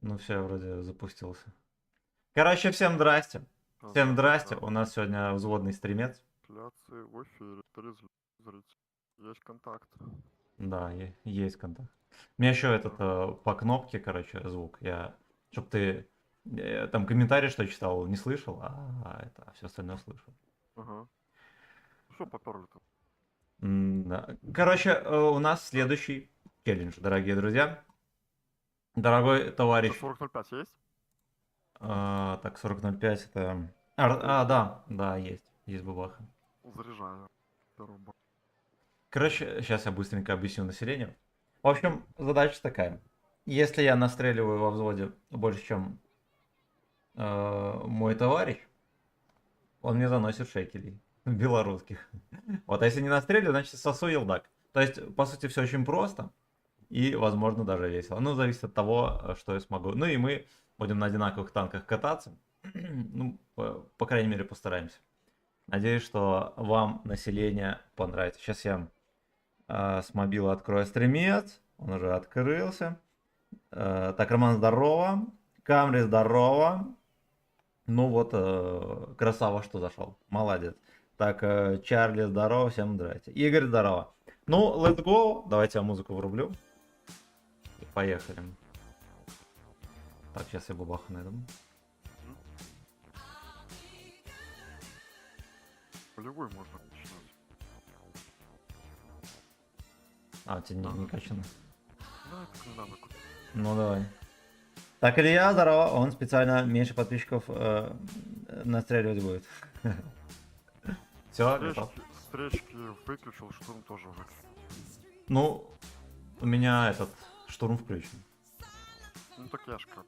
Ну все, я вроде запустился. Короче, всем здрасте. Всем здрасте. У нас сегодня взводный стримец. Трансляции в эфире. 3 зрителя. Есть контакт. Да, есть контакт. У меня еще этот по кнопке, короче, звук. Чтоб ты там комментарий, что читал, не слышал, а все остальное слышал. Ага. Что поперли-то? Да. Короче, у нас следующий челлендж, дорогие друзья. Дорогой товарищ. 4005 есть? Так, 4005 это... да, есть. Есть бабаха. Заряжаю. Первый бак. Короче, сейчас я быстренько объясню населению. В общем, задача такая. Если я настреливаю во взводе больше, чем мой товарищ, он мне заносит шекелей белорусских. Вот, а если не настреливаю, значит сосу елдак. То есть, по сути, все очень просто и, возможно, даже весело. Ну, зависит от того, что я смогу. Ну и мы будем на одинаковых танках кататься. Ну, по крайней мере, постараемся. Надеюсь, что вам население понравится. Сейчас я с мобила открою стримец. Он уже открылся. Так, Роман, здорово. Камри, здорово. Ну вот, красава, что зашел. Молодец. Так, Чарли, здорово. Всем здрасте. Игорь, здорово. Ну, let's go. Давайте я музыку врублю. И поехали. Так, сейчас я бабаху найду. Полевой можно начинать. А, у тебя не качано. Да, так не надо. Ну, давай. Так, Илья, здорово. Он специально меньше подписчиков настреливать будет. Все, готов. Встречки выключил, штурм тоже выключил. Ну, у меня этот штурм включен. Ну так я ж как.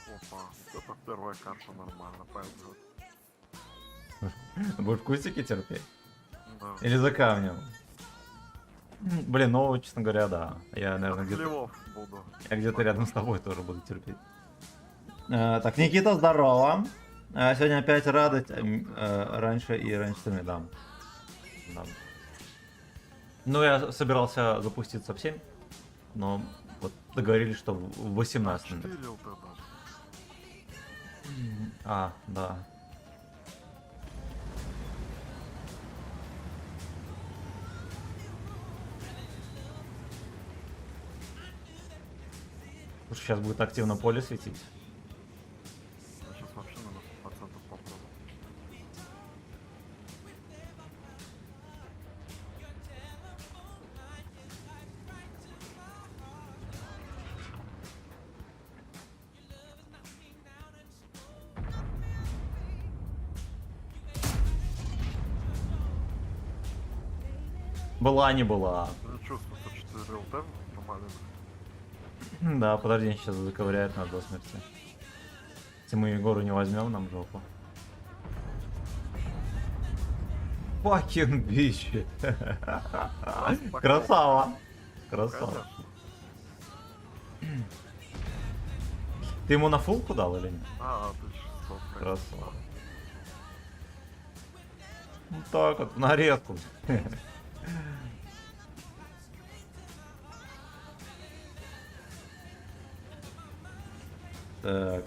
Опа, вот это первая карта нормально, пойдет. Будешь кустики терпеть? Да. Или за камнем? Блин, ну, честно говоря, да. Я, наверное, где-то... буду. Я где-то рядом с тобой тоже буду терпеть. Так, Никита, здорово. Сегодня опять радость. Раньше и раньше ты мне дам. Ну, я собирался запуститься в 7, но вот договорились, что в 18 минут. А, да. Слушай, сейчас будет активно поле светить. Сейчас вообще на 100% попробую. Была, не была. Не чувствую, что 4 ЛТ нормально. Да, подожди, сейчас заковыряют нас до смерти. Если мы Егору не возьмем, нам жопу. Fucking bitch. Красава. Красава. Ты ему на фулку дал или нет? А, ты что? Красава. Вот так вот, нарезку.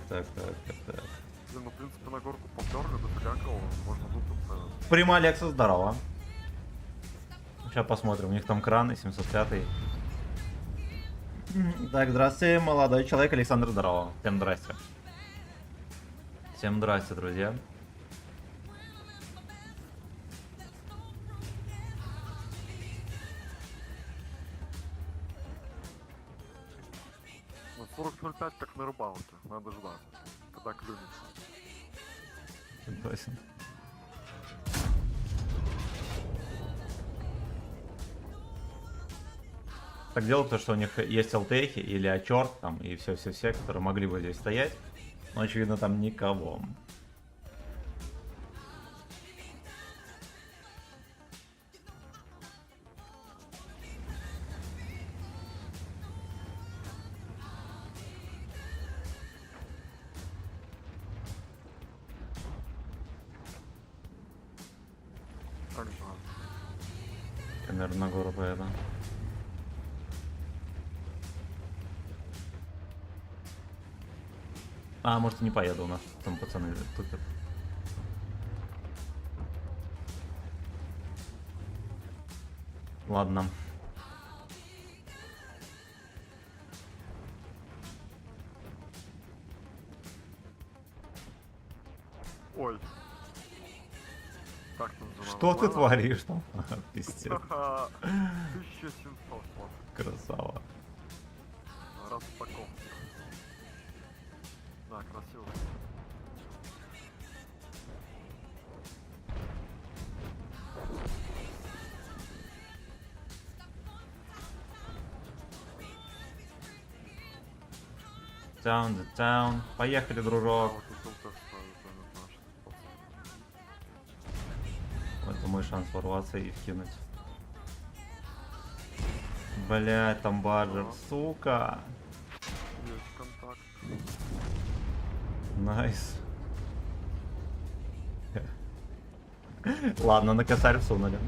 Так. Блин, ну в принципе на горку поперли, дофига кого, можно выпустить. Прима Алекса, здорово. Сейчас посмотрим, у них там краны 705. Так, здравствуйте, молодой человек Александр, здорово. Всем здрасте. Всем здрасте, друзья. Ну 40.05 как на рыбалке, надо ждать, когда клюнет. Согласен. Так дело то, что у них есть ЛТХи или Ачорт там и все, которые могли бы здесь стоять. Но очевидно там никого. Как же. Я, наверное, на гору поеду. А, может и не поеду, у нас там пацаны тупят. Ладно. Ой. Как там за Что ты творишь там? Пиздец. 1700, вот. Красава. Распаковка. Да, красиво. Down the town. Поехали, А дружок. вот тут тоже ставят, я не знаю, что это. Это мой шанс ворваться и вкинуть. Блять, там баджер, сука. Есть контакт. Найс. Ладно, на косарь всунули.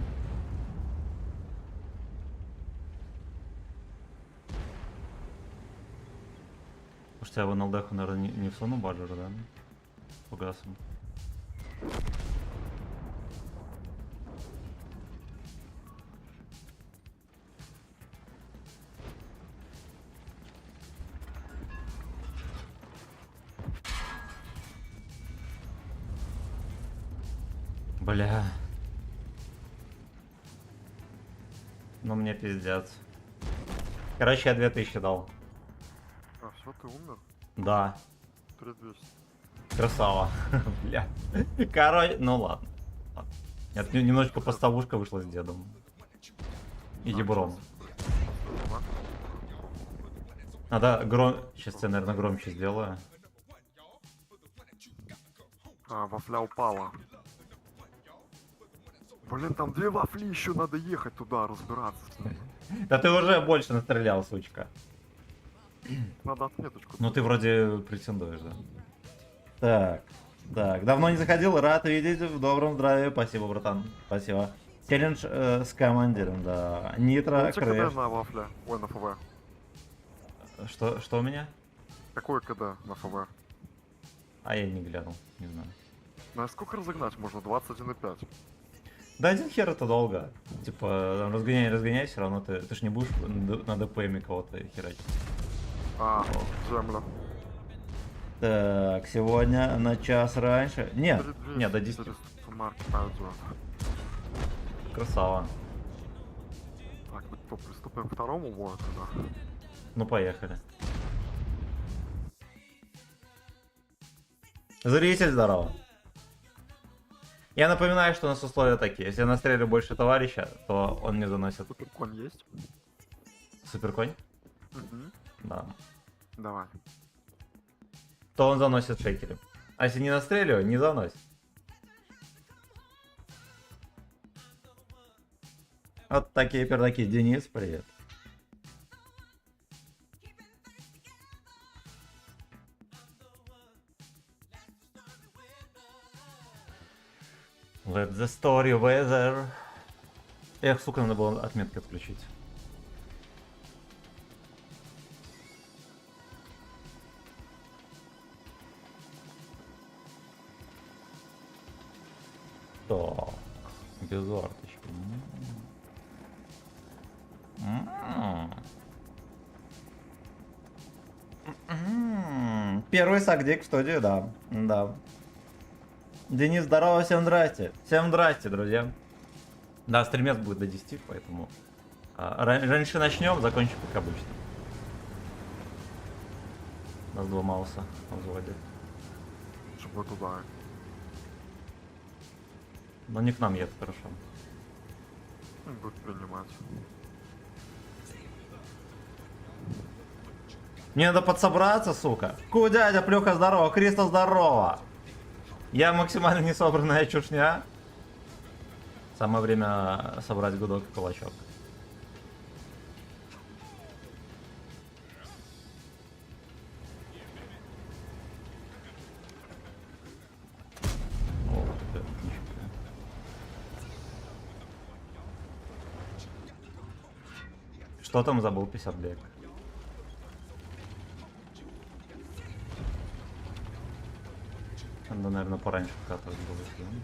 Слушайте, я в НЛД-ху, наверное, не всуну баджера, да? Погасом. Бля. Ну мне пиздец. Короче, я 2000 дал. А, все, ты умер? Да. 3200. Красава. Бля. Короче, ну ладно. Ладно. Нет, немножечко поставушка вышла с дедом. И дебром. Надо Сейчас я, наверное, громче сделаю. А, вафля упала. Блин, там 2 вафли, еще надо ехать туда, разбираться. Да ты уже больше настрелял, сучка. Надо отметочку. Ну ты вроде претендуешь, да? Так. Так, давно не заходил, рад видеть, в добром здравии. Спасибо, братан. Спасибо. Челлендж с командиром, да. Нитро, Ну, КД крэш. на вафле? Ой, на ФВ. Что у меня? Какой КД на ФВ? А я не глянул, не знаю. На сколько разогнать можно? 21,5. Да один хер это долго. Типа, там, разгоняй, все равно ты ж не будешь на ДПМе кого-то херать. А, земля. Так, сегодня на час раньше. Нет, 3200, нет, до 10. 400 марки пойдет. Красава. Так, ну что, приступим к второму бою тогда? Ну поехали. Зритель, здорово. Я напоминаю, что у нас условия такие. Если я настрелю больше товарища, то он мне заносит Суперконь есть? суперконь. Угу. Да. Давай. То он заносит шейкеры. А если не настреливаю, не заносит. Вот такие пердаки. Денис, привет. Let the story weather. Эх, сука, надо было отметки отключить. Так, без арточки. Первый сагдик в студию, да. Да. Денис, здорово, всем здрасте. Всем здрасте, друзья. Да, стримец будет до 10, поэтому раньше начнем, закончим как обычно. У нас 2 мауса в взводе. Чтобы туда. Но не к нам едет, хорошо. Будет принимать. Мне надо подсобраться, сука. Дядя, Плюха, здорово, Кристо, здорово. Я максимально не собранная чушня. Самое время собрать гудок и кулачок. О, это нифига. Что там забыл 50 блек? Надо, наверное, пораньше вкатывать было. если он-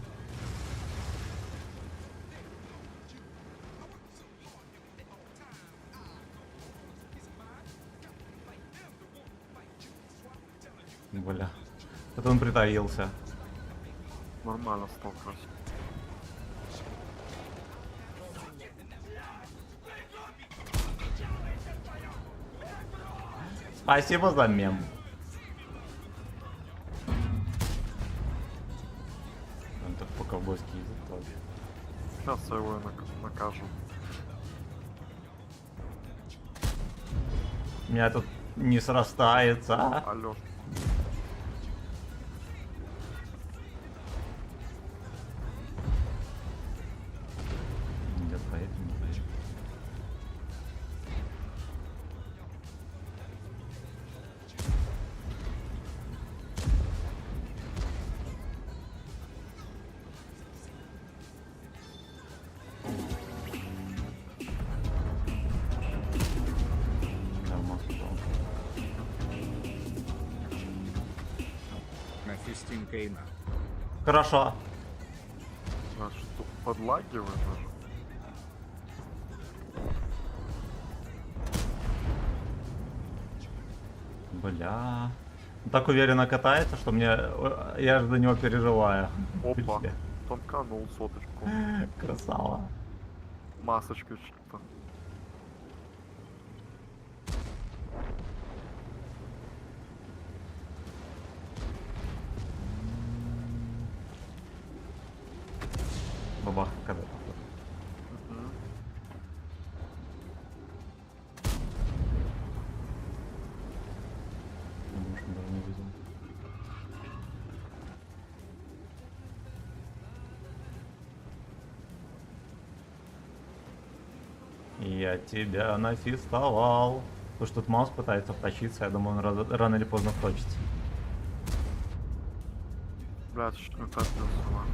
Бля. Это он притаился. Нормально сталкиваюсь. Спасибо за мем. Он так по-ковбойски едет тоже. Сейчас я его и накажу. У меня тут не срастается. Алёш, Нет, поедем, не поедем. Да, в маску дал. На 15 Кейна. Хорошо. значит, тут подлагивает даже. Бля. Он так уверенно катается, что мне... Я же за него переживаю. Опа, Бля, тонканул соточку. красава. Масочки что-то. Бабах, когда походу. Мгм. Я думаю, что он даже не видел. Я тебя нафистовал. Потому что тут Маус пытается втащиться, я думаю, он рано или поздно вточится. Блядь, чуть не топился, ладно.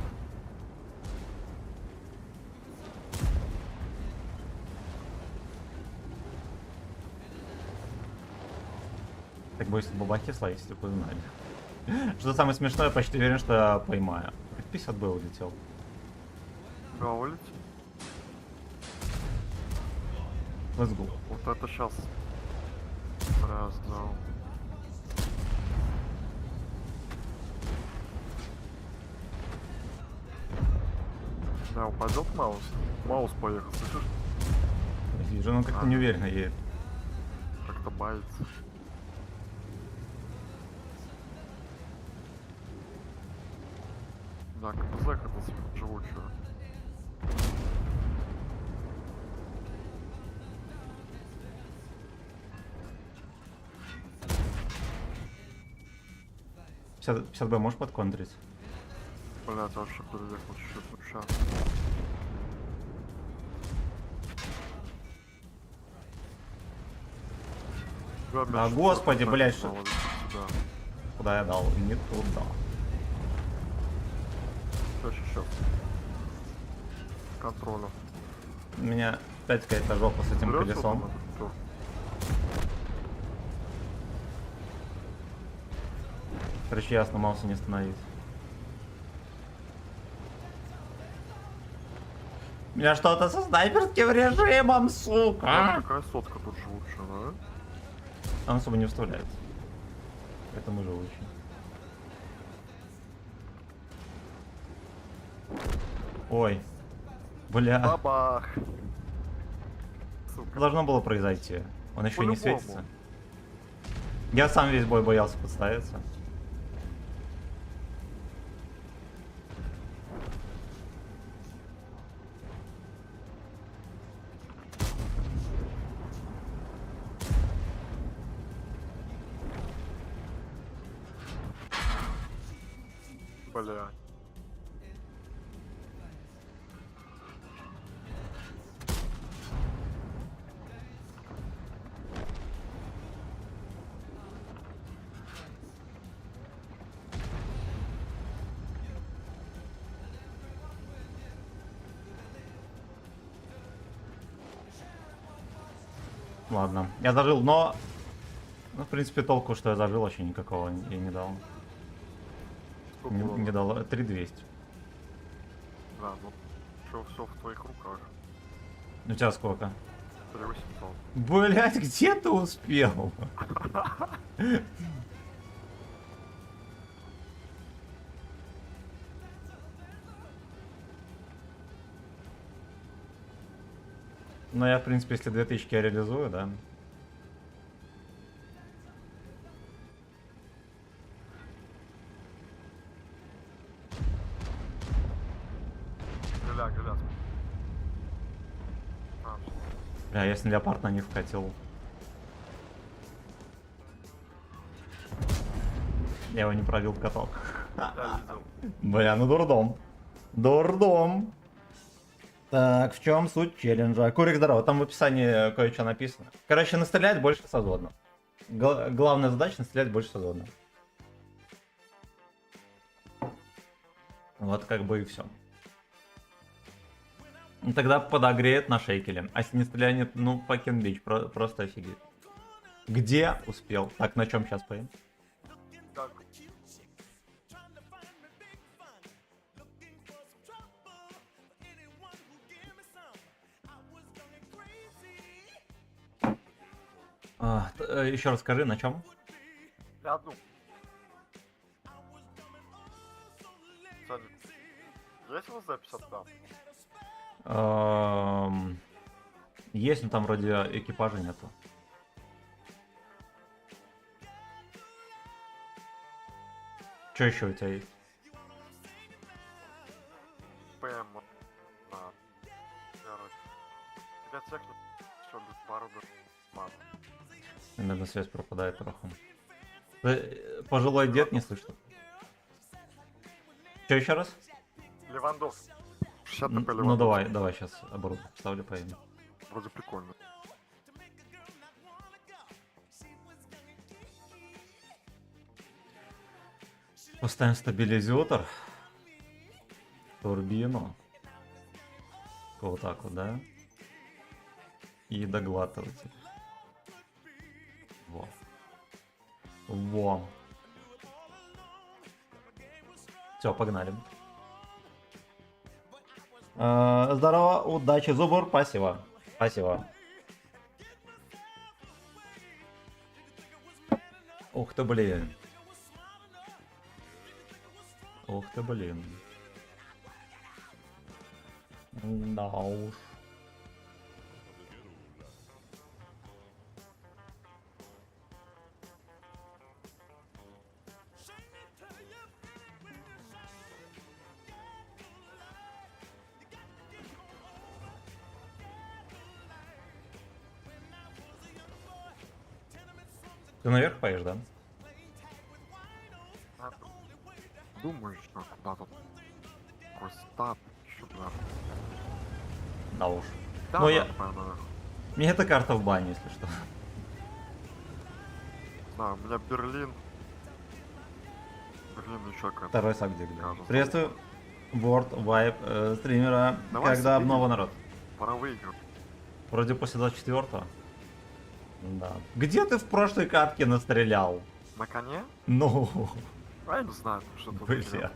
Так боюсь, бабахи словить, если бы знали. Что самое смешное, я почти уверен, что я поймаю. 50 бы улетел. Да, улетит. Let's go. Вот это сейчас раз сделал. Да, упадет Маус? Маус поехал, слышишь? Вижу, он как-то неуверенно едет. Как-то боится. Да, КПЗ это живучее. Сейчас 50 бы можешь подконтрить? Блять, вообще переехал чуть-чуть вообще. Да, господи, блядь, что- Да. Куда я дал? Не туда. Сейчас. Контроля. У меня опять какая-то жопа с этим Берёшь колесом. вот этот тур? Короче, я сломался, не остановить. У меня что-то со снайперским режимом, сука! Какая сотка тут живучая, да? Он особо не вставляет. Поэтому живучий. Ой. Бля. Бабах! Сука. Должно было произойти. Он еще не По-любому. светится. Я сам весь бой боялся подставиться. Бля. Ладно. Я зажил, но... Ну, в принципе, толку, что я зажил, вообще никакого я не дал. Сколько Не, урона? не дало 3200. Да, ну все в твоих руках. У тебя сколько? 3800. Блять, где ты успел? Ну, я, в принципе, если 2000 я реализую, да. Гля. А, всё. Бля, если леопард на них вкатил. Я его не пробил в каток. Я видел. Бля, ну дурдом. Дурдом. Так, в чем суть челленджа? Курик, здорово, там в описании кое-что написано. Короче, настрелять больше созодно. Главная задача настрелять больше созодно. Вот как бы и все. Тогда подогреет на шейкеле. А если не стрелянет, ну, fucking bitch, просто офигеть. Где успел? Так, на чем сейчас поем? Так, Еще раз скажи, на чем? я одну. Саня, есть у вас запись от там? Есть, но там вроде экипажа нету. Что еще у тебя есть? ПМ. Да. Короче. Тебя цекнут, что без пару мат. Иногда связь пропадает троху. Пожилой дед не слышно. Что еще раз? Левандовский. 60 Ну ТП Левандовский. давай сейчас оборудование поставлю, поедем. Вроде прикольно. Поставим стабилизатор. Турбину. Вот так вот, да? И доглатыватель. Во. Во. Все, погнали. Здорово, удачи, Зубр, спасибо. Спасибо. Ух ты, блин. Ух ты, блин. Да уж. Ты наверх поешь, да? А, думаешь, что куда тут? Какой стат? Еще куда? Да уж. Да, Ну, да, я- наверное. Мне эта карта в бане, если что. Да, у меня Берлин. Берлин еще какая-то. Второй сак где. Кажется. Приветствую. Борт, вайп, стримера. Давай Когда соберем. обнова, народ? Пора выиграть. Вроде после 24-го. Да. Где ты в прошлой катке настрелял? На коне? Ну, А я не знаю, что тут. Бля. делать.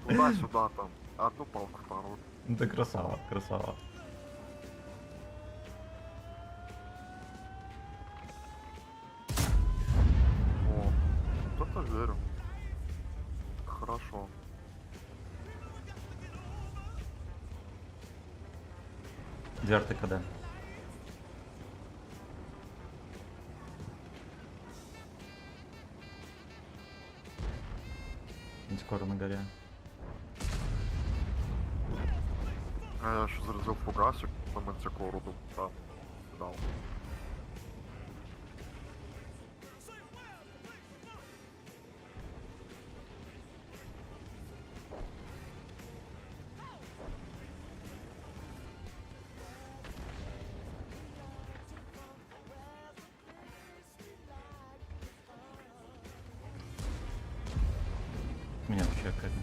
Туда-сюда там. Одну палку, вторую. ну ты красава, красава. О, кто-то верю. Хорошо. Дверты когда? Не скоро на горе. А я еще зарядил фугасик на мантикору, да, дал. У меня вообще какая-то.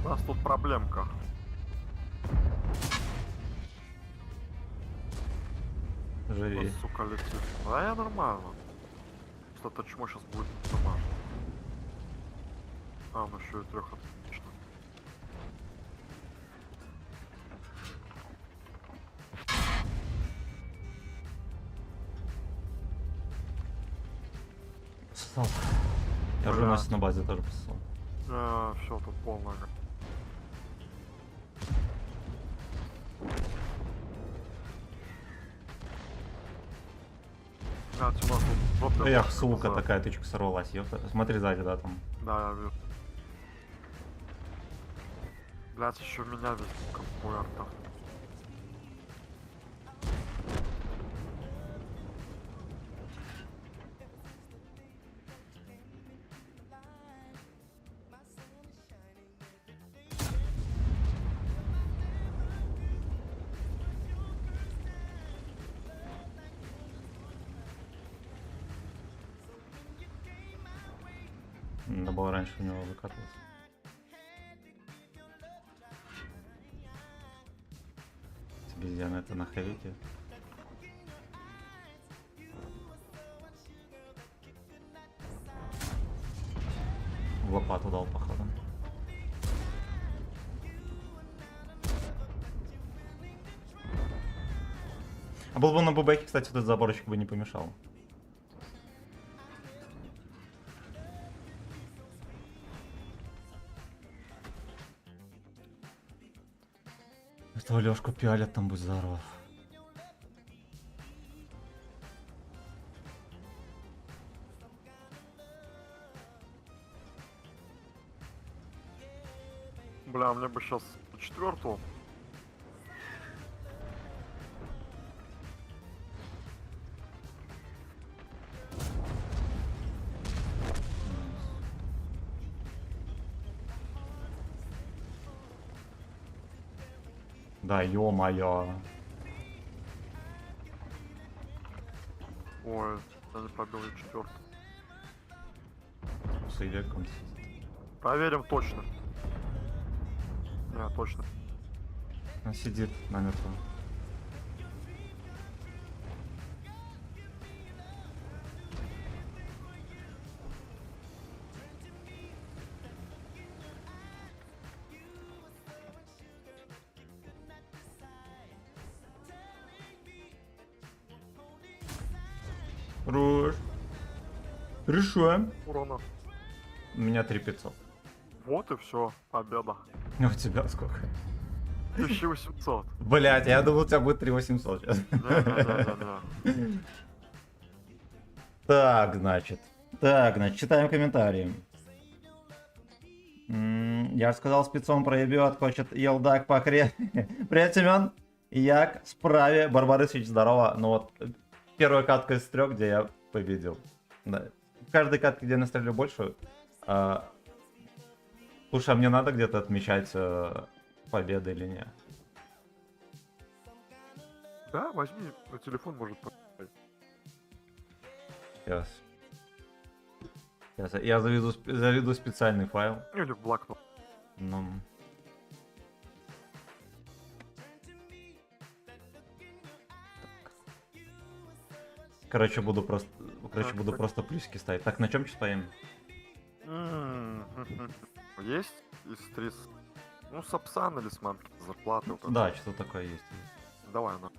У нас тут проблемка. Живи. Вот, сука, летит. Да я нормально. Что-то чмо сейчас будет домашнее. А, ну еще и 3 отлично. Писал. Я уже Бля. Настя на базе тоже писал. Все, тут полная. А, Тимур, тут вот ты Эх, можешь сука, сказать. такая тычка сорвалась. Ёпта. Смотри сзади, да, там. Да, я вижу. Блять, еще меня везде компуэртов. Надо было раньше у него выкатываться. Обезьяна это на хэвике. В лопату дал, походу. А был бы на бубеке, кстати, этот заборчик бы не помешал. Этого Лёшку пиалят, там будь здоров. Бля, мне бы сейчас 4-ю. Да, ё-моё. Ой, я не пробил и 4-ю. С Ивеком. Проверим точно. Не, точно. Он сидит намертво. Руш. Хорошо. Урона. У меня 3500. Вот и все, победа. У тебя сколько? 1800. Блять, я думал, у тебя будет 3800 сейчас. Да-да-да-да-да. Так, значит. Так, значит, читаем комментарии. Я же сказал, спецом проебет, хочет елдак по хре. Привет, Семен. Як справе. Барбарысович, здорово. Ну вот, первая катка из 3, где я победил. Да. В каждой катке, где я настрелю больше. Слушай, а мне надо где-то отмечать победы или нет? Да, возьми на телефон, может поставить. Сейчас. Я заведу специальный файл. Или в блокнот. Ну. Короче, буду просто плюсики ставить. Так, на чем сейчас поем? Есть из 3... Ну, Сапсан или с мамки зарплаты. Вот Да, это. что-то такое есть. Давай, на.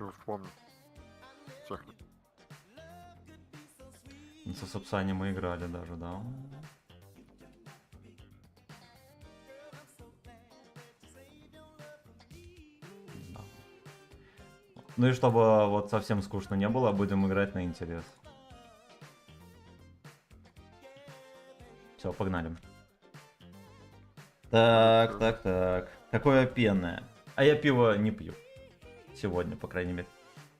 Я вспомнил. Техник. Со Сапсани мы играли даже, да? Да. Ну и чтобы вот совсем скучно не было, будем играть на интерес. Все, погнали. Так. Какое пенное. А я пиво не пью. Сегодня, по крайней мере.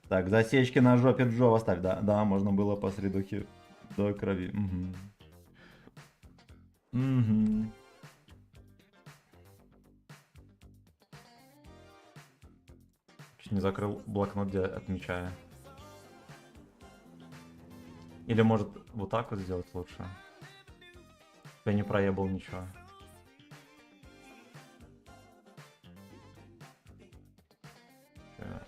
Так, засечки на жопе Джо оставь. Да, можно было по средухе до крови. Угу. Чуть не закрыл блокнот, где отмечаю. Или может вот так вот сделать лучше. Я не проебал ничего. Сейчас.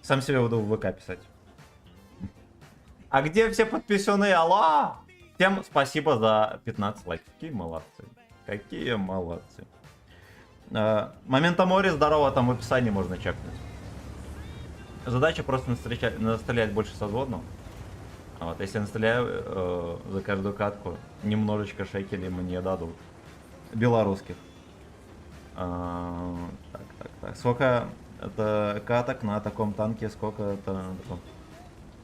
Сам себе буду в ВК писать. А где все подписаны? Алло! Всем спасибо за 15 лайков. Какие молодцы. Какие молодцы. Момента море, здорово, там в описании можно чекнуть. Задача просто настрелять больше со взводного. Вот, если я настреляю за каждую катку, немножечко шекелей мне дадут. Белорусских. Так. Сколько это каток на таком танке, сколько это на таком...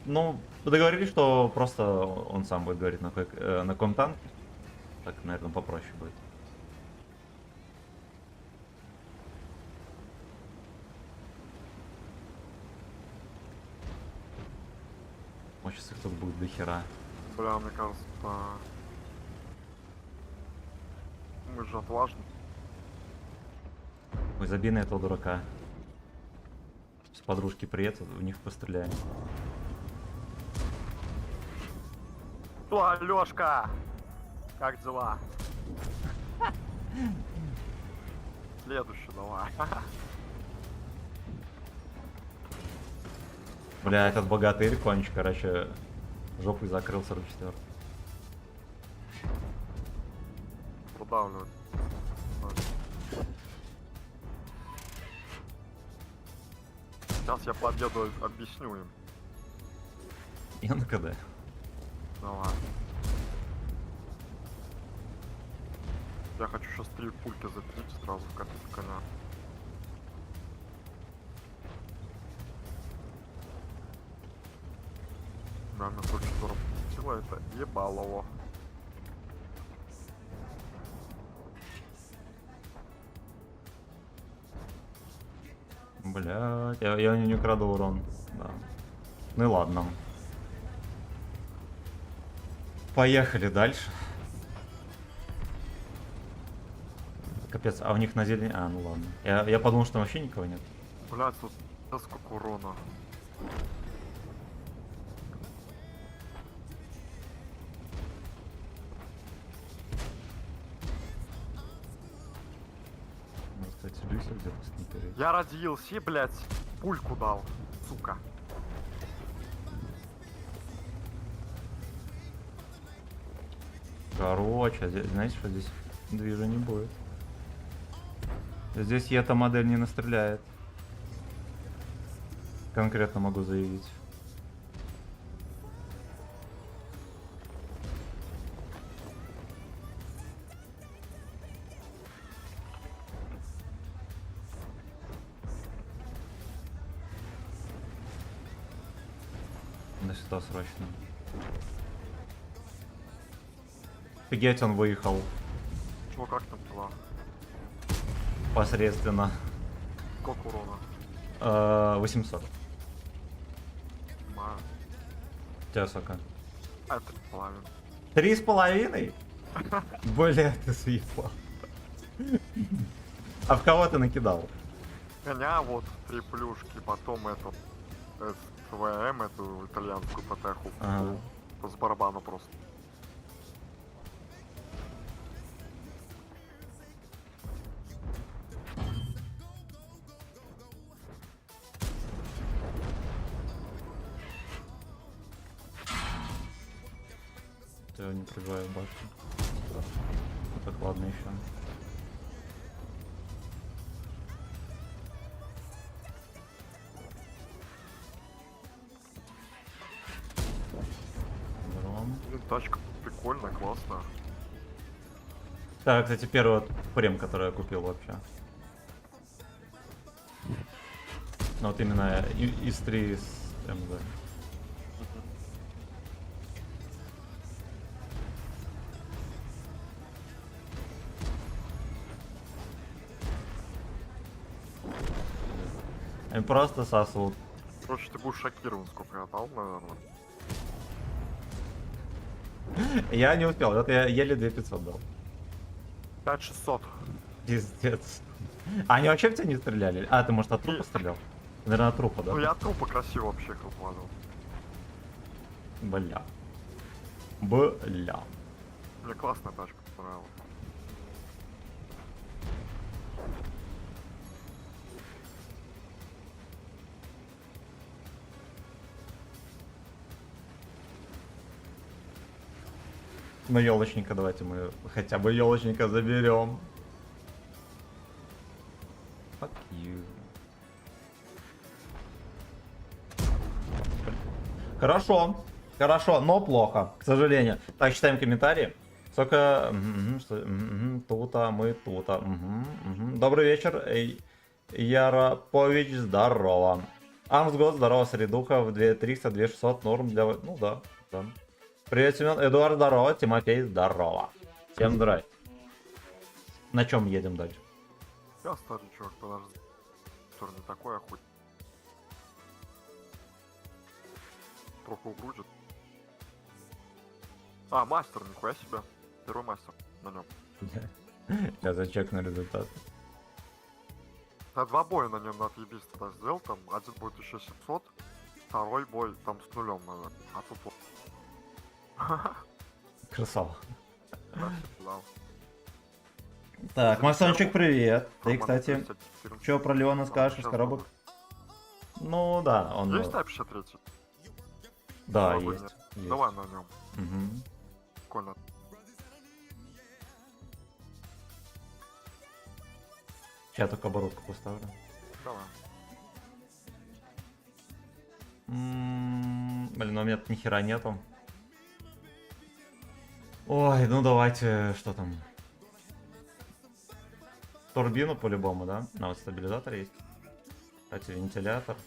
Ну, договорились, что просто он сам будет говорить, на каком танке. Так, наверное, попроще будет. Может, сейчас их тут будет до хера. Бля, мне кажется, мы же отважны. Ой, забей на этого дурака. С подружки приедут, в них постреляем. Что, Алёшка? Как дела? Следующий давай. Бля, этот богатырь кончик, короче, жопой закрыл 44. Продавливать. Сейчас я победу объясню им. И он КД. Давай. Я хочу сейчас 3 пульки запилить сразу в коня. Да, на 140 сила это ебалово. Блять, я не украду урон. Да. Ну и ладно. Поехали дальше. Капец, а у них на зелени... А, ну ладно. Я подумал, что там вообще никого нет. Блять, тут да сколько урона. Может, кстати, Люся где-то снайперит. Я ради ELC, блять, пульку дал, сука. Короче, а здесь, знаете, что здесь движа не будет. Здесь эта модель не настреляет. Конкретно могу заявить. На сюда срочно. Офигеть, он выехал Чего, как там дела? посредственно. Сколько урона? 800. Понимаю. У тебя сколько? А, 3,5. 3,5? Бля, ты съебал. А в кого ты накидал? Коня вот 3 плюшки, потом этот СВМ, эту итальянскую потеху. Ага. С барабану просто. Я не прибиваю башню. Так, ладно еще. Дрон. Блин, тачка прикольная, классная. Так, кстати, первый вот прем, который я купил вообще. Ну вот именно из 3 с МЗ. Они просто сосут. Короче, ты будешь шокирован, сколько я дал, наверное. Я не успел, вот я еле 2500 дал. 5600. Пиздец. А они вообще в тебя не стреляли? А, ты может от трупа стрелял? Наверное, от трупа, да? Ну я трупы красиво вообще их отвалил. Бля. Бля. Мне классная тачка понравилась. Ну, елочника давайте мы хотя бы елочника заберем. Fuck you. Хорошо, хорошо, но плохо, к сожалению. Так, читаем комментарии. Сколько... Тута, мы тута. Добрый вечер, Яропович, здорово. Армсгод, здорово, Средуха, 2300, 2600, норм для... Ну да, да. Привет, Семен, Эдуард, здорово, Тимофей, здорово. Всем здрасте. На чем едем дальше? Я старый чувак, подожди. Который не такой охотник. Троху угрузит. А, мастер, нихуя себе. Первый мастер на нем. Я зачекну результат. Я 2 боя на нем на отъебись тогда сделал, там один будет 1700, второй бой там с нулем, наверное. А тут вот. Красава. Да. Так, Максончик, привет. Ты, Формат кстати, 214. что про Леона А, скажешь из сейчас коробок? буду. Ну да, он... Есть Type 63? Да, Слабый есть. нет. есть. Давай на нем. Мгм. Прикольно. Сейчас только оборотку поставлю. Давай. Блин, у меня тут ни хера нету. Ой, ну давайте, что там? Турбину по-любому, да? А вот стабилизатор есть. Кстати, вентилятор.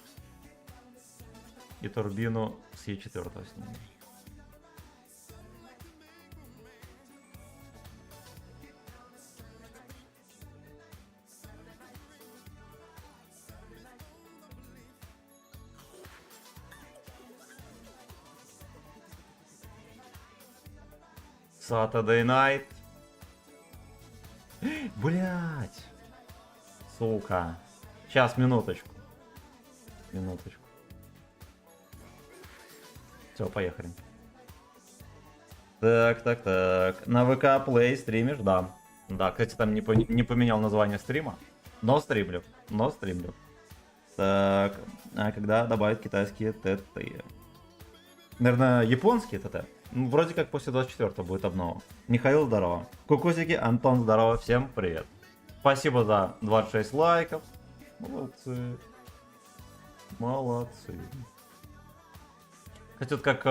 И турбину с Е4 снимем. Saturday Night. Блять. Сука. Сейчас, минуточку. Минуточку. Все, поехали. Так, так, так. На ВК Play стримишь? Да. Да, кстати, там не поменял название стрима. Но стримлю. Но стримлю. Так. А когда добавят китайские ТТ? Наверное, японские ТТ? Ну, вроде как после 24 будет обнова. Михаил, здорово. Кукусики, Антон, здорово. Всем привет. Спасибо за 26 лайков. Молодцы. Молодцы. Кстати, вот как...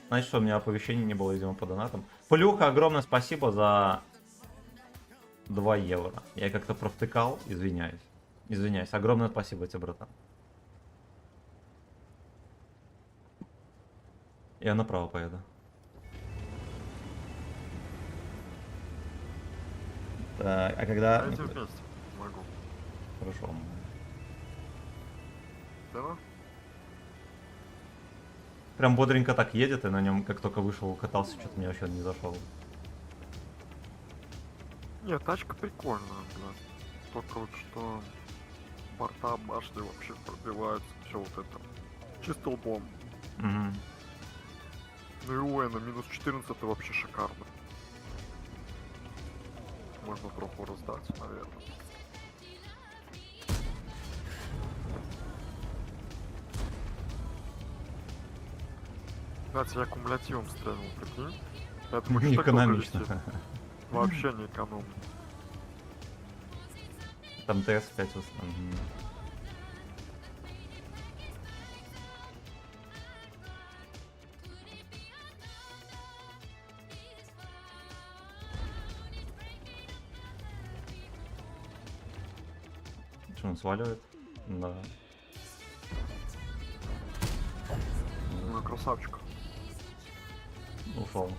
Значит, что у меня оповещений не было, видимо, по донатам. Плюха, огромное спасибо за 2 евро. Я как-то провтыкал, извиняюсь. Извиняюсь, огромное спасибо тебе, братан. Я направо поеду. Так, а когда... Пойдем вместе. Могу. Хорошо. Да? Прям бодренько так едет, и на нем, как только вышел, катался, что-то мне вообще не зашел. Нет, тачка прикольная, блядь. Только вот что борта башни вообще пробиваются, все вот это. Чисто лбом. Угу. Ну и Уэна минус 14 это вообще шикарно. Можно троху раздать, наверное. Кстати, я аккумулятивом стрельнул, прикинь. Я думаю, что так долго летит? Экономично. Вообще не экономно. Там ТС-5 в основном. Что, он сваливает? Да. Ну, красавчик. Ушел.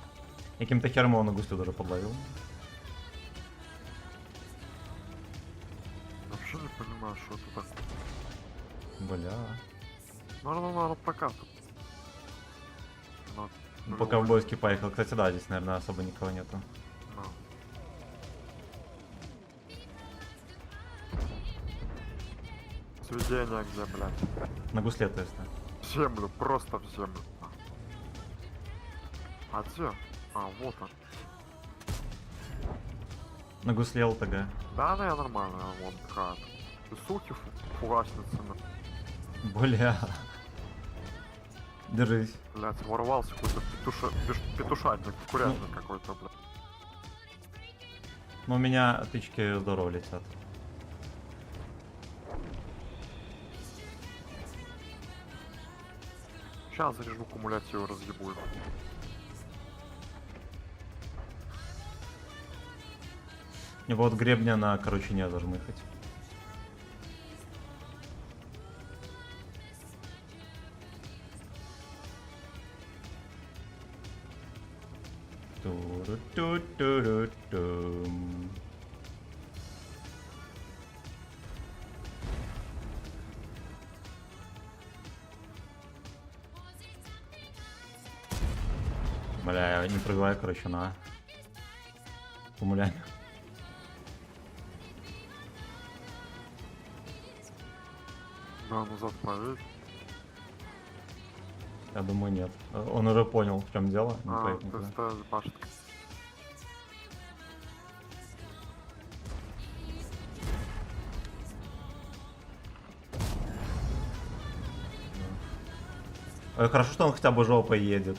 Каким-то хером его на густю даже подловил. Вообще не понимаю, что это такое. Бля. Надо прокатывать. По ковбойски поехал. Кстати, да, здесь, наверное, особо никого нету. Сведение где, блядь? На гусле, то есть, да. В землю, просто в землю. А где? А, вот он. На гусле ЛТГ. Да, она нормально, вон какая-то. И суки фугасницами. Бля. Держись. Блядь, ворвался какой-то петушатник, курятник какой-то, блядь. Ну, у меня тычки здорово летят. Сейчас заряжу кумулятивы, разъебу их. И вот гребня на, короче, не зажмыхать. Туру-ту-туру-тум. Бля, я не прыгаю, короче, на кумуляне. Да, назад проверь. Я думаю, нет. Он уже понял, в чем дело. не А, поедет ты никуда. ставишь башит. Хорошо, что он хотя бы жопой едет.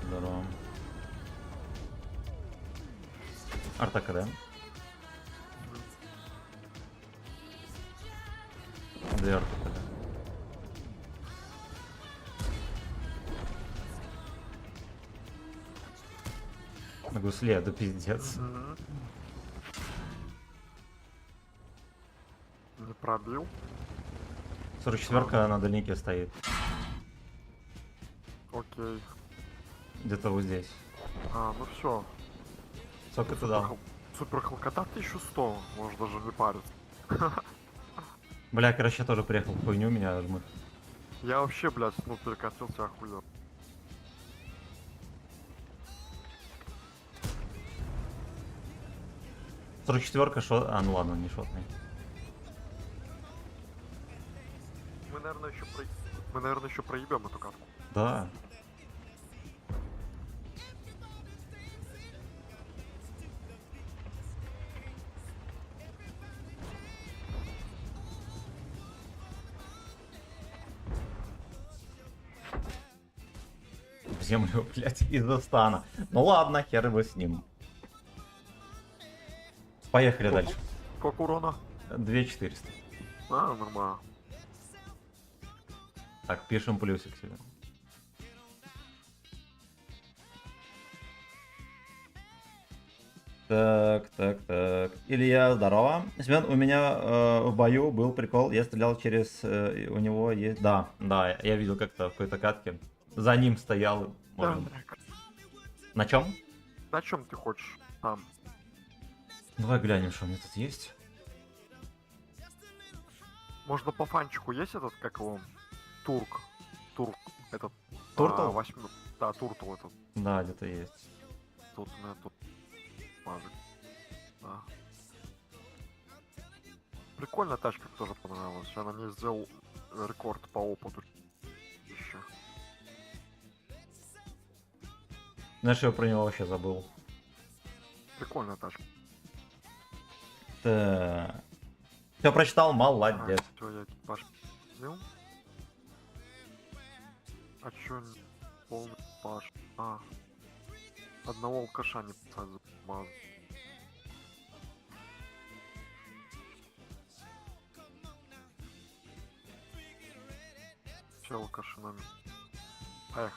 Здорово. Артака, да? Две артака, да. На гусле, да пиздец. Не пробил. 44-ка на дальнике стоит. Окей. Где-то вот здесь. А, ну все. Сколько ты дал? Супер хлокота 1100. Может даже не париться. Бля, короче, я тоже приехал в хуйню, меня жмут. Я вообще, блядь, ну перекатился охуел. Сорок четверка шот. А, ну ладно, не шотный. Мы, наверное, еще проебем эту катку. Да. В землю, блядь, из-за стана. Ну ладно, хер его с ним. Поехали дальше. Сколько урона? 2400. А, нормально. Так, пишем плюсик себе. Так, так, так. Илья, здорово. Семен, у меня в бою был прикол, я стрелял через... у него есть... Да, да, я видел как-то в какой-то катке. За ним стоял... Да, Может... На чем? на чем ты хочешь? Там. Давай глянем, что у меня тут есть. Можно по фанчику есть этот, как его? Турк. Этот. Туртл? Да, Туртл этот. Да, где-то есть. Тут на тут. Мажик. Да. Прикольная тачка тоже понравилась. Я на ней сделал рекорд по опыту. Еще. Знаешь, я про него вообще забыл. Прикольная тачка. Так. Все прочитал, молодец. Все, я экипаж сделал. А чё не полный экипаж? А. Одного алкаша не писать за базу. Все алкаши нами. Эх.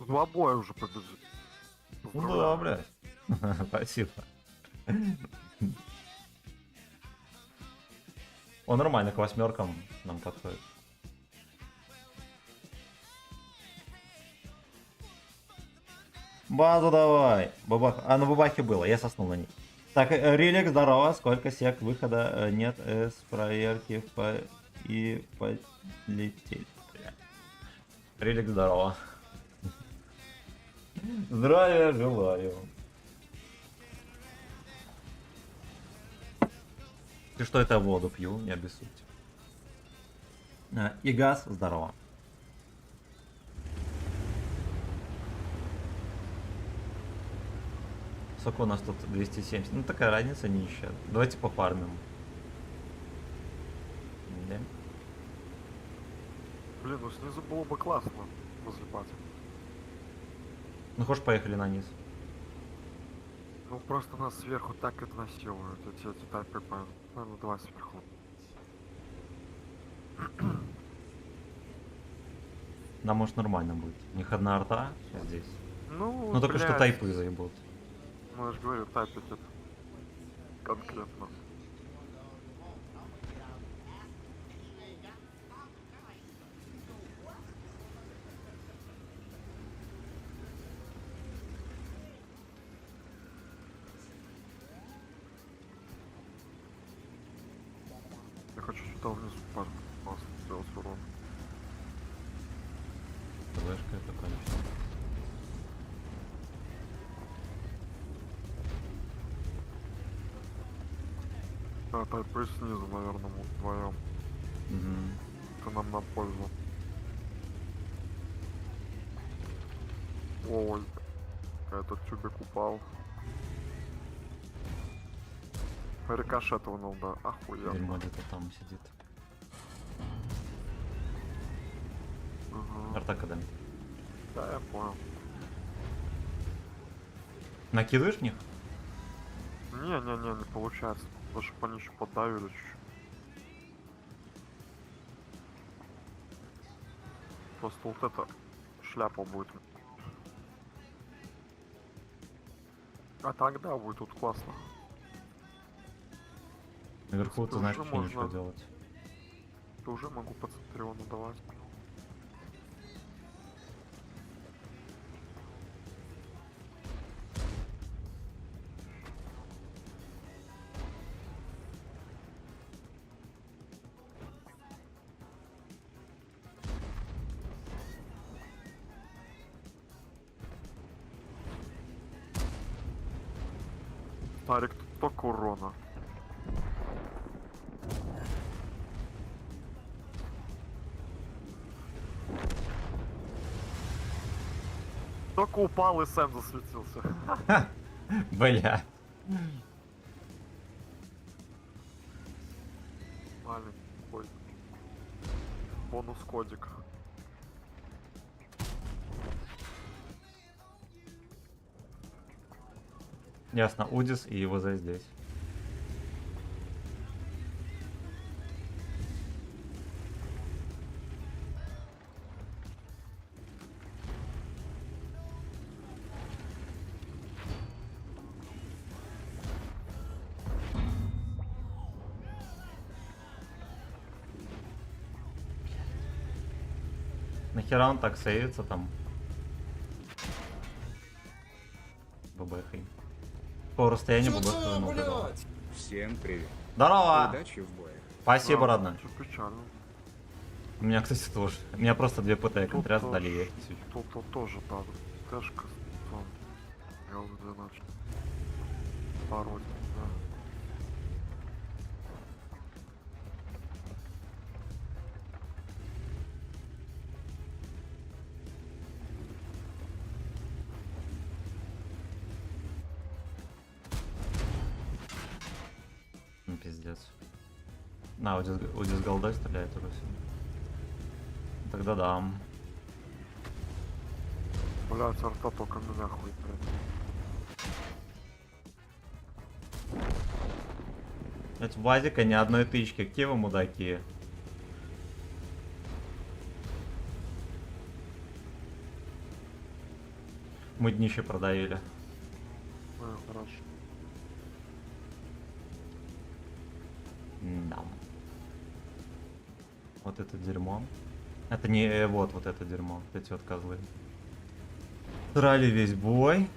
Два боя уже побежит. Ну да, блядь. Спасибо. Он нормально к восьмеркам нам подходит. Базу давай. Бабах. А, на бабахе было, я соснул на ней. Так, Релик, здорово. Сколько сек выхода нет с проверки и полетели. Релик, здорово. Здравия желаю. Ты что, это воду пью? Не обессудь. И газ, здорово. Сколько у нас тут 270? Ну такая разница нищая. Давайте пофармим. Да. Блин, ну снизу было бы классно возлипать. Ну хочешь поехали на низ? Ну просто нас сверху так относилуют, эти тайпы, наверное, давай сверху. Да, может нормально будет. У них одна арта здесь. Ну, Ну только что блядь, тайпы заебут. ну я же говорю, тайпить это конкретно. Я хочу сюда внизу пожалуйста, сделать урон. ТВшка это, конечно. Да, тайпы снизу, наверное, мы вдвоем. Мгм. Это нам на пользу. Ой, этот тюбик упал. Рикошетовал, да, охуенно. Дерьмо где-то там сидит. Ага. Арта когда? Да, я понял. Накидываешь в них? Не получается. Потому что они еще поддавили чуть-чуть. Просто вот эта шляпа будет. А тогда будет тут классно. Наверху Это ты знаешь, уже вообще ничего можно. делать. Ты уже могу по Центриону давать. Тарик, тут только урона. Только упал и Сэм засветился. Бля. Маленький кодик. Бонус кодик. Ясно, Удис и его за здесь. Нахера он так сейвится там? ББХ. По расстоянию ББХ ну да. Всем привет. Здорово! Удачи в бою. Спасибо, Да, родной. Что печально. У меня, кстати, тоже. У меня просто 2 ПТ контряс Тут дали тоже- ехать. Тут тоже, да, тэшка, там, я уже начал пороть, да. Ну, пиздец. На, Удис голдой стреляет уже сюда. Тогда дам. Блять, арта только меня хуй, блядь. Ведь в базика ни одной тычки. Какие вы мудаки? Мы днище продавили. Хорошо. Да. Вот это дерьмо. Это не вот это дерьмо. Вот эти вот козлы. Срали весь бой.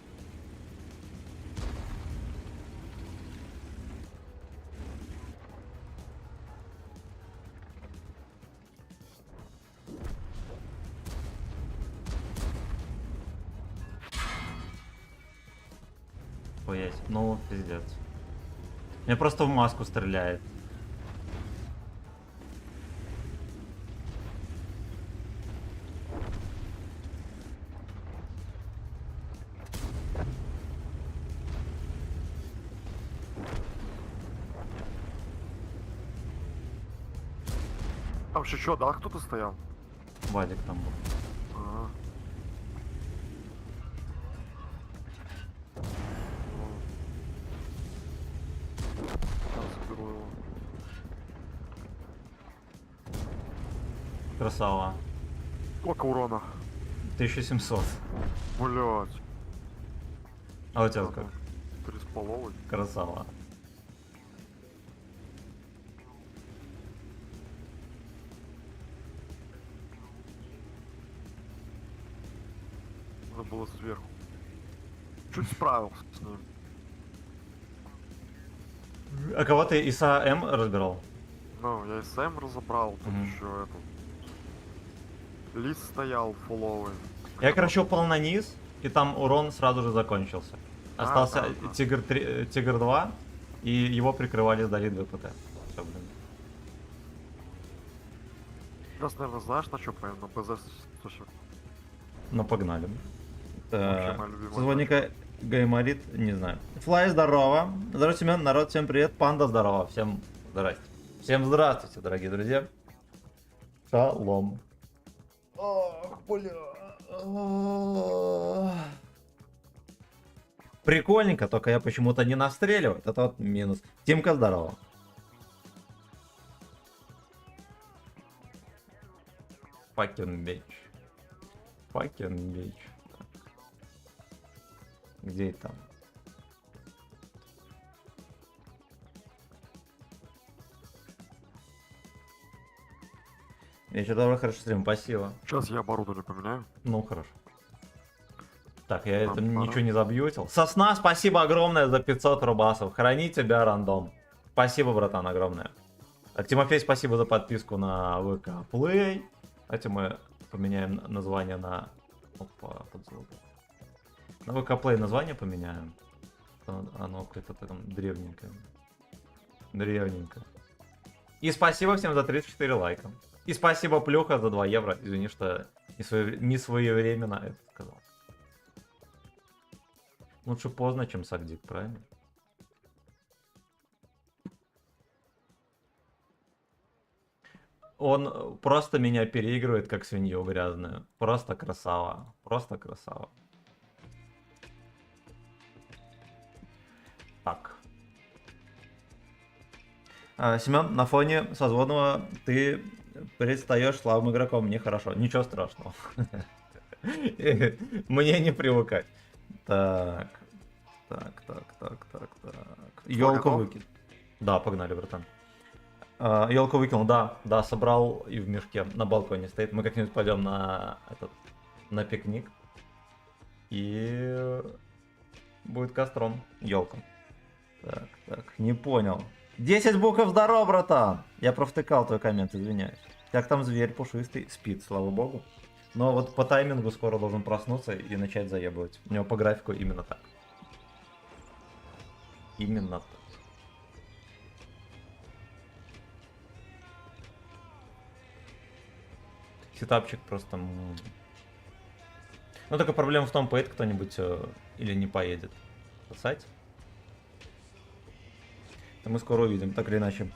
Боясь. Ну, пиздец. Мне просто в маску стреляет. Там еще что, да, кто-то стоял? Вадик там был. А. Ну, сейчас заберу его. Красава. Сколько урона? 1700. Блять. А у тебя как? 3,5. Красава. Надо было сверху. Чуть справился с ним. А кого ты ИСа М разбирал? Ну, я и Сэм разобрал, тут Мгм. еще этот. Лис стоял фуловый. Я, короче, упал на низ, и там урон сразу же закончился. Остался да, да. Тигр 3, Тигр 2, и его прикрывали с Дали 2 ПТ. Всё, блин. Сейчас, наверное, знаешь, на что поем? На БЗ 100. Ну, погнали. Вообще моя любимая Созвонника Гайморит, не знаю. Флай, здорово. Здорово, Семен, народ, всем привет. Панда, здорово. Всем здрасте. Всем здравствуйте, дорогие друзья. Шалом. Ох, бля. Прикольненько, только я почему-то не настреливаю. Это вот минус. Тимка, здорово. Fucking bitch. Fucking bitch. Где это там? Вечер добрый, хорошо стрим, спасибо. Сейчас я оборудование поменяю. Ну, хорошо. Так, я это Ага. ничего не забьютил. Сосна, спасибо огромное за 500 рубасов. Храни тебя, рандом. Спасибо, братан, огромное. Так, Тимофей, спасибо за подписку на ВК Play. Давайте мы поменяем название на... Опа, подзвук. На ВК Play название поменяем. Оно какое-то там древненькое. Древненькое. И спасибо всем за 34 лайка. И спасибо, Плюха, за 2 евро. Извини, что не своевременно это сказал. Лучше поздно, чем Сагдик, правильно? Он просто меня переигрывает, как свинью грязную. Просто красава. Просто красава. Так. Семен, на фоне созвонного ты предстаешь слабым игроком. Нехорошо. Ничего страшного. Мне не привыкать. Так. Елку готов? выкинул. Да, погнали, братан. Елку выкинул, да, собрал и в мешке на балконе стоит. Мы как-нибудь пойдем на пикник. И будет костром. Елка. Так, не понял. 10 букв, здорово, братан! Я провтыкал твой коммент, извиняюсь. Как там зверь пушистый? Спит, слава богу. Но вот по таймингу скоро должен проснуться и начать заебывать. У него по графику именно так. Именно так. Сетапчик просто... Ну, только проблема в том, поедет кто-нибудь или не поедет. Спасать. Это мы скоро увидим, так или иначе.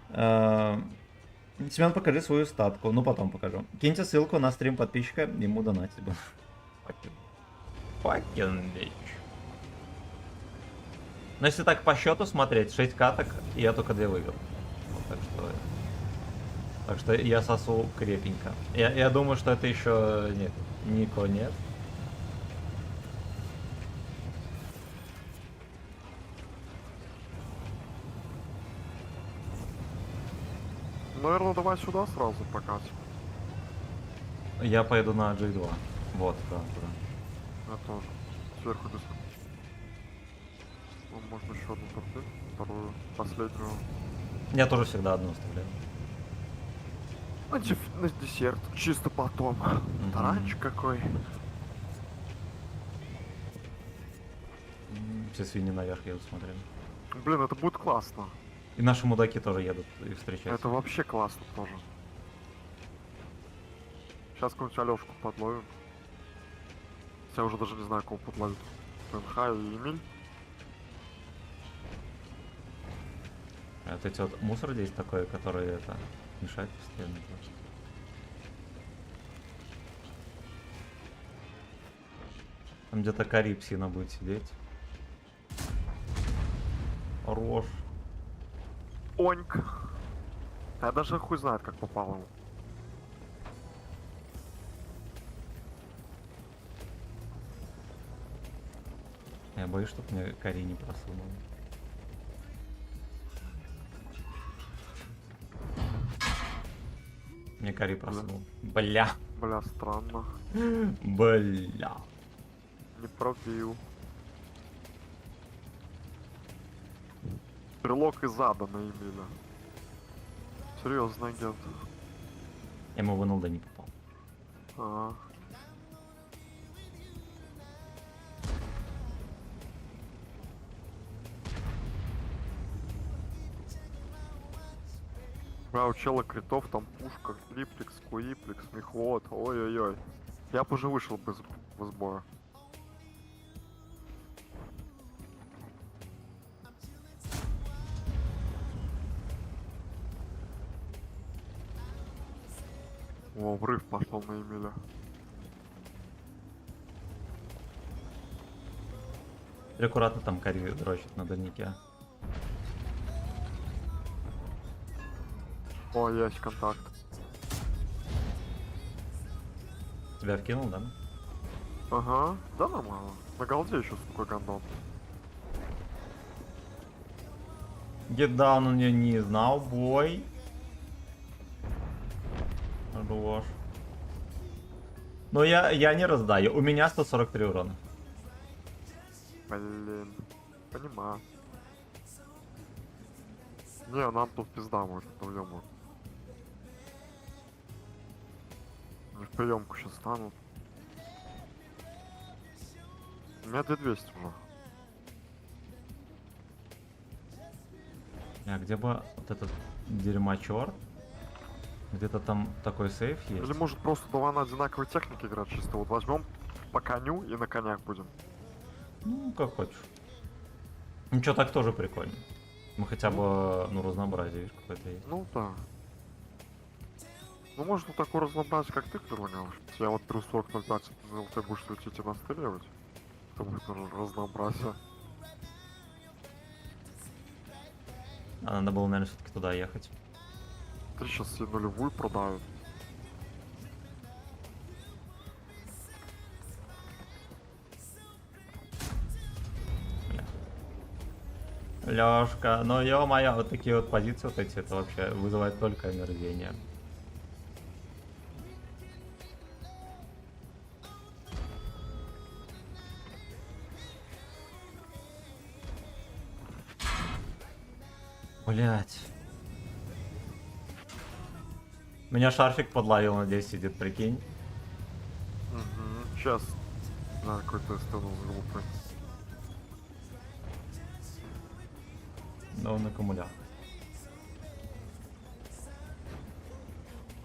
Семен, покажи свою статку. Ну, потом покажу. Киньте ссылку на стрим подписчика, ему донатить буду. Fucking bitch. Но если так по счету смотреть, 6 каток, и я только 2 выиграл. Вот, так что я сосу крепенько. Я думаю, что это еще нет. Нико нет. Наверное, давай сюда сразу покатим. Я поеду на G2. Вот, да. Я тоже. Сверху без... Ну, можно еще одну торты. Вторую, последнюю. Я тоже всегда одну оставляю. На десерт. Чисто потом. Таранчик какой. Все свиньи наверх едут, смотрим. Блин, это будет классно. И наши мудаки тоже едут и встречаются. Это вообще классно тоже. Сейчас какую-нибудь Алешку подловим. Я уже даже не знаю, кого подловить. ПНХ и Эмиль. Вот эти вот мусор здесь такой, который это Мешает постоянно просто. Там где-то Карипсина будет сидеть. Хорош. Оньк. Я даже хуй знает, как попал ему. Я боюсь, чтоб мне Кари не просунул. Мне Кари просунул. Бля. Бля, странно. Бля. Не пробил. Стрелок из ада на Эмиля. Серьезный агент. Я ему вынул, да не попал. Ага. Бля, у чела критов там пушка, клиплекс, куиплекс, мехвод. Ой-ой-ой. Я бы уже вышел без из боя. О, врыв пошел на Эмиля. И аккуратно там Кари дрочит на дальнике. О, есть контакт. Тебя вкинул, да? Ага, да нормально. На голде еще такой гандон. Get down on your knees now, boy. Хорош. Но я не раздаю. У меня 143 урона. Блин. Понимаю. Не, нам тут пизда будет, вдвоем. Они в приемку сейчас станут. У меня 2200 уже. А где бы вот этот дерьмачер? Где-то там такой сейф есть. Или может просто два на одинаковой технике играть чисто. Вот возьмем по коню и на конях будем. Ну, как хочешь. Ничего, так тоже прикольно. Мы хотя бы, ну, разнообразие, видишь, какое-то есть. Ну да. Ну может вот такое разнообразие, как ты предлагал. Я вот плюс 40.05, ты будешь светить и настреливать. Это будет разнообразие. А надо было, наверное, все-таки туда ехать. Ты сейчас себе нулевую продают. Лёшка, ну ё-моё, вот такие вот позиции вот эти, это вообще вызывает только омерзение. Блять. Меня шарфик подловил, надеюсь, сидит, прикинь. Угу. Сейчас. Да, какой-то станул глупый. Но он аккумулятор.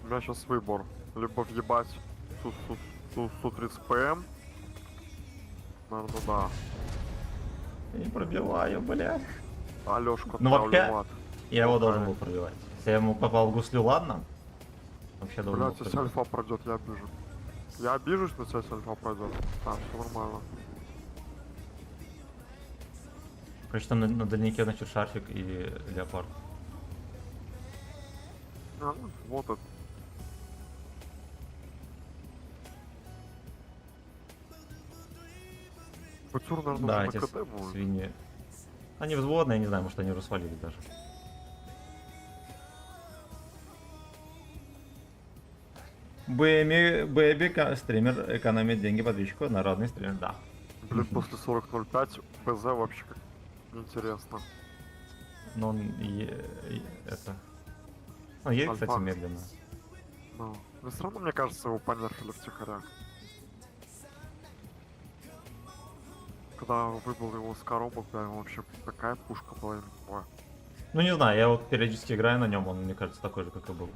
У меня сейчас выбор. Либо въебать Су-30 ПМ. Наверное, да. Я не пробиваю, бля. Алёшку Ну, вообще, отправлю в ад. Я его Окей. должен был пробивать. Если я ему попал в гуслю, ладно. Вообще должен был Блять, если пробивать. альфа пройдет, я обижу. Я обижусь, но если альфа пройдет. Там все нормально. Короче, там на дальнике, значит, шарфик и леопард. А, ну, вот это. Бутюр, наверное, Да, уже эти на КД будет. свиньи. Они взводные, я не знаю, может они уже свалили даже. Бэби, стример, экономит деньги подписчику, народный стример, да. Блин, после 40.05 ПЗ вообще как неинтересно. Но он это... Он едет, кстати, Альфа. медленно. Ну, но все равно, мне кажется, его понерфили втихаря. Когда выбыл его с коробок, да, вообще такая пушка была имба. Ну не знаю, я вот периодически играю на нем, он, мне кажется, такой же, как и был.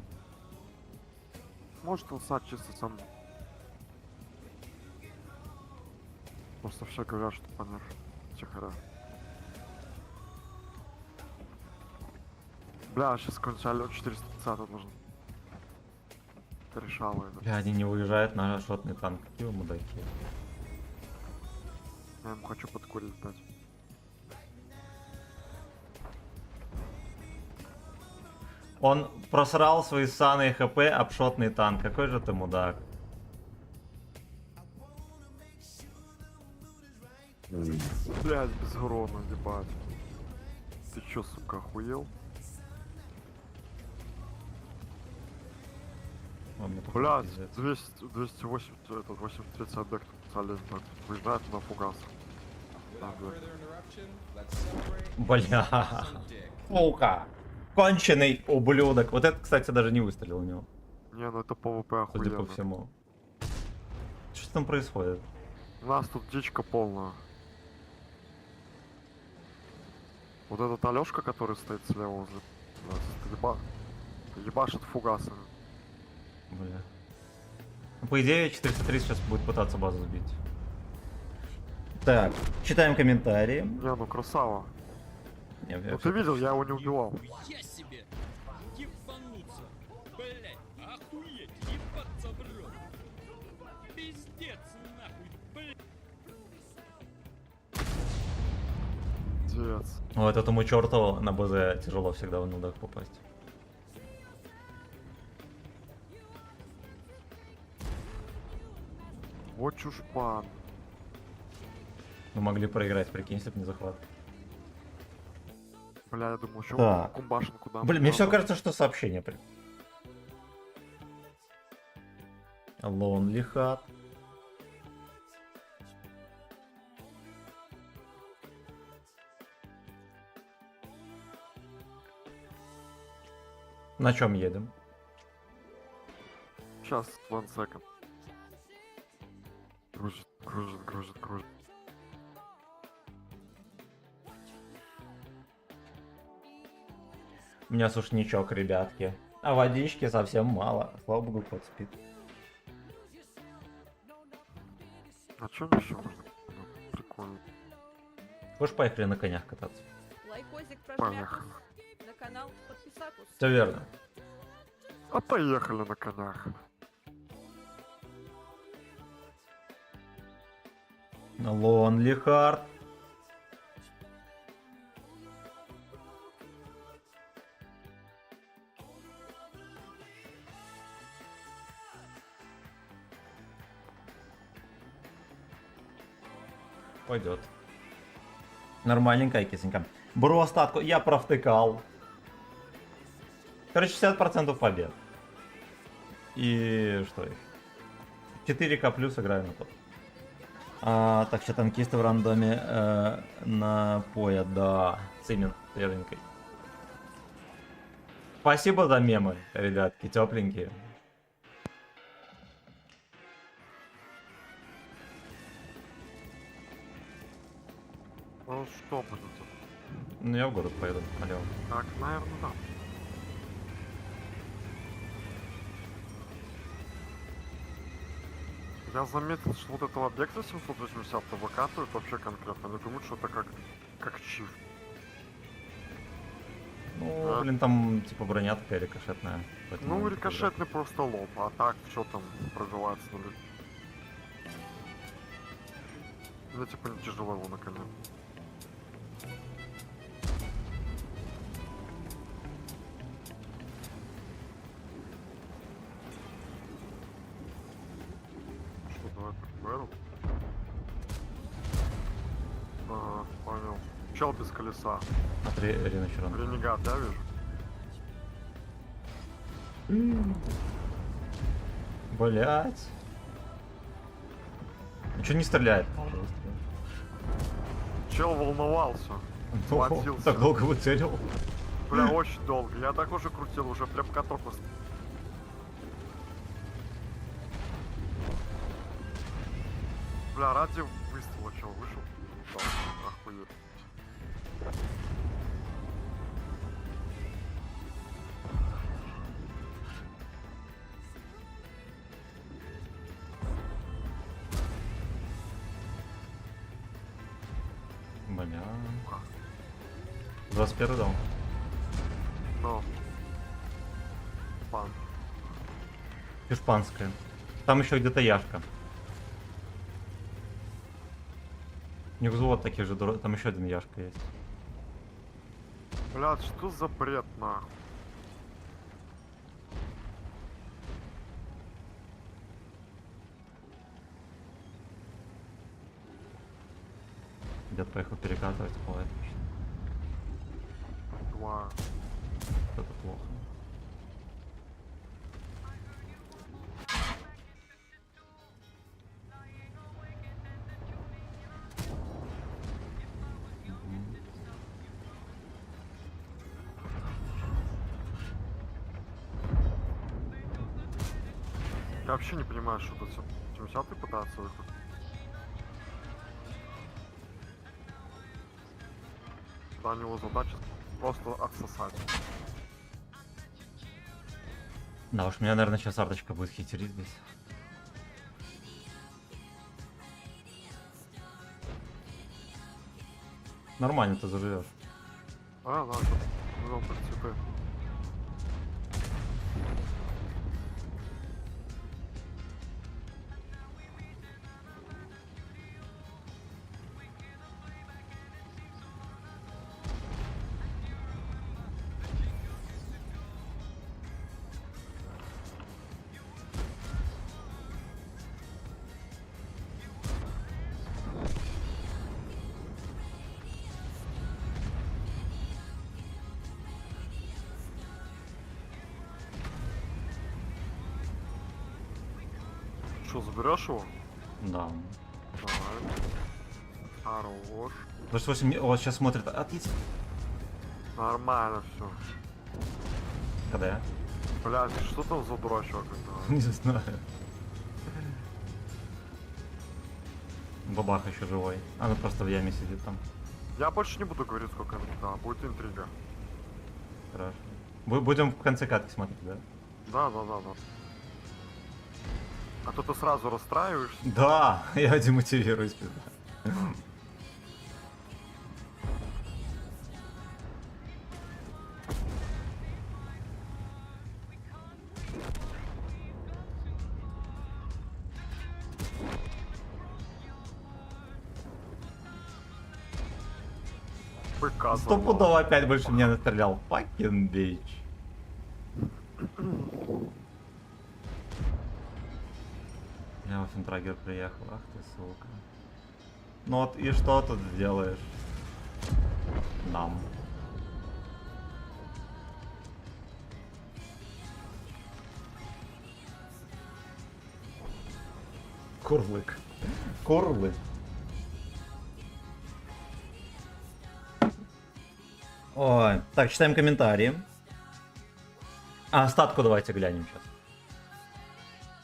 Может, он сад чисто сам. Просто все говорят, что понерф втихаря. Бля, сейчас какой-нибудь Алё 450 должен это решало это. Бля, они не выезжают на шотный танк. Какие вы мудаки. Я ему хочу подкурить дать. Он просрал свои ссаные хп об шотный танк. Какой же ты мудак. Блядь, без урона, ебать. Ты чё, сука, охуел? Он мне такой Блядь, пиздец. 280, это 83 объект специалист, выезжает на фугас. Да, блядь. Бля. Сука. Конченый ублюдок. Вот это, кстати, даже не выстрелил у него. Не, ну это ПВП Судя по охуенно. всему. Что там происходит? У нас тут дичка полная. Вот этот Алёшка, который стоит слева возле нас, ебашит фугасами. Бля. Ну, по идее, 430 сейчас будет пытаться базу сбить. Так, читаем комментарии. Не, ну красава. Не, я Ну всё- ты видел, я его не убивал. Я себе! Ебануться! Блять, охуеть! Ебаться в рот! Пиздец нахуй! Блять! Пиздец. Вот этому черту на БЗ тяжело всегда в нудах попасть. Вот чушпан. Мы могли проиграть, прикинь, если бы не захват. Бля, я думал, что Так. кумбашенку дам. Блин, мне все кажется, что сообщение. Lonely Hat. На чем едем? Сейчас, one second. Грузит, грузит, грузит, грузит. У меня сушничок, ребятки. А водички совсем мало. Слава богу, кот спит. А что еще можно? Ну, прикольно. Вы ж поехали на конях кататься. Лайкозик Поехали. прожмякнус. На канал подписакус. Все верно. А поехали на конях. Lonely Heart. Пойдет. Нормальненькая кисонька. Беру остатку. Я провтыкал. Короче, 60% побед. И что их? 4К плюс играю на топ. Так, что танкисты в рандоме напоят, да. Цимин свеженькой. Спасибо за мемы, ребятки, тепленькие. Ну что будет? Ну я в город поеду, алло. Так, наверное, да. Я заметил, что вот этого объекта 780 выкатывают вообще конкретно. Они думают, что это как чиф. Ну, блин, там типа броня такая рикошетная. поэтому Ну, он такой, рикошетный просто лоб, а так что там пробивается на людей. Мне типа не тяжело его на коне. Что, давай так беру? Ага, понял. Чел без колеса. да. От Рина Черона. Ренегат, да, вижу? Блять. Ничего не стреляет. Чел волновался. Ну, Схватился. так долго выцелил. Бля, очень долго. Я так уже крутил, уже прям каток. Бля, ради выстрела чел вышел. Да, охуеть. Бля. 21 дал. Но. Пан. Испанская. Там еще где-то Яшка. Не взвод таких же дурак. Там еще один Яшка есть. Блядь, что за бред, нахуй? Дед поехал перекатывать, ой, отлично. Два. Это плохо. Мгм. Я вообще не понимаю, что тут 70-й пытается выход. Да, у него задача просто отсосать. Да уж, меня, наверное, сейчас арточка будет хитерить здесь. Нормально ты заживешь. Да, тут вывел цветы. Что, заберешь его? Да. Давай. Хорош. 28, вот сейчас смотрит. Нормально все. Когда я? Блядь, что там за дурачок? Это? Не знаю. Бабах еще живой. Она просто в яме сидит там. Я больше не буду говорить, сколько она кидала. Будет интрига. Хорошо. Будем в конце катки смотреть, да? Да. А то ты сразу расстраиваешься. Да, я демотивируюсь. пизда. Быка Стопудово опять больше меня настрелял. Fucking bitch. Я в Финтрагер приехал, ах ты сука. Ну вот и что тут сделаешь? Нам. Курлык. Курлык. Ой, так, читаем комментарии. А, статку давайте глянем сейчас.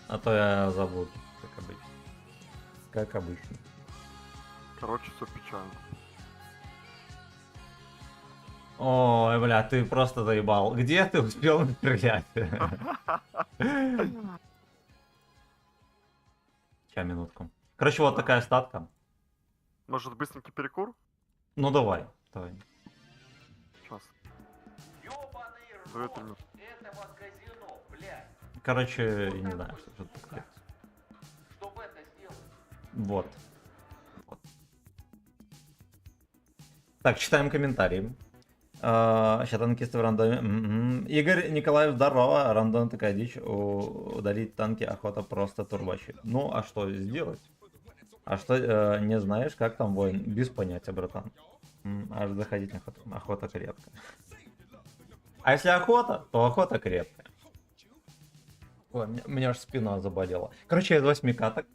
А то я забуду, как обычно. Как обычно. Короче, все печально. Ой, бля, ты просто заебал. Где ты успел настрелять? Сейчас, минутку. Короче, вот такая статка. Может, быстренький перекур? Ну давай. Сейчас. 2-3 минуты. Короче, я не знаю, что такое. Вот. Так, читаем комментарии. Сейчас танкисты в рандоме. Игорь Николаев, здорово. Рандом такая дичь. Удалить танки охота просто турбощит. Ну, а что сделать? А что, не знаешь, как там воин? Без понятия, братан. Аж заходить охота. Охота крепкая. А если охота, то охота крепкая. Ой, меня аж спина заболела. Короче, из 8 каток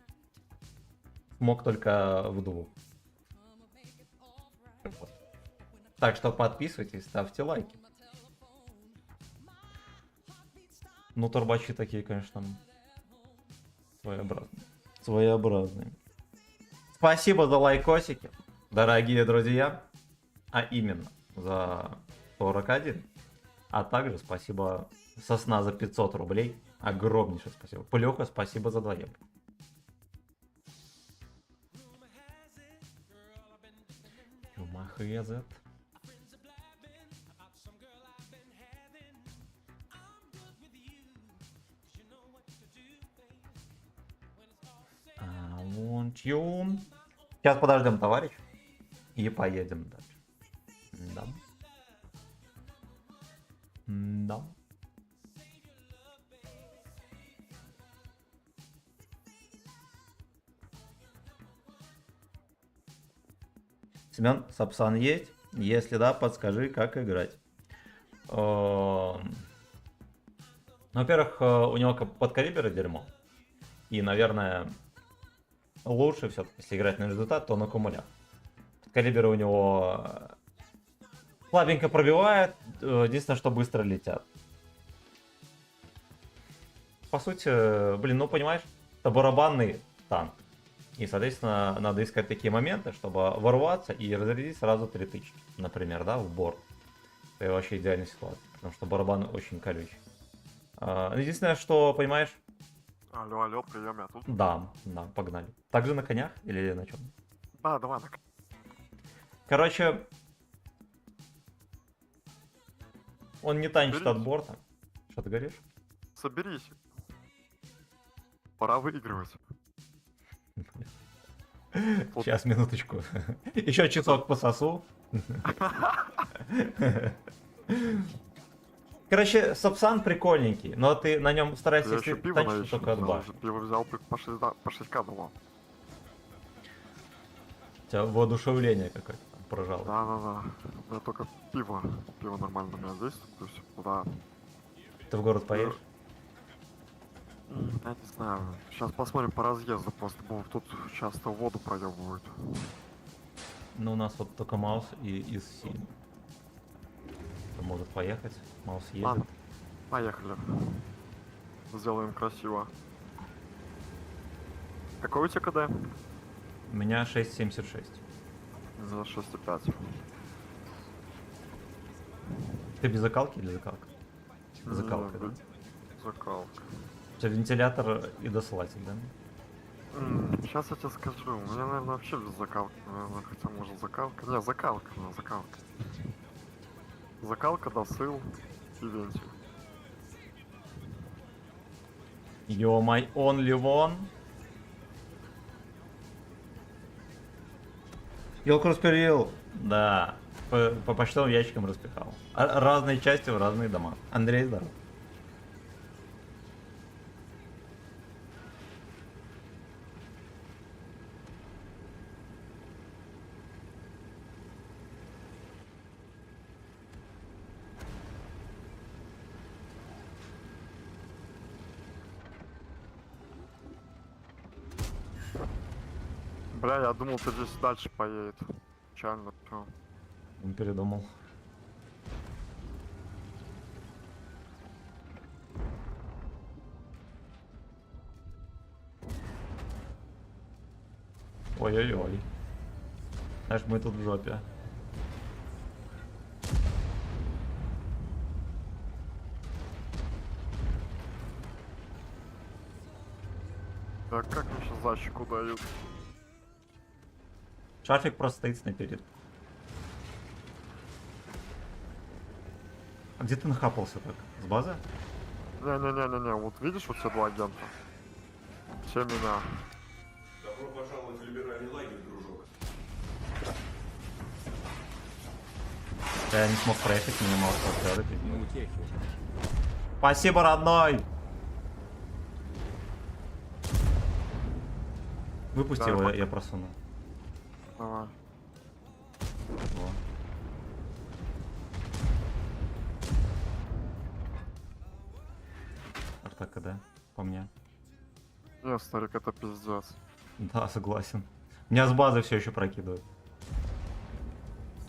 мог только в 2. Так что подписывайтесь, ставьте лайки. Ну, турбачи такие, конечно, своеобразные. Своеобразные. Спасибо за лайкосики, дорогие друзья. А именно, за 41. А также спасибо Сосна за 500 рублей. Огромнейшее спасибо. Пылёха, спасибо за 2 евро. Юмахезет. Тюн. Сейчас подождем, товарищ. И поедем дальше. Да. Да. Семен, Сапсан есть? Если да, подскажи, как играть. Во-первых, у него подкалиберы дерьмо. И, наверное, лучше все-таки, если играть на результат, то на кумулях. Подкалиберы у него слабенько пробивает, единственное, что быстро летят. По сути, блин, ну понимаешь, это барабанный танк. И, соответственно, надо искать такие моменты, чтобы ворваться и разрядить сразу 3 тычки, например, да, в борт. Это вообще идеальная ситуация, потому что барабан очень колючий. Единственное, что, понимаешь... Алло, алло, прием, я тут. Да, погнали. Также на конях или на чем? Да, давай, на... Короче, он не танчит Соберись. от борта. Что ты говоришь? Соберись. Пора выигрывать. Вот. Сейчас, минуточку. Еще часок пососу. Короче, Сапсан прикольненький, но ты на нем старайся, Я если еще пиво танчишь, навечно только от взял. башни. Уже пиво взял, по 6к давал. У тебя воодушевление какое-то там прожало. Да. Я только пиво. Пиво нормально на меня действует. То есть, да. Ты в город поедешь? Я не знаю. Сейчас посмотрим по разъезду. Просто тут часто воду проебывают. Ну, у нас вот только Маус и из Сим. Кто может поехать? Маус едет. Ладно, поехали. Сделаем красиво. Какой у тебя КД? У меня 6.76. За 6,5. Ты без закалки или закалка? Закалка, да? Закалка. У тебя вентилятор и дослатель, да? Сейчас я тебе скажу. У меня, наверное, вообще без закалки. Наверное, хотя может закалка. Не, закалка, да, закалка. Закалка, досыл и вентиль. Yo, my only one. Елку распилил. Да. По почтовым ящикам распихал. Разные части в разные дома. Андрей, здоров. Бля, я думал, ты здесь дальше поедет. Печально, всё. Он передумал. Ой-ой-ой. Знаешь, мы тут в жопе. Да как мне сейчас защику дают? Шафик просто стоит снайперит. А где ты нахапался так? С базы? Не-не-не-не-не, вот видишь вот все 2 агента? Все меня. Добро пожаловать в либеральный лагерь, дружок. Я не смог проехать, меня мало что сделать. Спасибо, родной! Выпусти Да, его, пока. я просуну. Давай. Во. Артака, да? По мне. Не, старик, это пиздец. Да, согласен. Меня с базы все еще прокидывают.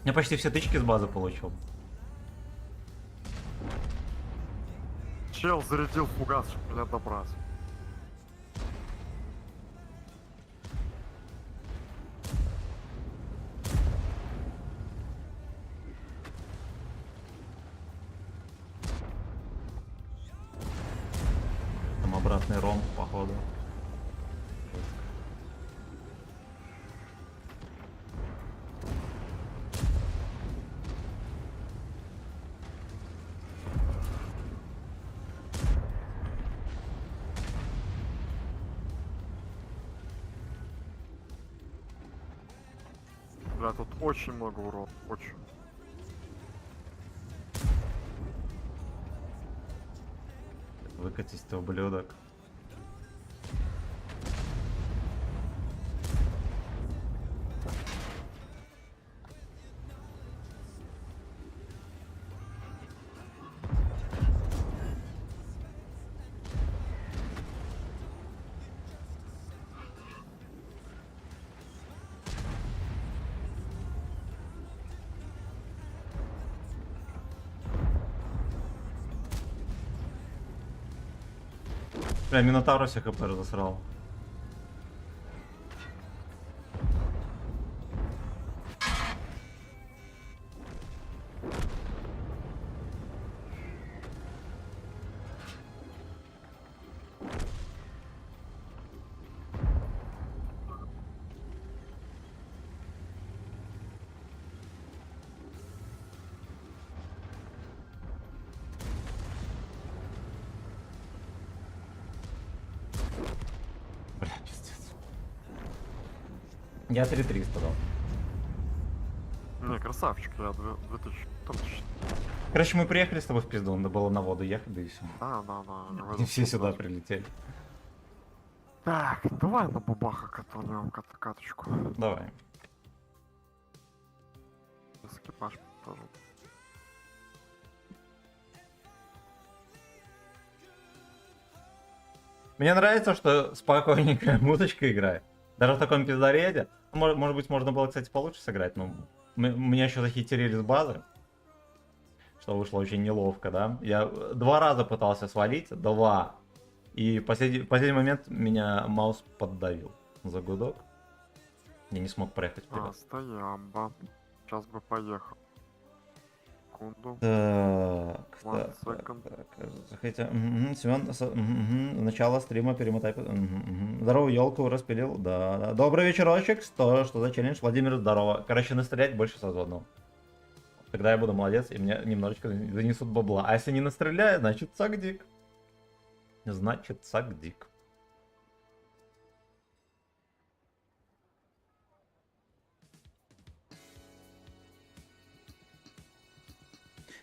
Я почти все тычки с базы получил. Чел зарядил фугас, чтобы меня добрать. Там обратный ром, походу. Бля, тут очень много урона, очень. Выкатись ты, ублюдок. Бля, Минотавра всех ХП разосрал. Бля, пиздец. Я 3300 дал. Не, красавчик, я 2000. Там Короче, мы приехали с тобой в пизду, надо было на воду ехать, да и все. Да, да, да. И все сюда прилетели. Так, давай на бабаха катанем каточку. Давай. С экипаж тоже. Мне нравится, что спокойненькая музычка играет. Даже в таком пиздарете. Может быть, можно было, кстати, получше сыграть, но меня еще захитерили с базы. Что вышло очень неловко, да? Я 2 раза пытался свалить, 2. И в последний момент меня маус поддавил за гудок. Я не смог проехать вперед. Стоямба. Сейчас бы поехал. Секунду. Так, One second. Хотя, Семен, начало стрима перемотай. Здорово, елку распилил. Да. Добрый вечерочек. Что за челлендж? Владимир, здорово. Короче, настрелять больше сразу одного. Тогда я буду молодец, и мне немножечко занесут бабла. А если не настреляю, значит сагдик. Значит сагдик.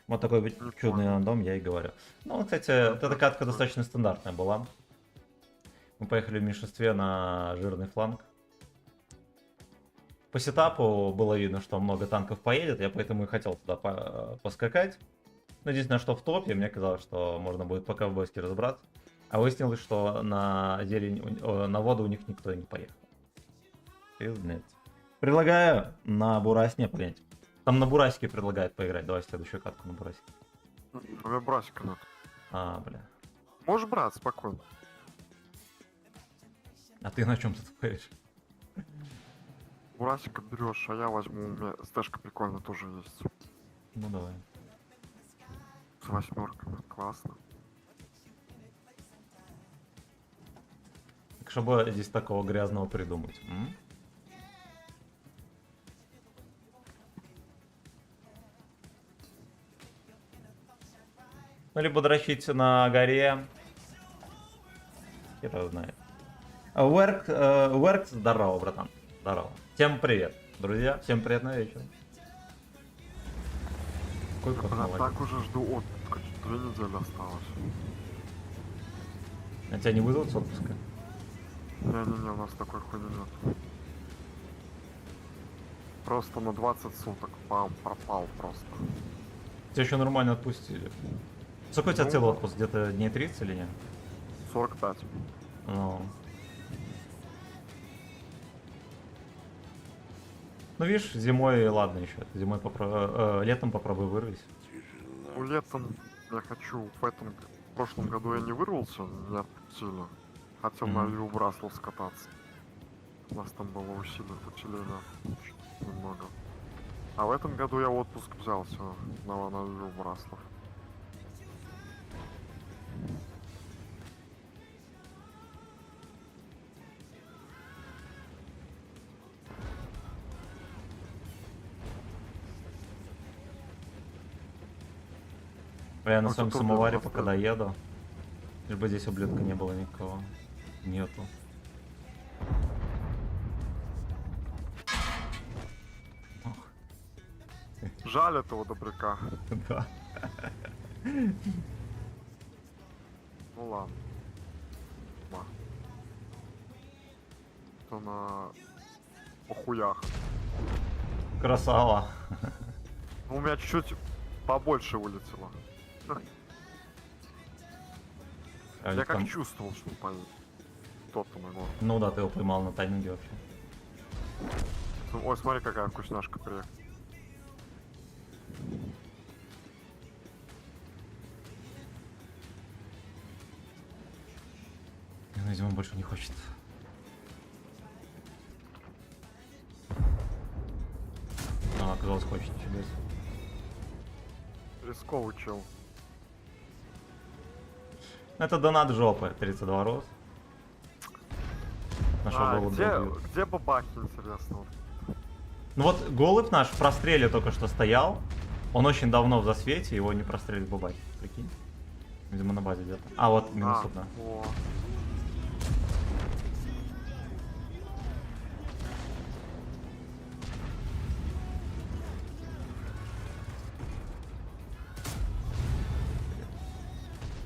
Вот такой вот чудный рандом, я и говорю. Ну, кстати, эта катка достаточно стандартная была. Мы поехали в меньшинстве на жирный фланг. По сетапу было видно, что много танков поедет, я поэтому и хотел туда поскакать. Но единственное, что в топе, мне казалось, что можно будет по-ковбойски разобраться. А выяснилось, что на зелень, на воду у них никто не поехал. Пиздец. Предлагаю на Бурасне погонять. Там на Бурасике предлагают поиграть. Давай следующую катку на Бурасике. Тебе брасика надо. А, бля. Можешь брать спокойно. А ты на чем тут поедешь? Бурасика берешь, а я возьму. У меня стэшка прикольно тоже есть. Ну давай. С 8. Классно. Так чтобы здесь такого грязного придумать. Ну, либо дрочить на горе. Хера знает. Верк, здорово, братан. Здорово. Всем привет, друзья. Всем приятного вечера. Какой кот Бля, молодец. так уже жду отпуска. 2 недели осталось. А тебя не вызовут с отпуска? Не-не-не, у нас такой хуйни нет. Просто на 20 суток пропал просто. Тебя еще нормально отпустили. Сколько у тебя Ну, целый да. отпуск? Где-то дней 30 или нет? 45. Ну, видишь, зимой, ладно еще. Зимой летом попробуй вырвись. Ну, летом я хочу в прошлом году я не вырвался, не отпустили. Хотел на Вью Браслов скататься. У нас там было усиление немного. А в этом году я отпуск взялся на Вью Браслов. Я на А своем кто самоваре тут пока доеду. Лишь бы здесь ублюдка не было никого. Нету. Жаль этого добряка. Да. Ну ладно. Ма. То на похуях. Красава. Ну, у меня чуть-чуть побольше вылетело. А Я ведь как там- чувствовал, что тот-то на гору. Ну да, ты его поймал на тайминге вообще. Ой, смотри, какая вкусняшка приехала. Видимо, больше не хочет. А, оказалось, хочет чудес. Рисковый чел. Это донат жопы, 32 роз. Нашел голубь долбью. где бабахи, интересно? Вот? Ну вот голубь наш в простреле только что стоял. Он очень давно в засвете, его не прострелили бабахи. Прикинь. Видимо, на базе где-то. А, вот минус одна. О.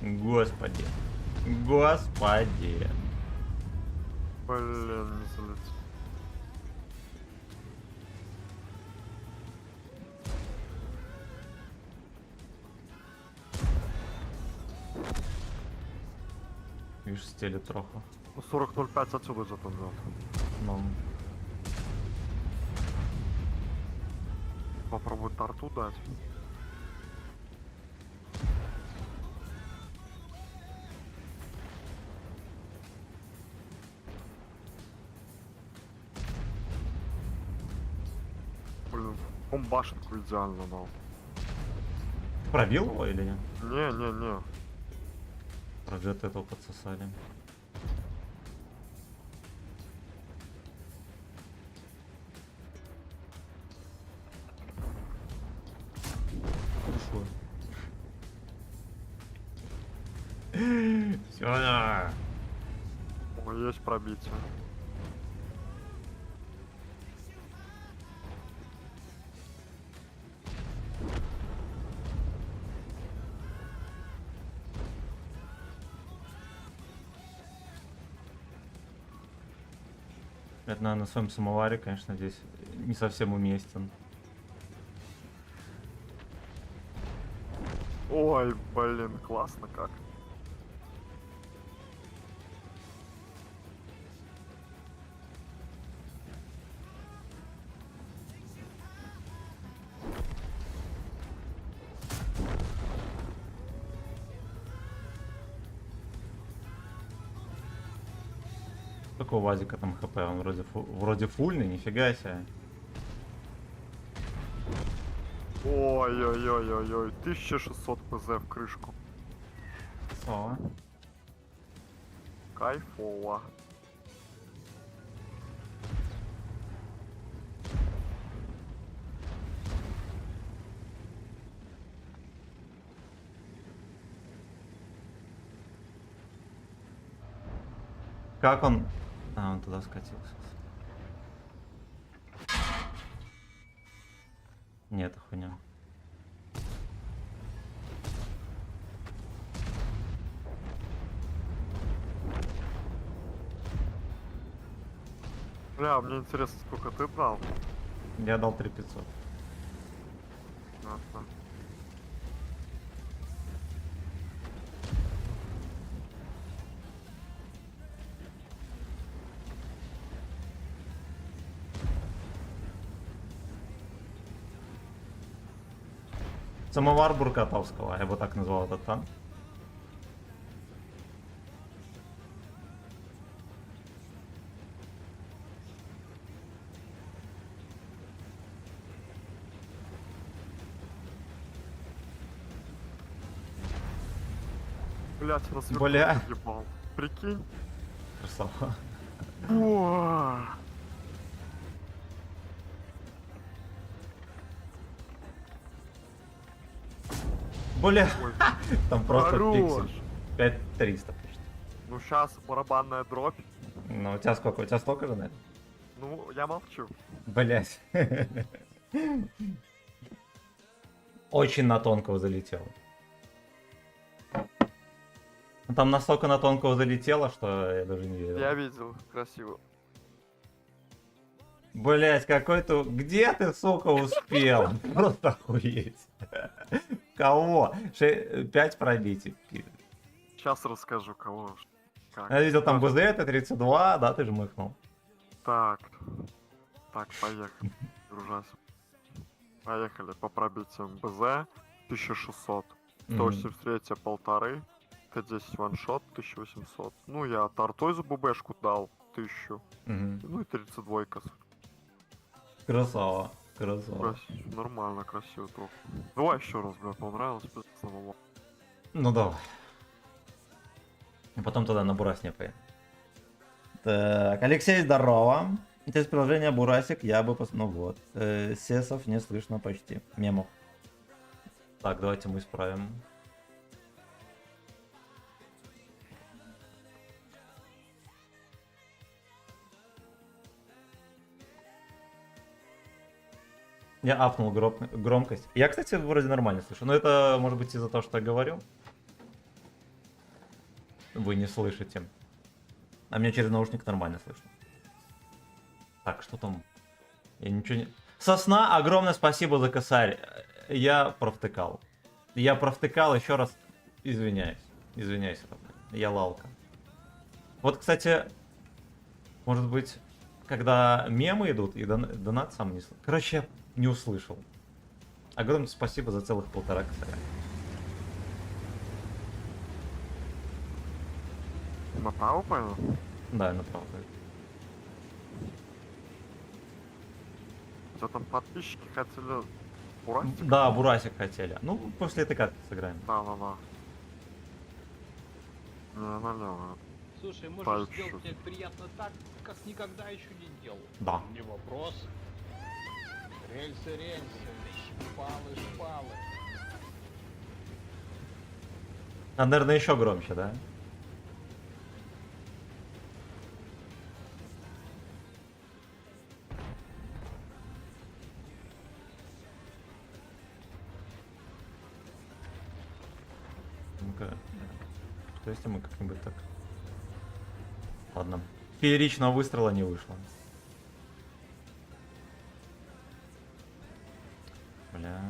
Господи. Господи. Блин, не залетел. Видишь, стелит троху. Ну, 40.05 отсюда зато взял. Ну, Попробуй тарту дать. Блин, он башенку идеально дал. пробил его или нет? Не. Проджет этого подсосали. Хорошо. Все, да. Ой, есть пробитие. Это, наверное, на своем самоваре, конечно, здесь не совсем уместен. Ой, блин, классно как. Сколько у Вазика там хп? Он вроде фульный, нифига себе. Ой-ой-ой-ой-ой, 1600 ПЗ в крышку. О, Кайфово. как он... А, он туда скатился. Нет, это хуйня. Бля, мне интересно, сколько ты дал? Я дал 3500. Ага. Самовар Буркатовского, я бы так назвал этот танк. Блять, нас Бля. ебал. Прикинь. Красава. Уа. Бля, Ой, там просто хорош. пиксель. 5300 почти. Ну сейчас барабанная дробь. Ну, у тебя сколько? У тебя столько же, наверное? Ну, я молчу. Блять. очень на тонкого залетело. Ну, там настолько на тонкого залетело, что я даже не верил. Я видел, красиво. Блять, какой-то... Где ты, сука, успел? Просто охуеть. Кого? 5 пробитий. Сейчас расскажу, кого. Как. Я видел там Даже- БЗ, 32, да, ты же мыхнул. Так. Так, поехали. Дружась. Поехали по пробитиям БЗ 1600. 183 полторы. Т10 ваншот 1800. Ну, я тортой за ББшку дал 1000. Мгм. Ну и 32 кос. Красава, красава. Нормально, красиво только. Давай еще раз, бля, понравилось. Пацаны. Ну давай. И потом туда на Бурасне поедем. Так, Алексей, здорово. Это из приложения Бурасик, я бы Ну вот. Сесов не слышно почти. Мемов. Так, давайте мы исправим. Я апнул громкость. Я, кстати, вроде нормально слышу. Но это может быть из-за того, что я говорю. Вы не слышите. А меня через наушник нормально слышно. Так, что там? Я ничего не... Сосна, огромное спасибо за косарь. Я провтыкал. Я провтыкал, еще раз извиняюсь. Извиняюсь, Роман. Я лалка. Вот, кстати, может быть, когда мемы идут и донат сам не слышал. Короче, я не услышал. Огромное спасибо за целых 1,5 косаря. Направо понял? Да, направо. У тебя там подписчики хотели Бурастик? Да, Бурасик хотели. Ну, после этой карты сыграем. Да. Не, налево. Слушай, можешь Так, сделать чё мне приятно так, как никогда еще не делал. Да. Не вопрос. Рельсы, шпалы. А, наверное, еще громче, да? Ну-ка. Что если мы как-нибудь так... Ладно. Фееричного выстрела не вышло. Блядь.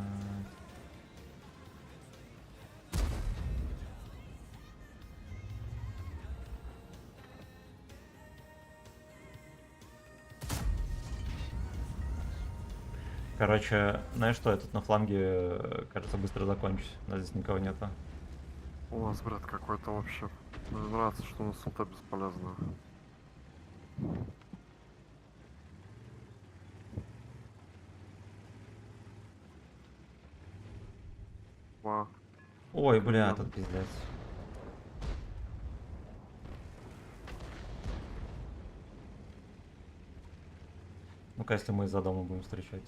Короче, знаешь что, я тут на фланге, кажется, быстро закончусь. У нас здесь никого нету. У нас, брат, какой-то вообще. Мне нравится, что у нас ЛТ бесполезно. Ва. Ой, бля, тут пиздец. Ну-ка, если мы за домом будем встречать.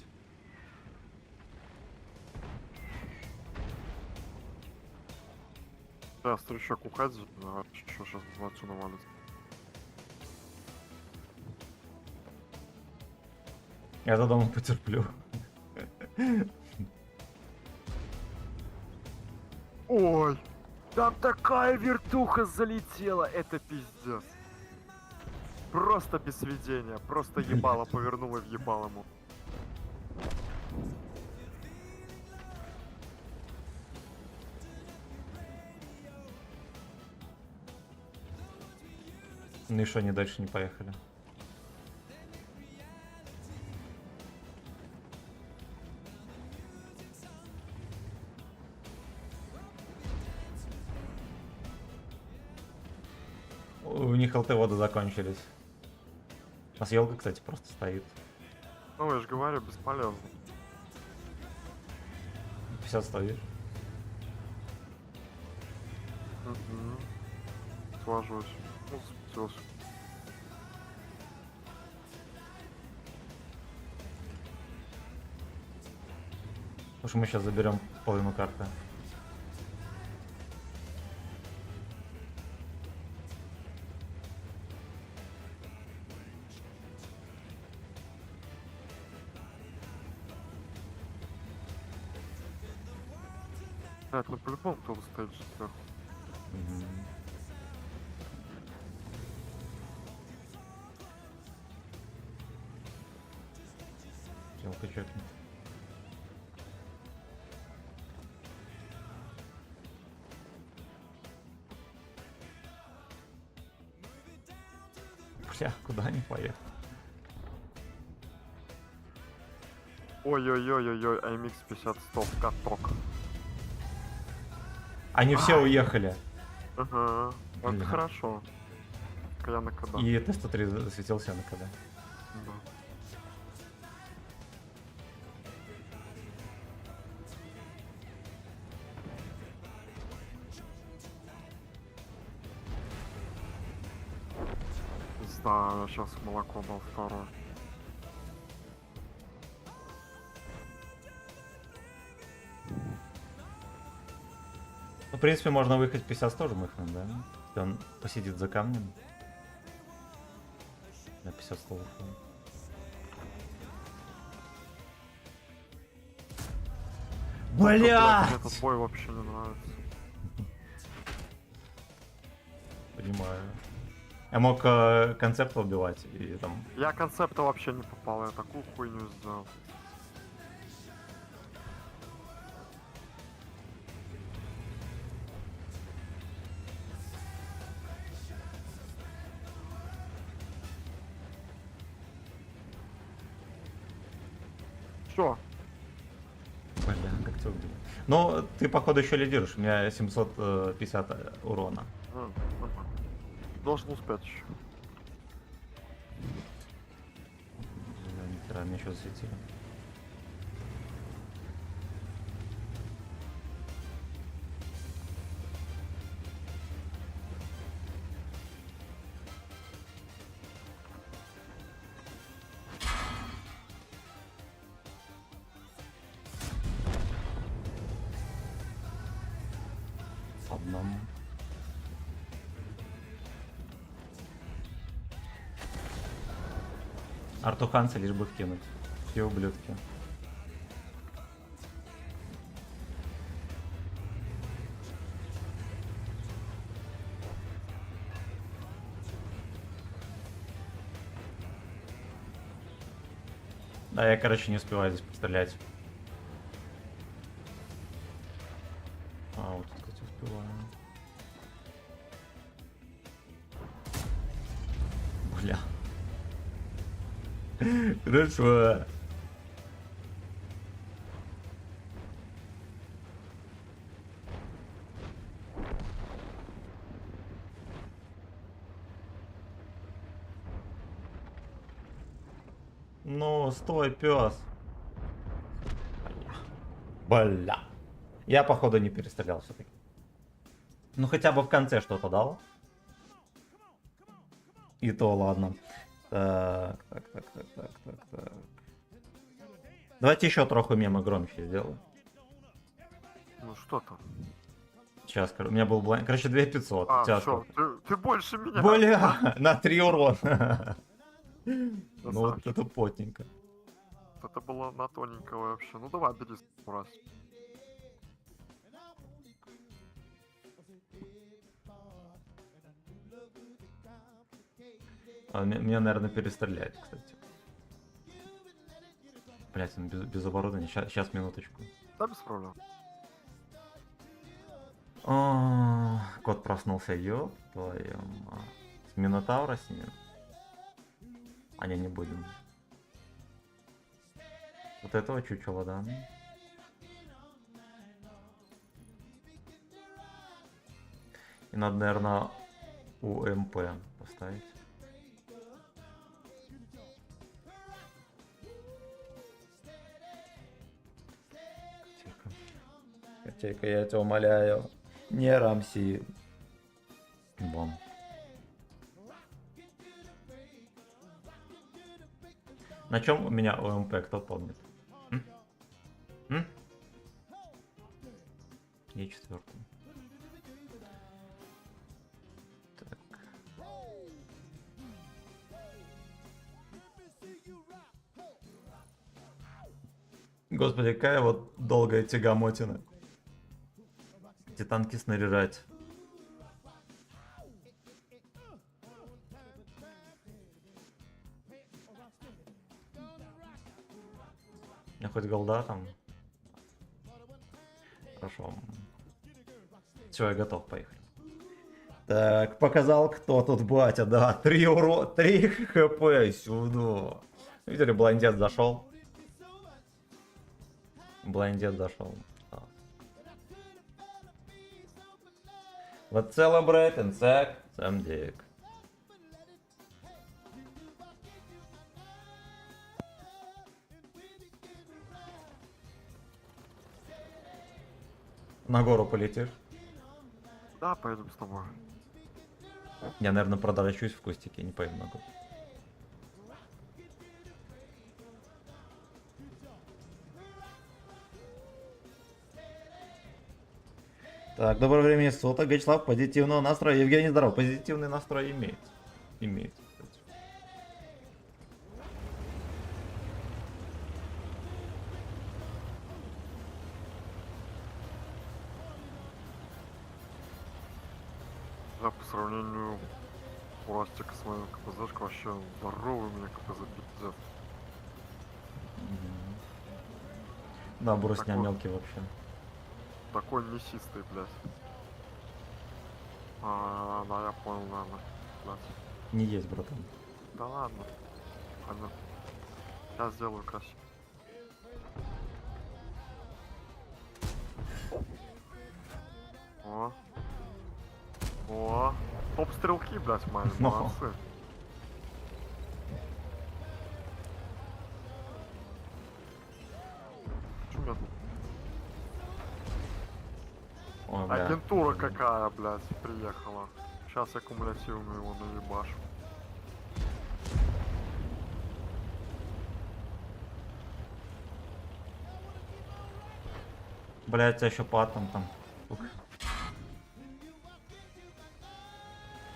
Да, старичок уходи, а что сейчас отсюда навалится. Я за домом потерплю. Ой! Там такая вертуха залетела, это пиздец. Просто без сведения, просто ебало повернуло в ебал ему. Ну и что, они дальше не поехали. У них ЛТ-воды закончились. У нас елка, кстати, просто стоит. Ну, я же говорю, бесполезно. 50 стоишь. Сложусь. Ну, спустился. Потому что мы сейчас заберем половину карты. Блядь, ну по-любому кто-то стоит же сверху. Мгм. Стрелка чекнет. Бля, куда они поехали? Ой-ой-ой-ой-ой, IMX 50 100 каток. Они все уехали. Ага, это Бля. хорошо. Я на КД. И Т-103 засветился на КД. Да. Да, я сейчас молоко дал второе. Ну, в принципе, можно выехать 50 тоже мыхнуть, да? Если он посидит за камнем. На 50 столов. Мне Блять! этот бой вообще не нравится. Понимаю. Я мог концепт убивать и там... Я концепта вообще не попал, я такую хуйню сделал. Что? Бля, как тебя убили? Ну, ты, походу, еще лидируешь. У меня 750 урона. Должен успеть еще. Бля, нихера, мне еще засветили. Одному. Артуханца лишь бы вкинуть. Все ублюдки. Да, я, короче, не успеваю здесь пострелять. А, вот тут, кстати, успеваю. Бля. Хорошо. Ну, стой, пес. Бля. Я, походу, не перестрелял все-таки. Ну, хотя бы в конце что-то дал. И то ладно. Так. Давайте еще троху мема громче сделаю. Ну что там? Сейчас, у меня был блайнд. Короче, 2500. У тебя все, сколько? ты больше меня. Бля, на 3 урона. Ну вот Красавчик. это потненько. Это было на тоненького вообще. Ну давай, бери раз. А, меня, наверное, перестреляют, кстати. Блять, он без оборудования. Сейчас, минуточку. Да, без проблем. Кот проснулся, ёб твою мать. С Минотавра с ним? А не будем. Вот этого чучела, да? И надо, наверное, УМП поставить. Котейка, я тебя умоляю. Не рамси. Бом. На чем у меня ОМП, кто помнит? М? Я четвертый. Так. Господи, какая вот долгая тягомотина. эти танки снаряжать. У меня хоть голда там. Хорошо. Все, я готов, поехали. Так, показал, кто тут батя, да. 3 хп сюда. Видели, блайндец зашел. Блайндец зашел. Let's celebrate and suck some dick. На гору полетишь? Да, поедем с тобой. Я, наверное, продрачусь в кустике, не пойду на гору. Так, доброго времени суток, Гачслав, позитивного настроя. Евгений, здоров, позитивный настрой имеет. Имеет. Кстати. Да, по сравнению пластика с моим КПЗшкой вообще здоровый у меня КПЗ, пиздец. Да, брусня Такой. мелкий вообще. Такой мясистый, блядь. Да, я понял, наверное. Блядь. Не есть, братан. Да ладно. Ладно. Сейчас сделаю красиво. О. О. Топ-стрелки, блядь, мои, Ну. молодцы. Чё у меня тут? Ой, бля. Агентура какая, блядь, приехала. Сейчас я кумулятивно его наебашу. Бля, у тебя еще патом там. Ух.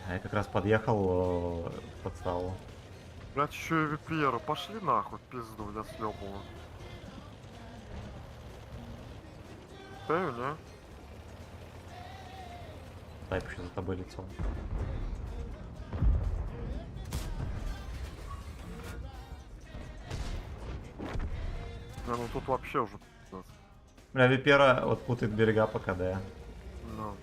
Я как раз подъехал в подставу. Блядь, еще и VPR. Пошли нахуй, пизду, я слепываю. Ты, не? Тайп еще за тобой летел. Не, ну тут вообще уже пиздец. Бля, Випера вот путает берега по КД. Ну.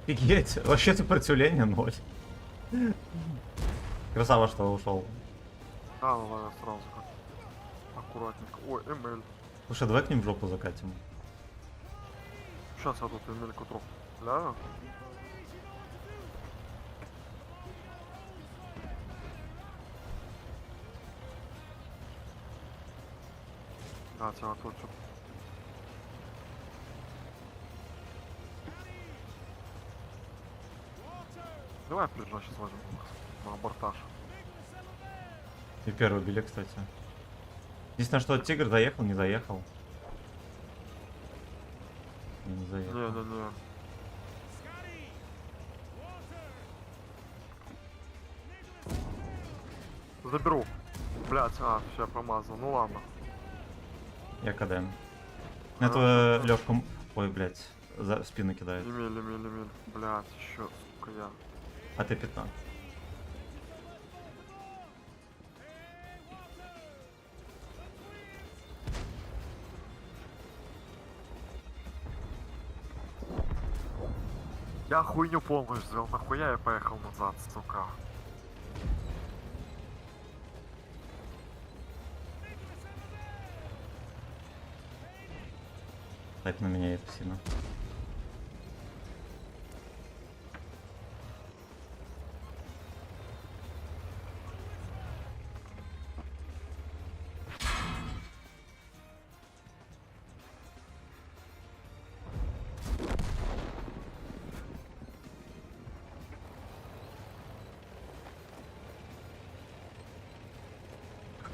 Офигеть, вообще сопротивление 0. Красава, что ушел. Да, ну я сразу как. Аккуратненько. Ой, Эмель. Слушай, давай к ним в жопу закатим. Сейчас я тут Эмельку трохи. Ля? Да, тебя тут что-то. Давай прижа сейчас возьмем на абортаж. Випера убили, кстати. Единственное, что тигр заехал, не заехал. Не заехал. Не-не-не. Заберу. Блять, все, промазал. Ну ладно. Я КД. Это Лёшка... Ой, блядь, за спину кидает. Эмиль. Блять, еще, сука, я. А ты 15. Я хуйню полную сделал, нахуя я поехал назад, сука. Тайп на меня это сильно.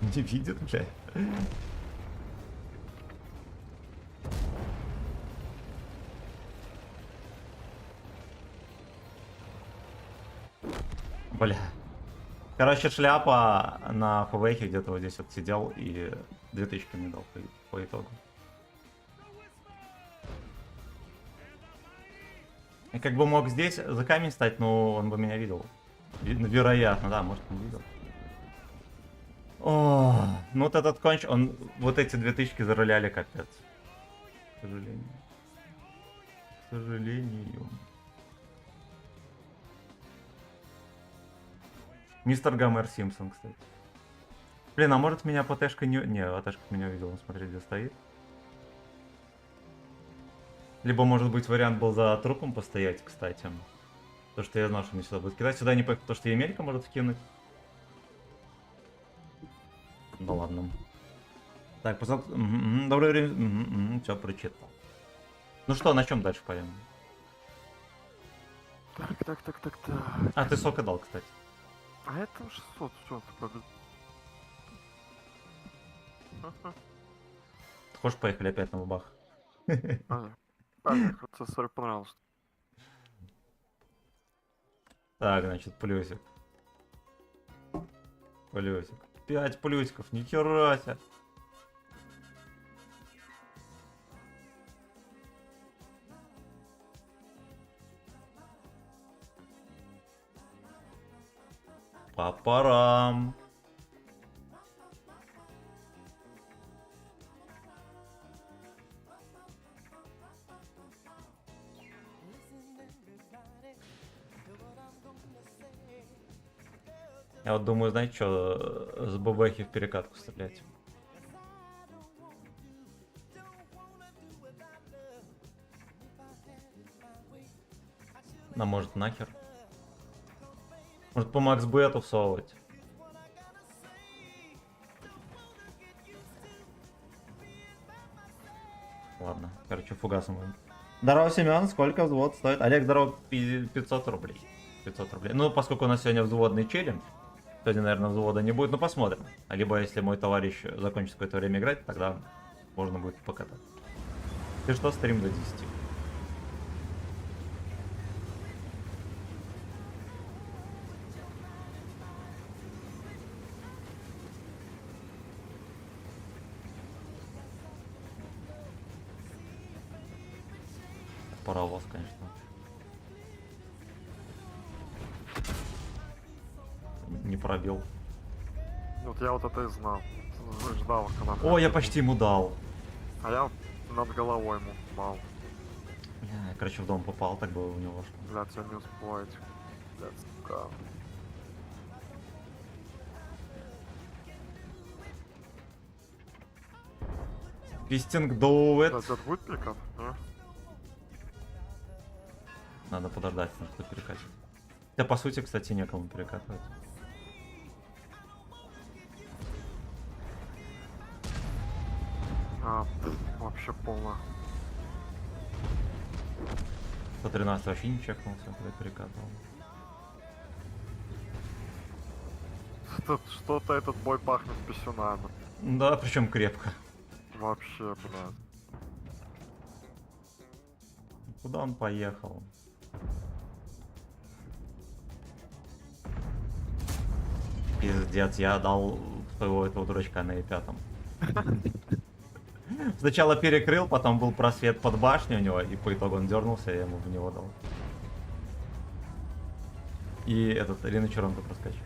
Не видит, бля. Бля. Короче, шляпа на ФВХе где-то вот здесь вот сидел и 2000 мне дал по итогу. Я как бы мог здесь за камень стать, но он бы меня видел. Вероятно, да, может, не видел. О, ну вот этот конч, он вот эти 2000 заруляли капец. К сожалению. К сожалению. Мистер Гомер Симпсон, кстати. Блин, а может меня ПТшка не... Не, АТшка меня увидел, он смотри, где стоит. Либо, может быть, вариант был за трупом постоять, кстати. То, что я знал, что мне сюда будет кидать. Сюда не поехал, то, что Емелька может вкинуть. Ну ладно. Так, пожалуйста. Доброе время. Все, прочитал. Ну что, на чем дальше поем? Так. А, ты сока дал, кстати. А это 600, все, ты победил. Ты хочешь, поехали опять на бабах? Поехали, тебе, сори, понравилось. Так, значит, плюсик. Плюсик. 5 плюсиков, нихера себе. Папарам. Я вот думаю, знаете, что с ББХи в перекатку стрелять. А может нахер? Может по Макс Бету всовывать? Ладно, короче, фугасом будем. Здорово, Семен, сколько взвод стоит? Олег, здорово, 500 рублей. 500 рублей. Ну, поскольку у нас сегодня взводный челлендж, сегодня, наверное, взвода не будет, но посмотрим. Либо, если мой товарищ закончит какое-то время играть, тогда можно будет покатать. Ты что, стрим до 10? Паровоз, конечно. Не пробил. Вот я вот это и знал. Ждал, когда... О, я почти ему дал. А я над головой ему мал. Бля, я, короче, в дом попал, так бы у него вошло. Блядь, я не успеваю. Блядь, сука. Пистинг дует. Блядь, это будет перекат? А? Надо подождать, может кто перекатит. Да, по сути, кстати, некому перекатывать. Вообще полно. 113 вообще не чекнулся, когда перекатывал. Что-то этот бой пахнет писюнами. Да, причем крепко. Вообще, блядь. Куда он поехал? Пиздец, я дал своего этого дурачка на E5. Сначала перекрыл, потом был просвет под башню у него, и по итогу он дернулся, я ему в него дал. И этот Рина Черонка проскочил.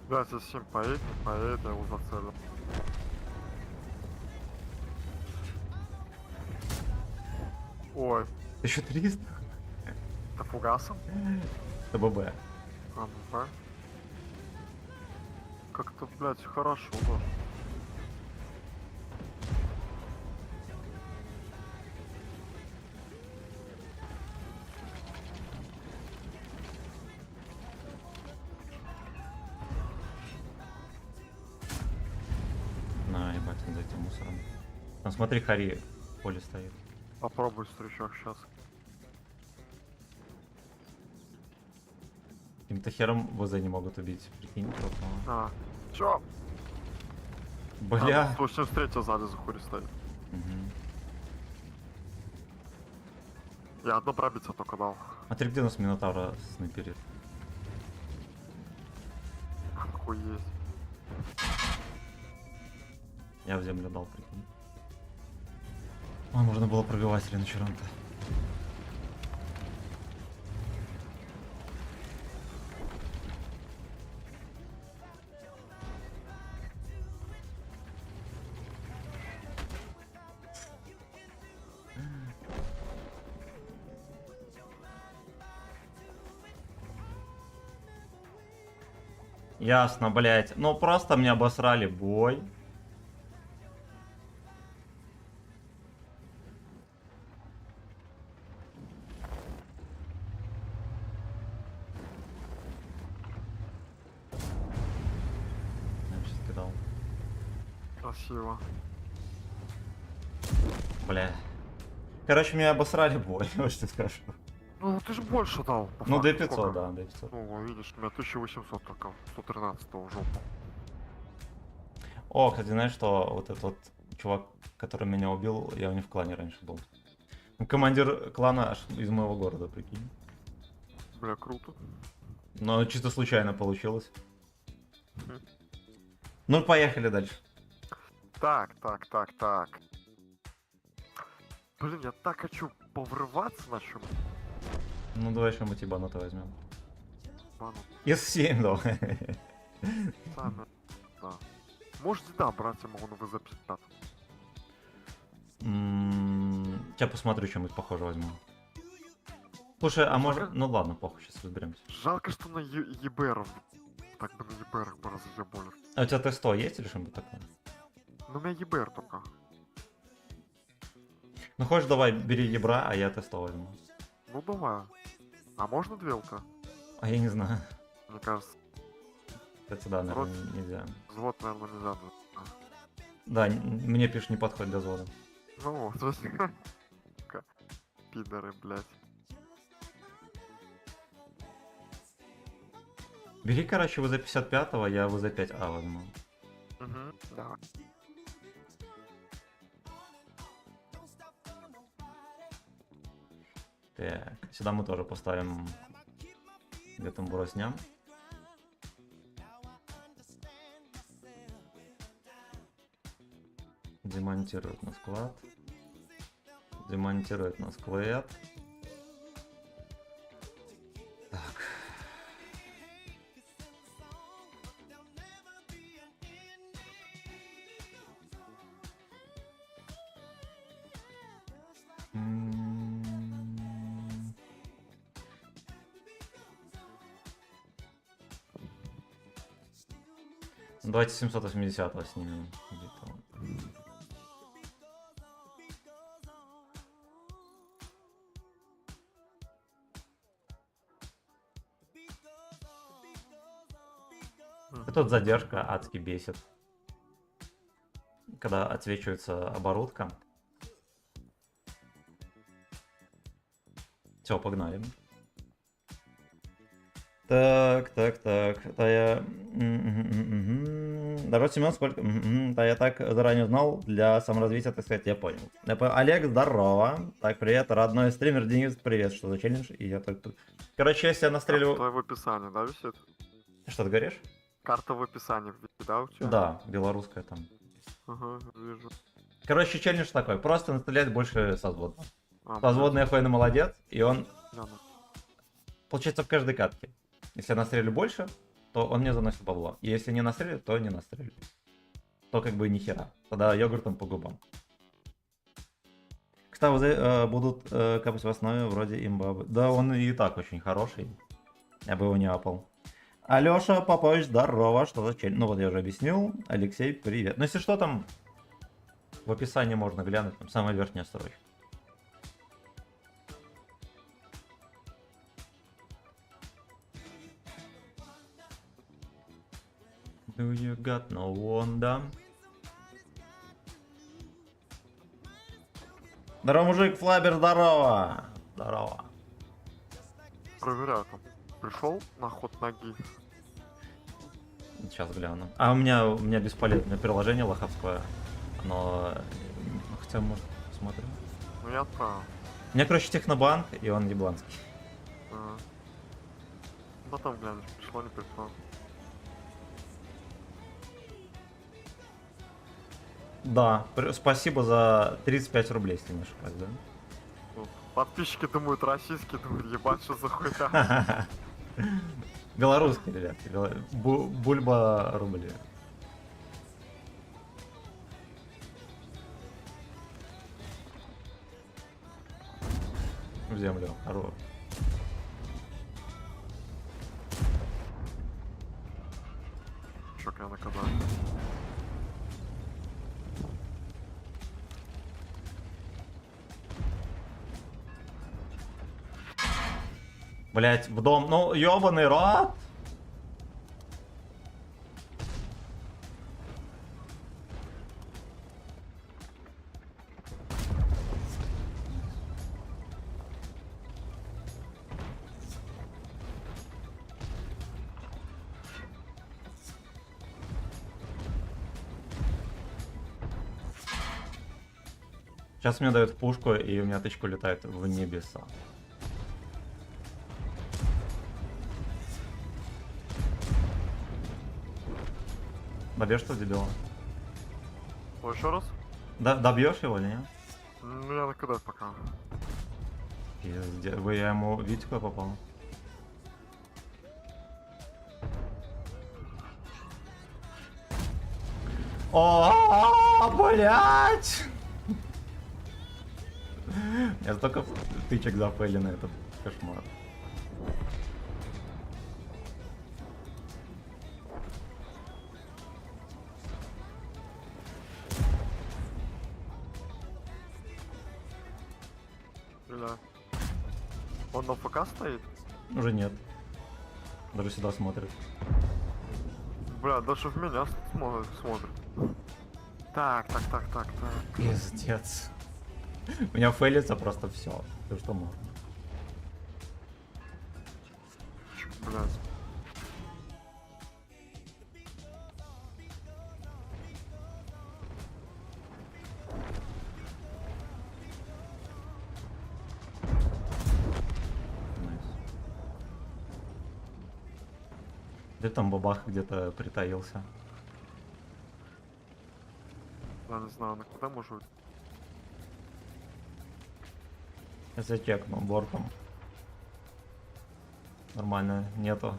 Блядь, если Сим поедет, не поедет, я его зацелю. Ой, 1300? это фугасом? Это ББ. А, ну, как-то, блядь, хорошо даже. за этим мусором. Там смотри, Хари в поле стоит. Попробуй стручок сейчас. Каким-то хером ВЗ не могут убить. Прикинь, просто. Чё? Бля. 183 сзади за хури стоит. Мгм. Я одно пробиться только дал. Смотри, где у нас Минотавра снайперит. Охуеть. Я в землю дал, прикинь. Ой, можно было пробивать или на чером-то. Ясно, блять. Ну просто мне обосрали бой. Я сейчас кидал. Красиво. Бля. Короче, меня обосрали бой, вот что скажу. Ну ты же больше дал. по Ну, факту. D500, Сколько? да, D500. Ну, видишь, у меня 1800 только. 113 в жопу. О, кстати, знаешь, что вот этот вот чувак, который меня убил, я у него в клане раньше был. Ну, командир клана аж из моего города, прикинь. Бля, круто. Но чисто случайно получилось. Мгм. Ну, поехали дальше. Так. Блин, я так хочу поврываться на чем. Ну, давай что-нибудь ебанутое возьмем. Бану. С7 давай. Сами. Да. Может, да, брать я могу на ВЗ-50. Сейчас посмотрю, что-нибудь похоже возьму. Слушай, а может... Жалко. Ну ладно, похуй, сейчас разберемся. Жалко, что на ЕБРов. Так бы на ЕБРах бы разъебали. А у тебя Т100 есть или что-нибудь такое? Ну, у меня ЕБР только. Ну, хочешь, давай, бери ебра, а я Т100 возьму. Ну, давай. А можно двелка? А я не знаю. Мне кажется, Кстати, да, наверное, нельзя. взвод, наверное, нельзя. Да, мне пишешь, не подходит для взвода. Ну вот, сука. Пидоры, блядь. Бери, короче, ВЗ 55-го, я ВЗ 5А возьму. Угу, давай. Так, сюда мы тоже поставим где-то бросням. Демонтирует на склад. Демонтирует на склад. Так. М. Давайте 780 снимем. Где-то. Тут задержка адски бесит. Когда отсвечивается оборудка. Все, погнали. Так. Да я... Дорог Семен, сколько... Да я так заранее узнал, для саморазвития, так сказать, я понял. Олег, здорово. Так, привет, родной стример, Денис, привет, что за челлендж? И я так... Короче, если я Карта настреливаю... твоя в описании, да, висит? Что ты говоришь? Карта в описании, да, у тебя? Да, белорусская там. Ага, вижу. Короче, челлендж такой, просто настрелять больше созводного. А, Созводный охуенно молодец, и он, да, ну. получается, в каждой катке. Если я настрелю больше, то он мне заносит бабло. И если не настрелю, то не настрелю. То как бы ни хера. Тогда йогуртом по губам. Кстати, будут капать в основе вроде имбабы. Да, он и так очень хороший. Я бы его не апал. Алёша Попович, здорово, что за челлендж? Ну вот я уже объяснил. Алексей, привет. Ну если что, там в описании можно глянуть, там самая верхняя строчка. Do you got no Wanda? Здорово, мужик, Флабер, здорово. Здорово. Проверяю там. Пришел на ход ноги. Сейчас гляну. А у меня бесполезное приложение лоховское. Оно... Хотя, может, посмотрим. Ну я отправил. У меня, короче, технобанк, и он ебланский. Ага. Потом глянешь, пришло, не пришло. Да, спасибо за 35 рублей, если не ошибаюсь, да? Ну, подписчики думают российские, думают, ебать, что за хуйня. Белорусский, ребят. Бульба рубли. В землю. Хорош. Чё, я накада. Блять, в дом. Ну, ёбаный рот. Сейчас мне дают пушку, и у меня тычка летает в небеса. Добьешь что, дебила? Ну, еще раз? Добьешь его или нет? Ну, я накидаю пока. Пиздец, я ему, видите, куда попал? О, блять! Я столько тычек запыли на этот кошмар. Бля. Он на ФК стоит? Уже нет. Даже сюда смотрит. Бля, даже в меня смотрит. Так. Пиздец. У меня фейлится просто все. Все, что можно. Блядь. Найс. Где там бабах где-то притаился? Я не знаю, на куда может. Сейчас я чекну бортом. Нормально, нету.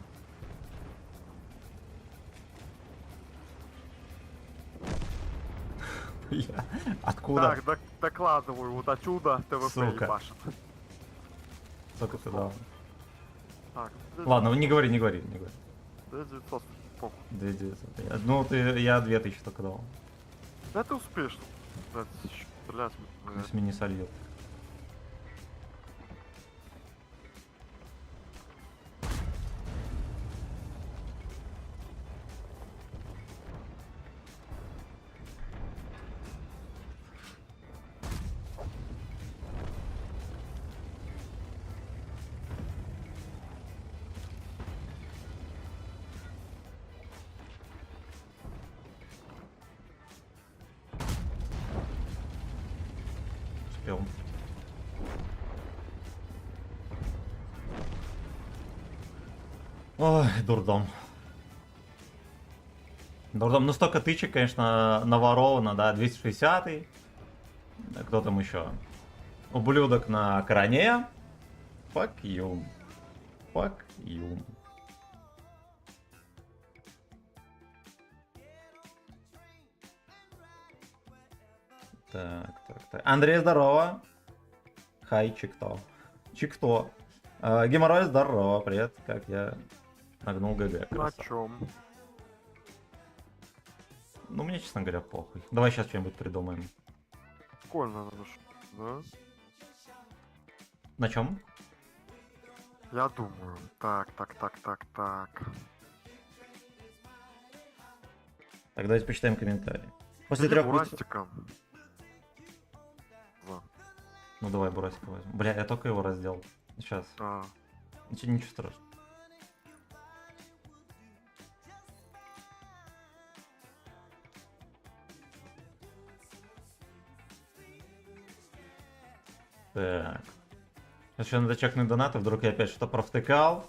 Бля, откуда? Так, докладываю, вот отсюда ТВП Сука. ебашит. Сколько ты дал? Так, Ладно, не говори. 900, похуй. 2900. Ну, я 2000 только дал. Да ты успеешь. Блядь, стрелять. блядь. Если не сольет. Успел. Ой, дурдом. Дурдом. Ну, столько тычек, конечно, наворовано, да, 260-й. Да, кто там еще? Ублюдок на короне. Fuck you. Fuck you. Так. Андрей, здорово. Хай, Чикто. Чикто. Геморрой, здорово, привет. Как я нагнул ГГ. На Красава. чем? Ну, мне, честно говоря, похуй. Давай сейчас что-нибудь придумаем. Прикольно, надо да? На чем? Я думаю. Так. Так, давайте почитаем комментарии. После Или 3 Урастика. Ну давай Бурасика возьму. Бля, я только его раздел. Сейчас. А, Ничего страшного. Так. Еще надо чекнуть донаты, вдруг я опять что-то провтыкал.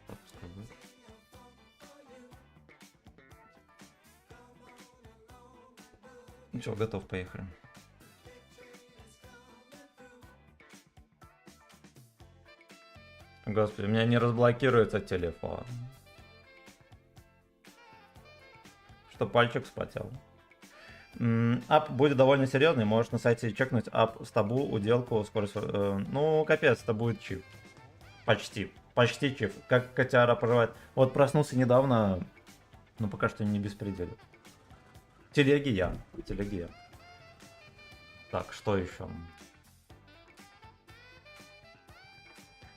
Так, пускай будет. Ну что, готов, поехали. Господи, у меня не разблокируется телефон. Что пальчик вспотел. Ап будет довольно серьезный, можешь на сайте чекнуть ап стабу, уделку, скорость. Ну, капец, это будет чип. Почти. Почти чип. Как котяра поживает. Вот проснулся недавно, но пока что не беспределит. Телеги я. Телеги я. Так, что еще?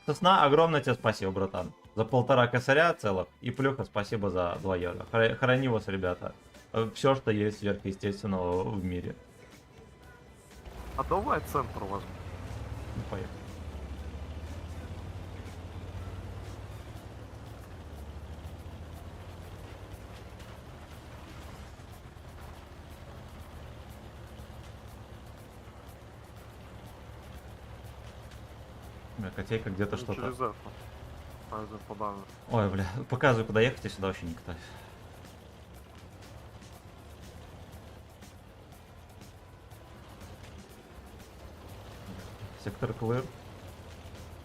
Сосна, огромное тебе спасибо, братан. За 1,5 косаря целых. И плюха, спасибо за 2 евро. Храни вас, ребята. Все, что есть сверхъестественного в мире. а давай центр возьму. Ну, поехали. Бля, котейка где-то Не что-то. через это. Пойдем подавим. Ой, бля, показывай, куда ехать, я сюда вообще не катаюсь. Сектор клэр.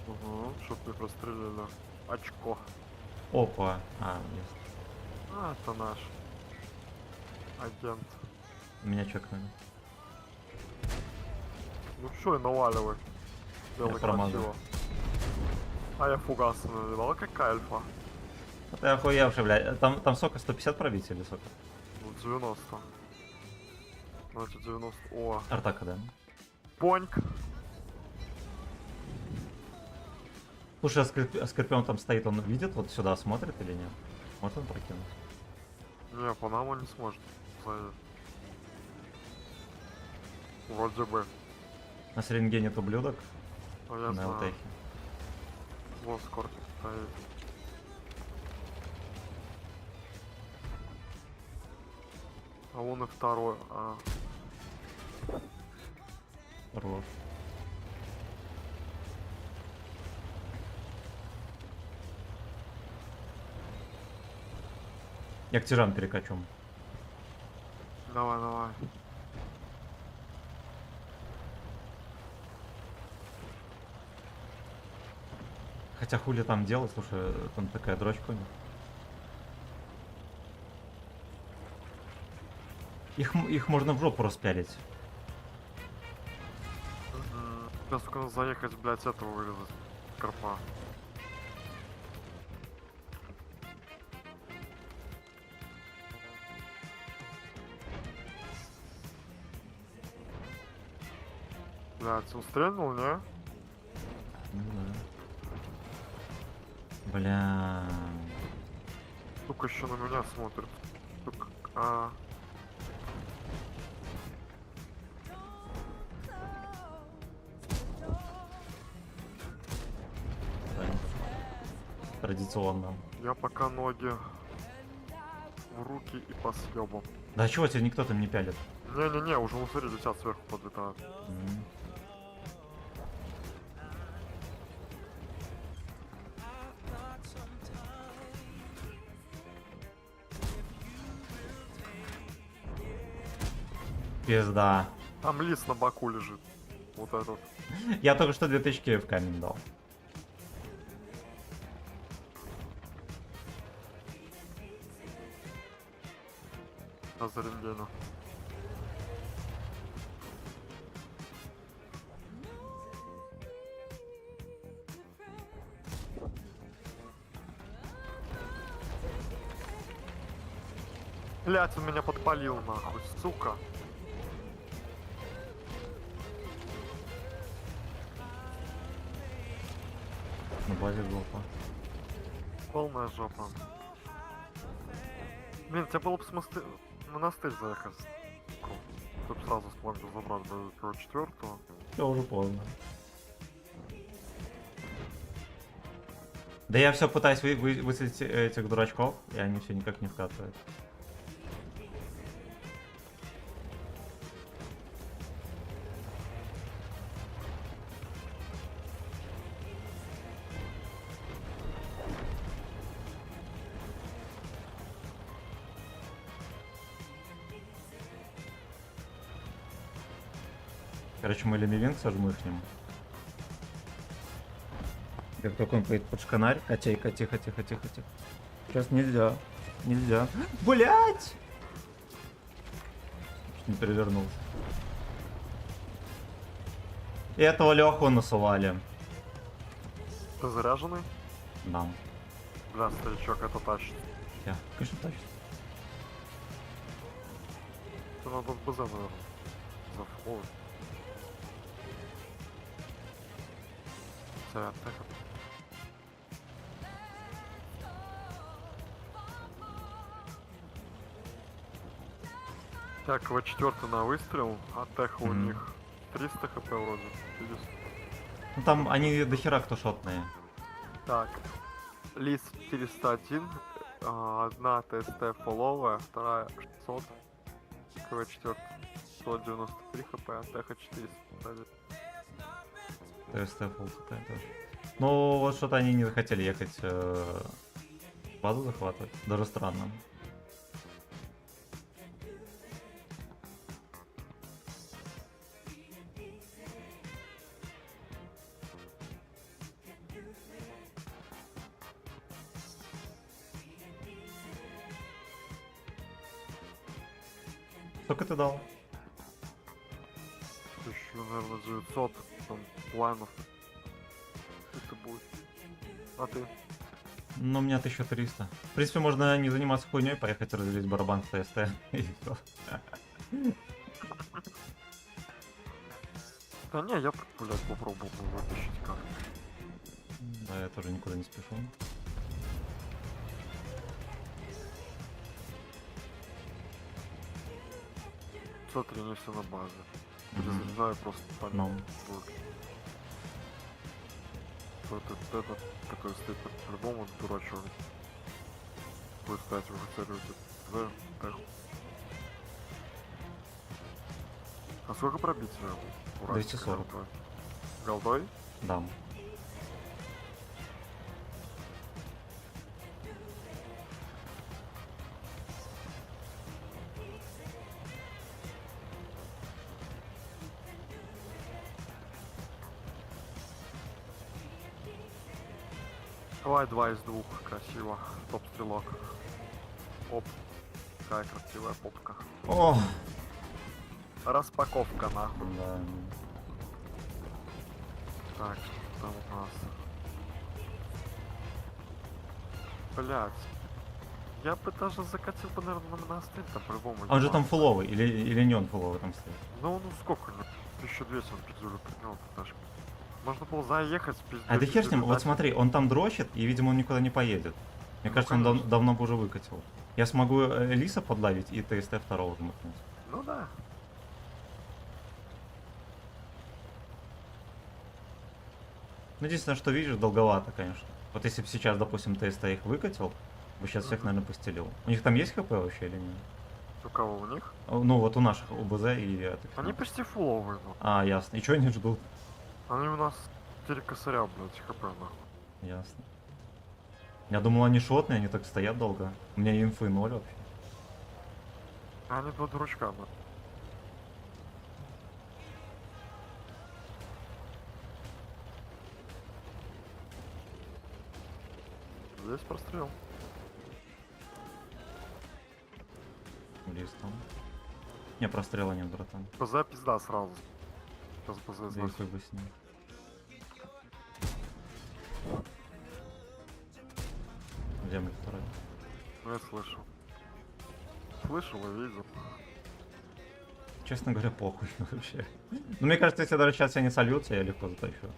Угу, чтоб их расстреляли. Очко. Опа. А, есть. А, это наш агент. Меня чекнули. Ну чё, и наваливай. Делай промазал. красиво. А я фугасы наливал, какая альфа? А ты охуевший, блядь. Там сока 150 пробить или сока? Ну 90. Значит 90. О, Артака, да? поньк. Слушай, а Скорпион там стоит, он видит, вот сюда смотрит или нет? Может он прокинуть? Не, по нам он не сможет заехать. Вроде бы. На сринге нет ублюдок А я на знаю. ЛТХе. Вот скорпик стоит. А вон и второй. А, Хорош. Я к тиран перекачу. давай, давай. Хотя хули там делать, слушай, там такая дрочка у них. Их можно в жопу распялить. Сейчас только надо заехать, блядь, этого вырезать. Карпа. Блядь, он стрельнул, не? Ну да. Бля. Сука, еще на меня смотрит. Сука, а... Традиционно. Я пока ноги в руки и по съебу. Да чего тебе никто там не пялит? Не-не-не, уже ну смотри, летят сверху подлетают. М. Пизда. Там лис на боку лежит. Вот этот. Я только что 2000 в камень дал. На Заренгена. Блять, он меня подпалил нахуй, сука. На базе глупо. Полная жопа. Блин, тебе было бы с монастырь заехать. чтобы сразу с фланга забрать боевика четвертого. Все уже поздно. Да я все пытаюсь выселить этих дурачков, и они все никак не вкатывают. Короче, мы Лемивинг сожму к нему. Как только он поедет под шканарь. Тихо, тихо, тихо, тихо, тихо. Сейчас нельзя. Нельзя. Блять! Чуть не перевернулся. И этого Леху насували. Ты заряженный? Да. Бля, старичок, это тащит. Я, конечно, тащит. Это надо БЗ, наверное. Зафловать. Атака. Так, В4 на выстрел, а теха у Мгм. них 300 хп вроде. 400. Ну там они дохера кто шотные. Так, Лис 401, одна ТСТ фоловая, вторая 600, КВ4 193 хп, а теха 400. ТСТ фулл хп тоже. Ну вот что-то они не захотели ехать базу захватывать. Даже странно. Сколько ты дал? 900 там планов. Это будет. А ты? Ну, у меня 1300. В принципе, можно не заниматься хуйней, поехать разделить барабан с ТСТ. И всё. Да не, я, блядь, попробовал вытащить как. Да, я тоже никуда не спешу. Смотри, не все на базе. Мгм. Перезаряжаю просто память. Ну. Этот, который стоит по-любому дурачок. Будет стоять в офицере так. А сколько пробития? 240. Голдой? Да. Давай 2 из 2, красиво. Топ-стрелок. Оп. Какая красивая попка. О! Распаковка нахуй. Да. Так, что там у нас? Блять. Я бы даже закатил бы, наверное, на монастырь, там по-любому. А он же там ебать. фуловый, или не он фуловый там стоит? Ну сколько? 1200 он пиздюлю принял, даже. Можно было заехать, пиздюлю. А да хер с ним, вот смотри, он там дрочит, и, видимо, он никуда не поедет. Мне Ну, кажется, он конечно. давно бы уже выкатил. Я смогу Лиса подлавить и ТСТ второго жмутнуть. Ну да. Ну, единственное, что видишь, долговато, конечно. Вот если бы сейчас, допустим, ТСТ их выкатил, бы сейчас всех, наверное, постелил. У них там есть ХП вообще или нет? У кого у них? Ну, вот у наших, у БЗ и этих. Они почти фуловые, ну. А, ясно. И что они ждут? Они у нас 4 косаря, блядь, хп нахуй. Ясно. Я думал, они шотные, они так стоят долго. У меня инфы 0 вообще. А они два дурачка, да. Здесь прострел. Лис там. Не, прострела нет, братан. ПЗ пизда сразу. Сейчас ПЗ Да и износит. хуй бы с ним. Землю второй. Ну я слышал. Слышал и видел. Честно говоря, похуй вообще. Ну, мне кажется, если даже сейчас они сольются, я легко затащу.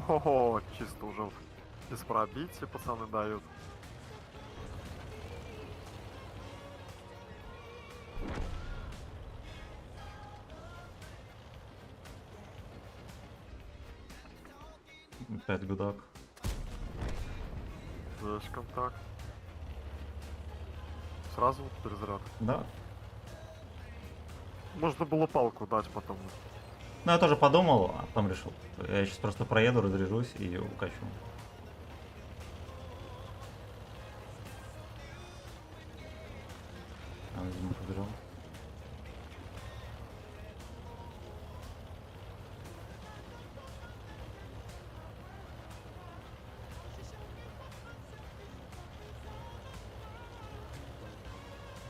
О, чисто уже без пробития пацаны дают. Опять гудок. Есть контакт. Сразу перезаряд. Да. Можно было палку дать потом. Ну, я тоже подумал, а потом решил. Я сейчас просто проеду, разряжусь и укачу. А, видимо, побежал.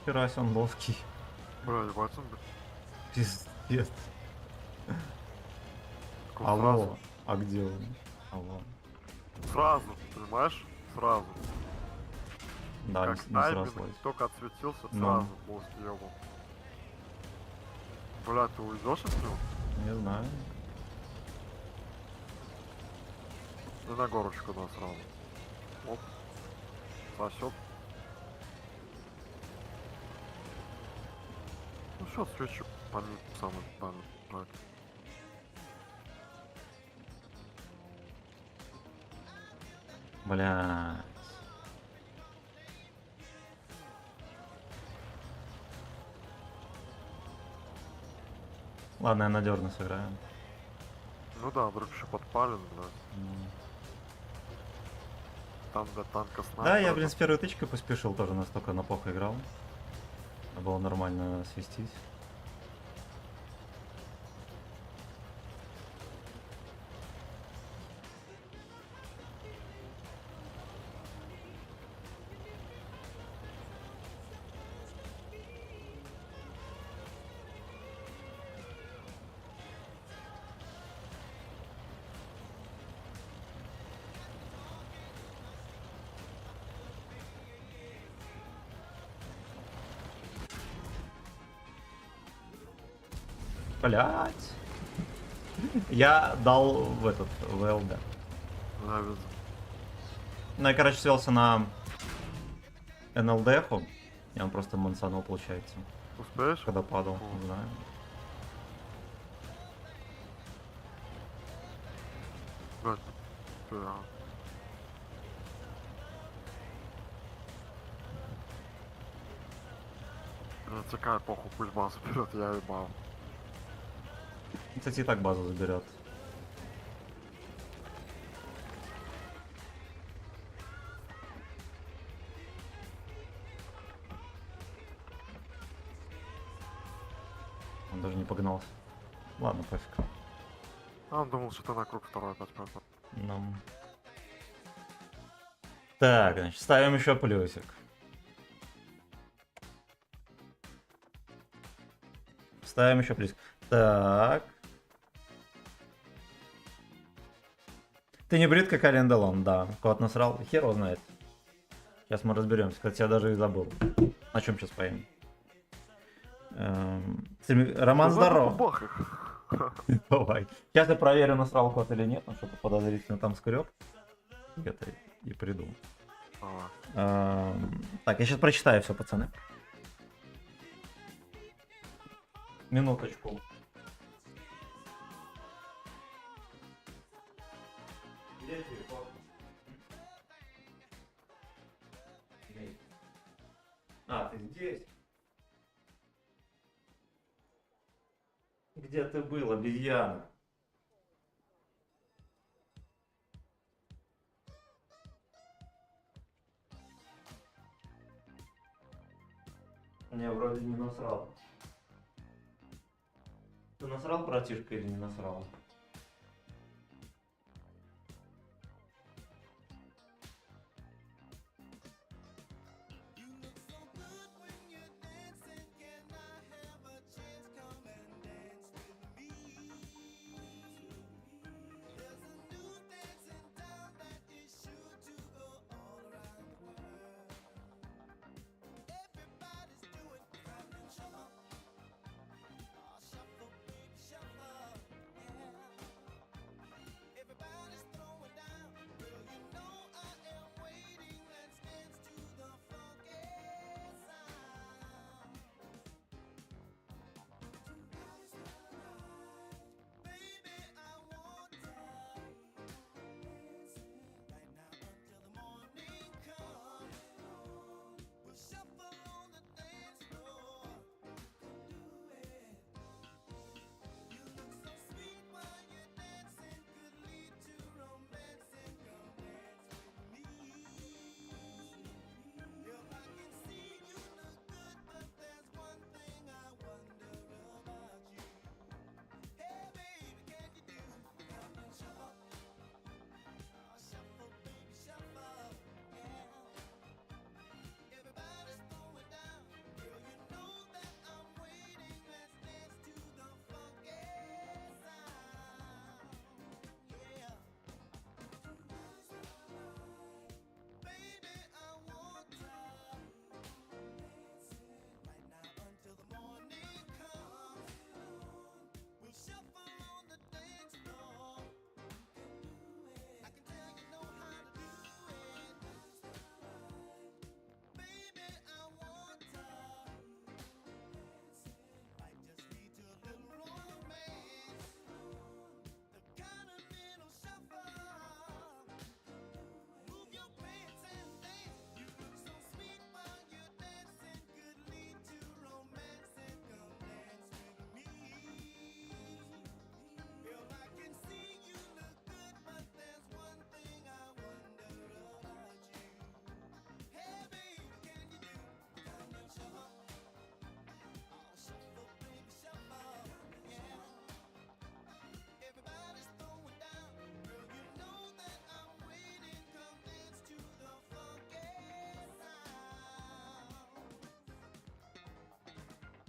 Хера себе, он ловкий. Бля, ебать он, блядь. Пиздец. Такой Алло, а где он? Алло. Сразу, понимаешь? Сразу. Да, Как не тайминг, срослось. только отсветился, Ну. сразу мозг ебал. Бля, ты уйдешь от него? Не знаю. И на горочку, да, сразу. Оп. Сосет. Ну что, свечу по ним самый правильно. Правильно. Бля. Ладно, я надежно сыграю. Ну да, вдруг еще подпален, блядь. Ну. Там до танка снайпера. Да, я, блин, с первой тычкой поспешил, тоже настолько на плохо играл. Надо было нормально свестись. Блять. Я дал в этот, в ЛД. Навез. Ну, я, короче, свелся на НЛДху, и он просто мансанул, получается, Успеешь? когда падал, Фу. не знаю. Блядь. Да. Затекай похуй, пусть базу вперед, я ебал. Кстати, и так базу заберет. Он даже не погнался. Ладно, пофиг. А он думал, что ты на круг второй опять пойдет. Ну. Так, значит, ставим еще плюсик. Ставим еще плюсик. Так. Ты не брит, как Ален, да. Кот насрал. Хер его знает. Сейчас мы разберемся. Хотя я даже и забыл. На чем сейчас поем? Роман, здоров. Бах их. Давай. Сейчас я проверю, насрал кот или нет. Он что-то подозрительно там скреб. Это и приду. Давай. Так, я сейчас прочитаю все, пацаны. Минуточку. Где телефон? А, ты здесь? Где ты был, обезьяна? Не, вроде не насрал. Ты насрал, братишка, или не насрал?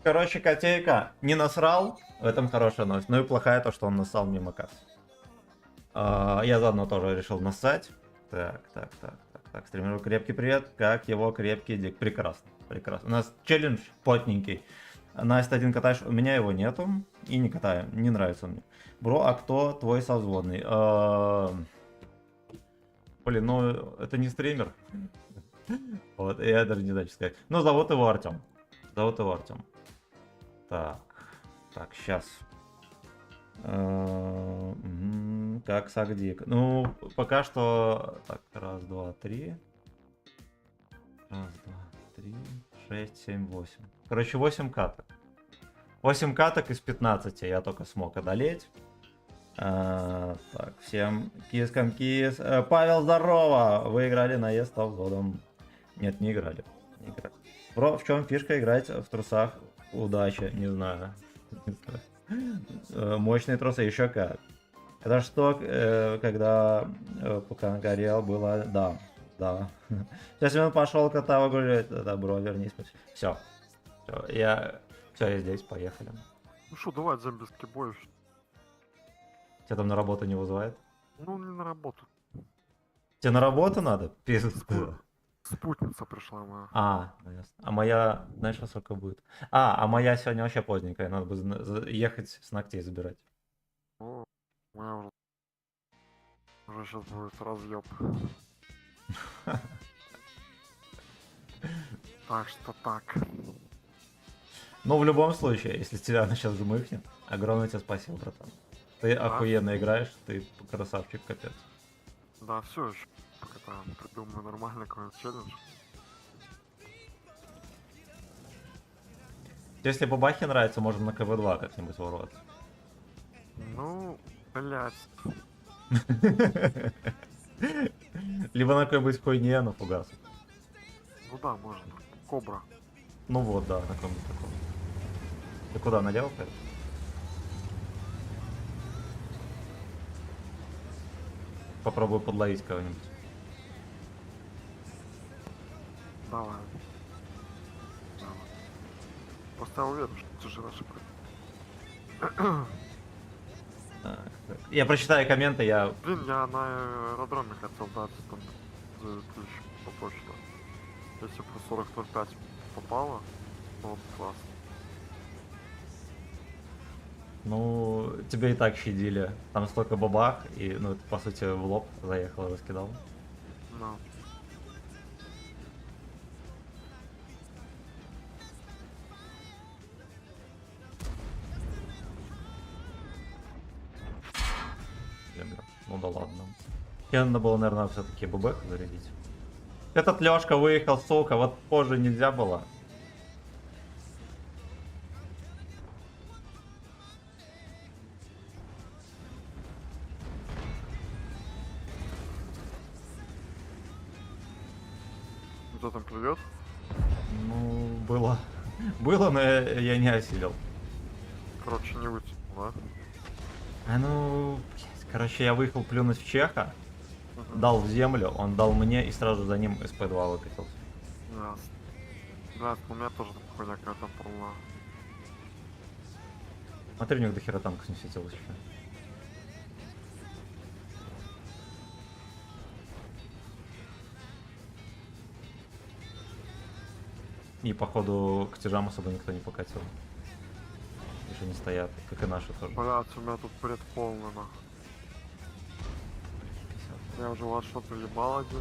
Короче, Котейка не насрал, в этом хорошая новость. Ну и плохая то, что он нассал мимо кассы. Я заодно тоже решил нассать. Так. Стримеру крепкий привет. Как его крепкий дик? Прекрасно. У нас челлендж плотненький. На S1 катаешь, у меня его нету. И не катаю, не нравится он мне. Бро, а кто твой совзводный? Блин, ну это не стример. Вот, я даже не знаю, что сказать. Ну, зовут его Артем. Так, сейчас. Как Сагдик. Ну, пока что... Так, 1, 2, 3. 1, 2, 3, 6, 7, 8. Короче, 8 каток. 8 каток из 15 я только смог одолеть. Так, всем кискам кис. Павел, здорово! Вы играли на ЕС годом? Нет, не играли. Бро, в чем фишка играть в трусах? Удачи, не знаю. Мощные трусы, еще как. Это что, когда пока горел, было... Да. Сейчас он пошел кота гулять. Да, бро, вернись. Все, я здесь, поехали. Ну что, давай зомбиский бой. Тебя там на работу не вызывает? Ну, не на работу. Тебе на работу надо? Пиздец. Спутница пришла моя. Ну ясно. А моя, знаешь, во сколько будет? А моя сегодня вообще поздненькая, надо бы ехать с ногтей забирать. О, моя уже сейчас будет разъеб. Так что так. Ну, в любом случае, если тебя она сейчас жмыхнет, огромное тебе спасибо, братан. Ты охуенно играешь, ты красавчик, капец. Да, все еще. Пока придумаю нормальный какой-нибудь челлендж. Если бабахи нравится, можно на КВ-2 как-нибудь ворваться. Ну, блять. Либо на какой-нибудь хуйне, на фугас. Ну да, можно. Кобра. Ну вот, да, на каком-нибудь таком. Ты куда, налево пойдешь? Попробую подловить кого-нибудь. Давай. Просто я уверен, что ты же ошибка. Так. Я прочитаю комменты, я... Блин, я на аэродроме хотел дать там 9000 по почту. Если бы 40.05 попало, то вот класс. Ну, тебе и так щадили. Там столько бабах, и, ну, это, по сути, в лоб заехал и раскидал. Ну. Ну да ладно. Тебе надо было, наверное, все-таки ББ зарядить. Этот Лёшка выехал, сука, вот позже нельзя было. Кто там плывет? Ну, было. Было, но я не осилил. Короче, не вытянул, да? Ну, блядь, короче, я выехал плюнуть в Чеха, Мгм. дал в землю, он дал мне и сразу за ним СП-2 выкатился. Ясно. Да, у меня тоже там хуйня какая-то полна. Смотри, у них до хера танков не светилось еще. И походу к тяжам особо никто не покатил. Еще не стоят, как и наши тоже. Блять, у меня тут бред полный, нахуй. 50. Я уже вас что-то ебал один.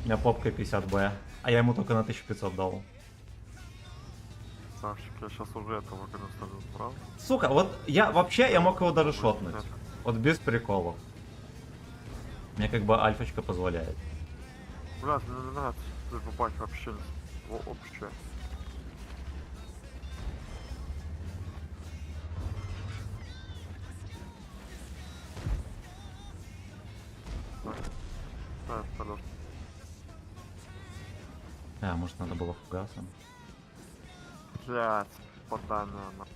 У меня попка 50Б, а я ему только на 1500 дал. Савчик, я сейчас уже этого наконец-то правда? Сука, вот я мог его даже шотнуть. Нет. Вот без приколов. Мне как бы альфочка позволяет. Блядь, мне не нравится, ты бабахи вообще не... Вообще. Да, подожди. Может надо было фугасом. Блядь, попадание на...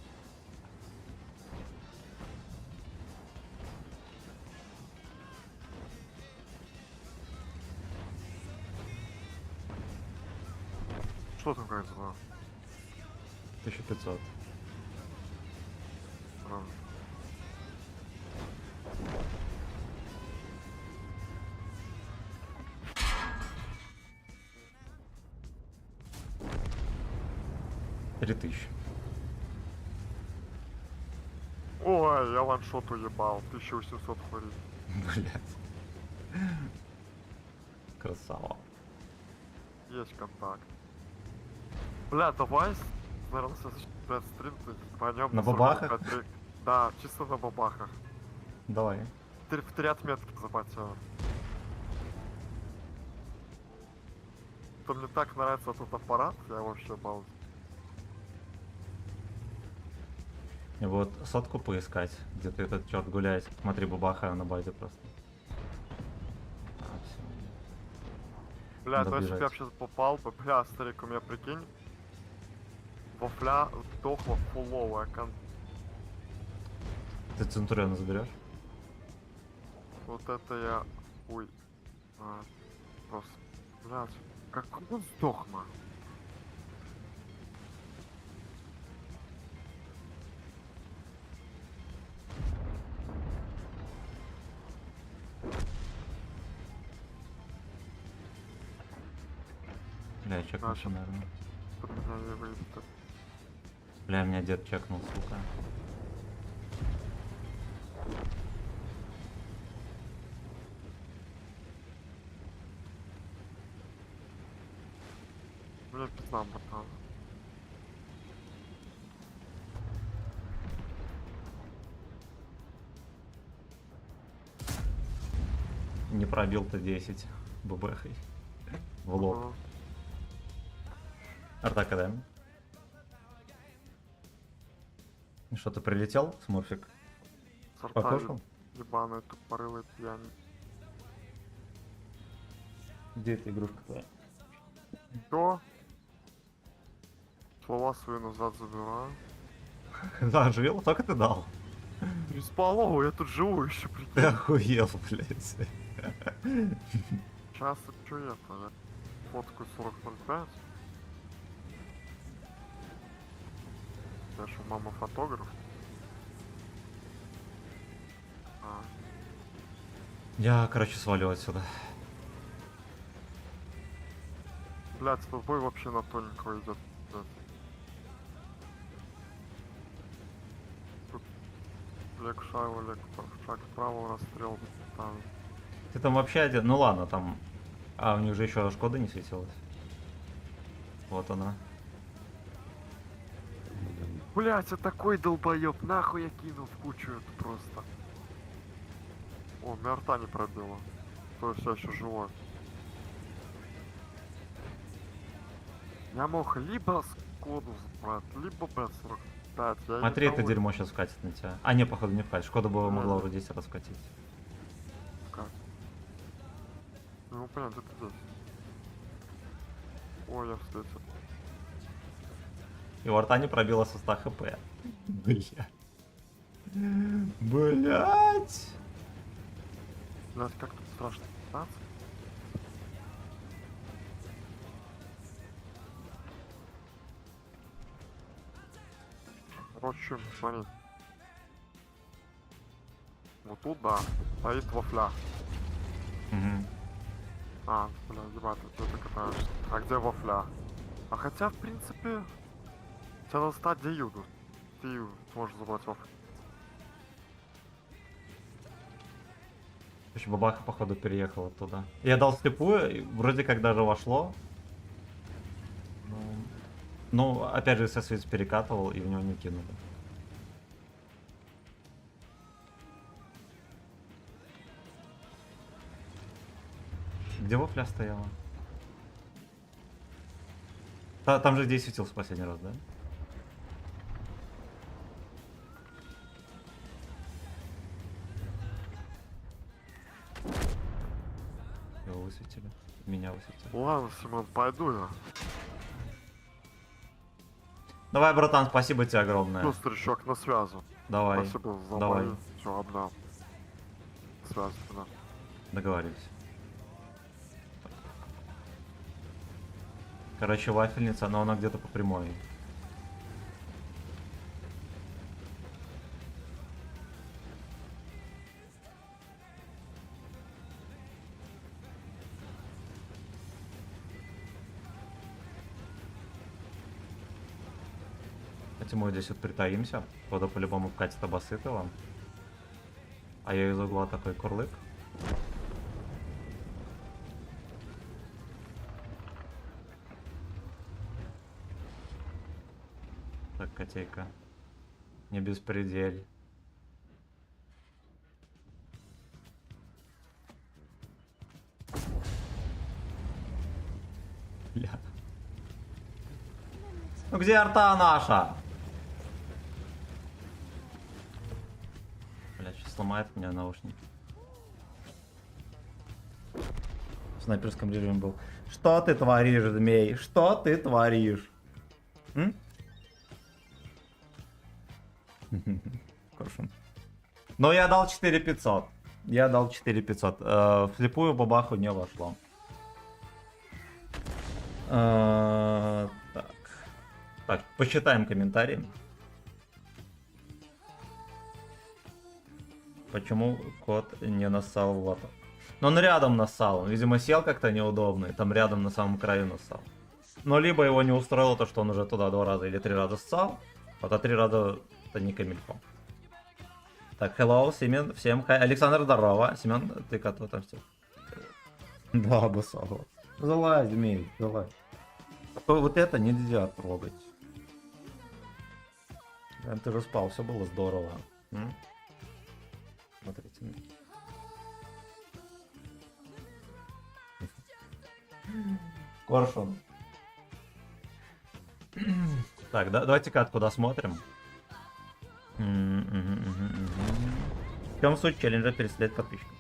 что там как дела? 1500. А, Три 3000. Ой, я ваншот уебал. 1800 хвори. Блять. Красава. Есть контакт. Бля, давай, наверное, блядь, стрим пойдем На бабахах? Да, чисто на бабахах. Давай. В 3 отметки запотел. То мне так нравится этот аппарат, я вообще бал. И вот сотку поискать, где-то этот черт гуляет. Смотри, бабаха на базе просто. А, всё. Бля, Надо то если бы я бежать. сейчас попал бы, бля, старик, у меня прикинь. Вафля сдохла фуловая Ты Центуриона заберешь? Вот это я... Ой. Просто... Блядь. Как он сдох, на? Бля, я чекнулся, наверное. Тут меня не выйдет. Бля, меня дед чекнул, сука. Бля, пизда, братан. Не пробил-то 10 ББХой. В лоб. Ага. Артака, да? Ну что, ты прилетел, Смурфик? Сорта Покушал? ебаная, тупорылая пьянь. Где эта игрушка твоя? Чё? Слова свои назад забираю. Да, оживил? Только ты дал. Респалову, я тут живу еще, Ты прикинь. охуел, блядь. Сейчас чё это, да? Фотку 4005. Я же мама фотограф. А, Я, короче, свалю отсюда. блядь, этот бой вообще на тоненького идет. Блядь. Тут лег шайва, лег шаг вправо, расстрел. Там. Ты там вообще один? Ну ладно, там... А, у них же еще Шкода не светилась. Вот она. Блять, я такой долбоеб, нахуй я кинул в кучу это просто. О, меня рта не пробило. То есть я еще живой. Я мог либо Скоду забрать, либо Б45. Я Смотри, это никого дерьмо сейчас вкатит на тебя. А, не, походу, не вкатит. Шкода бы могла Да. уже 10 раз вкатить. Как? Ну, понятно, это здесь. Ой, я встретил. И у рта не пробило со 100 хп. Бля. Блять. Блять, как тут страшно пытаться. Короче, смотри. Вот тут, да, стоит вафля. Угу. А, бля, ебать, ты что ты катаешься? А где вафля? А хотя, в принципе, тебе надо стать где Юду. Ты сможешь забрать вафлю. Короче, бабаха, походу, переехала туда. Я дал слепую, и вроде как даже вошло. Ну, опять же, ССВИЦ перекатывал, и в него не кинули. Где вафля стояла? Там же здесь светился в последний раз, да? Его высветили. Меня высветили. Ладно, Симон, пойду я. Давай, братан, спасибо тебе огромное. Ну, старичок, на связи. Давай, Спасибо за давай. бой. Все, обнял. Связь, да. договорились. Короче, вафельница, но она где-то по прямой. Хотя мы здесь вот притаимся. Вода по-любому вкатит Абасытова. А я из угла такой курлык. Так, котейка. Не беспредель. Бля. Ну где арта наша? Бля, сейчас сломает меня наушники. В снайперском режиме был. Что ты творишь, змей? Что ты творишь? М? Коршун. Но я дал 4500. Я дал 4500. Вслепую бабаху не вошло. Так. Так, посчитаем комментарии. Почему кот не нассал в лото? Но он рядом нассал. Он, видимо, сел как-то неудобно. И там рядом на самом краю нассал. Но либо его не устроило то, что он уже туда 2 раза или 3 раза ссал. Вот, а 3 раза это не камильфо. Так, hello, Семен, всем хай. Александр, здорово. Семен, ты кто там все? Да, басало. Залазь, змей, залазь. Вот это нельзя трогать. Ты же спал, все было здорово. М? Смотрите. Коршун. Так, давайте катку досмотрим. В чем суть челленджа переследовать подписчиков?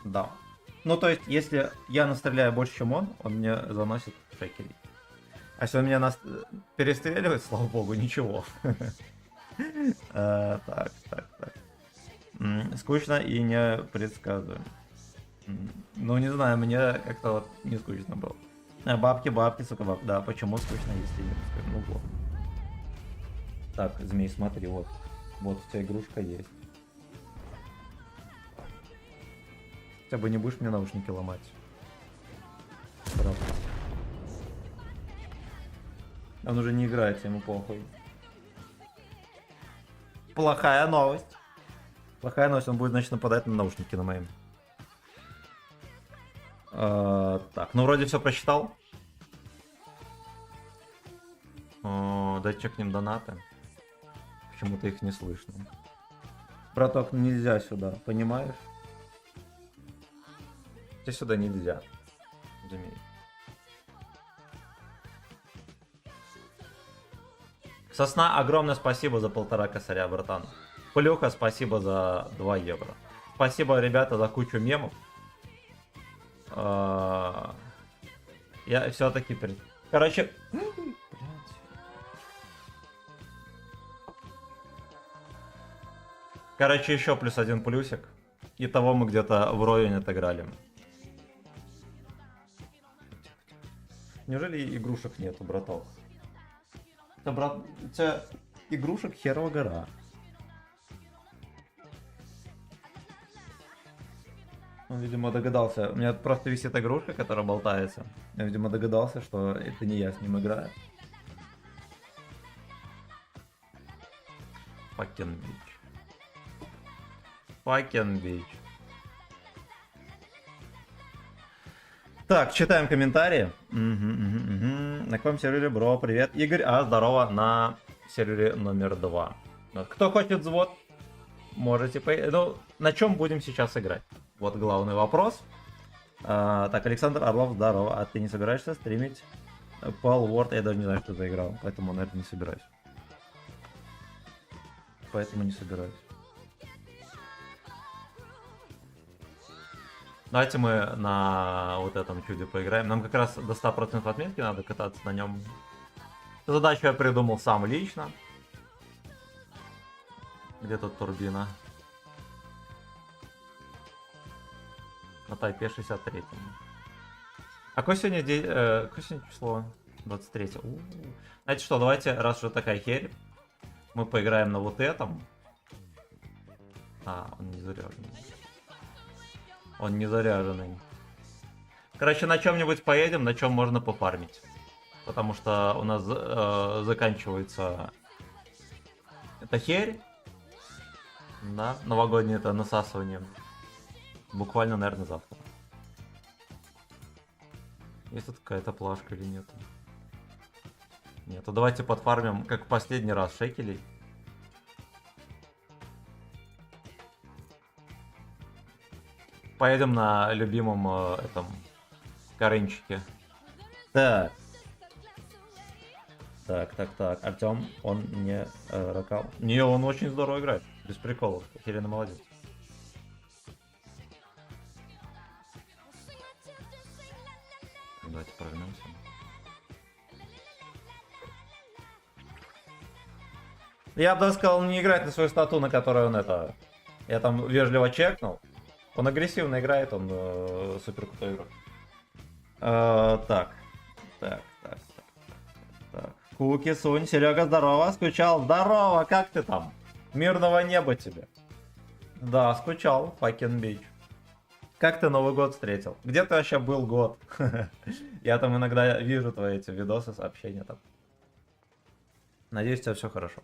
Да. Ну, то есть, если я настреляю больше, чем он мне заносит шекелей. А если он меня перестреливает, слава богу, ничего. Так. Скучно и не предсказуем. Ну, не знаю, мне как-то вот не скучно было. Бабки, сука, бабки. Да, почему скучно, если не предсказуем? Ну, вот. Так, змей, смотри, вот. Вот у тебя игрушка есть. Хотя бы не будешь мне наушники ломать. Правда. Он уже не играет, ему похуй. Плохая новость. Плохая новость, он будет, значит, нападать на наушники на моим. Так, ну вроде все прочитал. Дай чекнем донаты. Почему-то их не слышно. Браток, нельзя сюда, понимаешь? Тебе сюда нельзя. Змей. Сосна, огромное спасибо за 1,5 косаря, братан. Плюха, спасибо за 2 евро. Спасибо, ребята, за кучу мемов. Я все-таки... Короче... Короче, еще плюс 1 плюсик. Итого мы где-то вровень отыграли. Неужели игрушек нету, браток? Это, брат, у тебя игрушек херова гора. Он, видимо, догадался. У меня просто висит игрушка, которая болтается. Я, видимо, догадался, что это не я с ним играю. Fucking bitch. Fucking bitch. Так, читаем комментарии. На каком сервере, бро? Привет. Игорь, здорово, на сервере номер 2. Кто хочет взвод, можете... Ну, на чем будем сейчас играть? Вот главный вопрос. Так, Александр Орлов, здорово. А ты не собираешься стримить Pal World? Я даже не знаю, что ты заиграл, поэтому, наверное, не собираюсь. Давайте мы на вот этом чуде поиграем. Нам как раз до 100% отметки надо кататься на нем. Задачу я придумал сам лично. Где тут турбина? На Тайпе 63. А какое сегодня, какое сегодня число? 23. Знаете что, давайте, раз уже такая херь, мы поиграем на вот этом. А, он не заряженный. Он не заряженный. Короче, на чем-нибудь поедем, на чем можно пофармить. Потому что у нас заканчивается эта херь. Да, новогоднее это насасывание. Буквально, наверное, завтра. Есть тут какая-то плашка или нет? Нет, то давайте подфармим, как в последний раз, шекелей. Поедем на любимом этом Карынчике. Так. Так. Артем, он не рокал. Не, он очень здорово играет. Без приколов. Хелена молодец. Давайте прожмемся. Я бы даже сказал не играть на свою стату, на которой он это... Я там вежливо чекнул. Он агрессивно играет, он супер крутой игрок. Так. Куки, Сунь, Серега, здорово, скучал. Здорово, как ты там? Мирного неба тебе. Да, скучал, fucking bitch. Как ты Новый год встретил? Где ты вообще был год? Я там иногда вижу твои эти видосы, сообщения там. Надеюсь, у тебя все хорошо.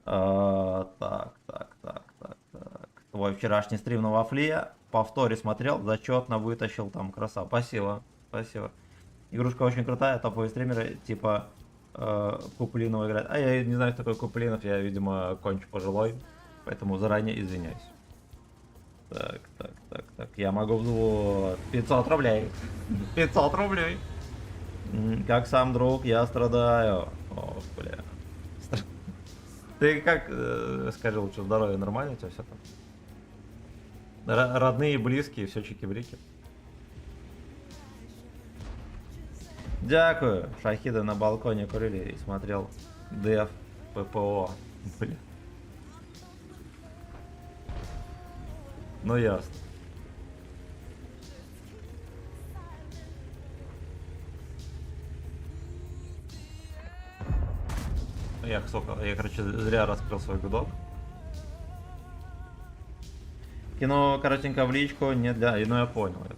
Так. Твой вчерашний стрим на Вафле. Повторе смотрел, зачетно вытащил там, краса. Спасибо. Игрушка очень крутая, топовые стримеры, типа Куплинова играет. А я не знаю, кто такой Куплинов, я, видимо, кончу пожилой. Поэтому заранее извиняюсь. Так. Я могу в 500 рублей. 500 рублей. Как сам друг, я страдаю. Ох, бля. Ты как, скажи лучше, здоровье нормально у тебя все там? Родные, близкие, все чики-брики. Дякую. Шахида на балконе курили и смотрел ДФ ППО. Бля. Ну ясно. Я, короче, зря раскрыл свой гудок. Кино коротенько в личку, не для... Ну я понял это.